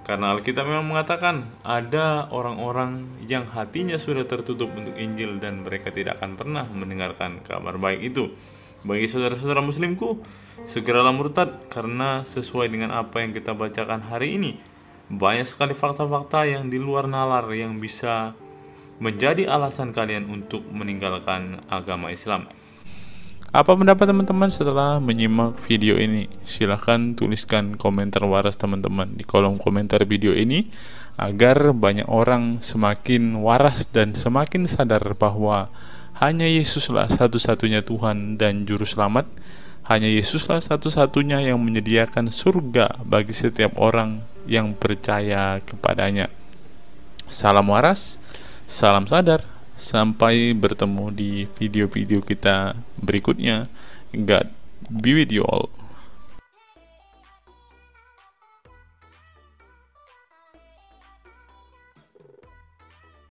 Karena Alkitab memang mengatakan ada orang-orang yang hatinya sudah tertutup untuk Injil dan mereka tidak akan pernah mendengarkan kabar baik itu. Bagi saudara-saudara muslimku, segeralah murtad, karena sesuai dengan apa yang kita bacakan hari ini, banyak sekali fakta-fakta yang di luar nalar yang bisa menjadi alasan kalian untuk meninggalkan agama Islam. Apa pendapat teman-teman setelah menyimak video ini? Silahkan tuliskan komentar waras teman-teman di kolom komentar video ini, agar banyak orang semakin waras dan semakin sadar bahwa hanya Yesuslah satu-satunya Tuhan dan Juru Selamat. Hanya Yesuslah satu-satunya yang menyediakan surga bagi setiap orang yang percaya kepadanya. Salam waras, salam sadar. Sampai bertemu di video-video kita berikutnya. God be with you all.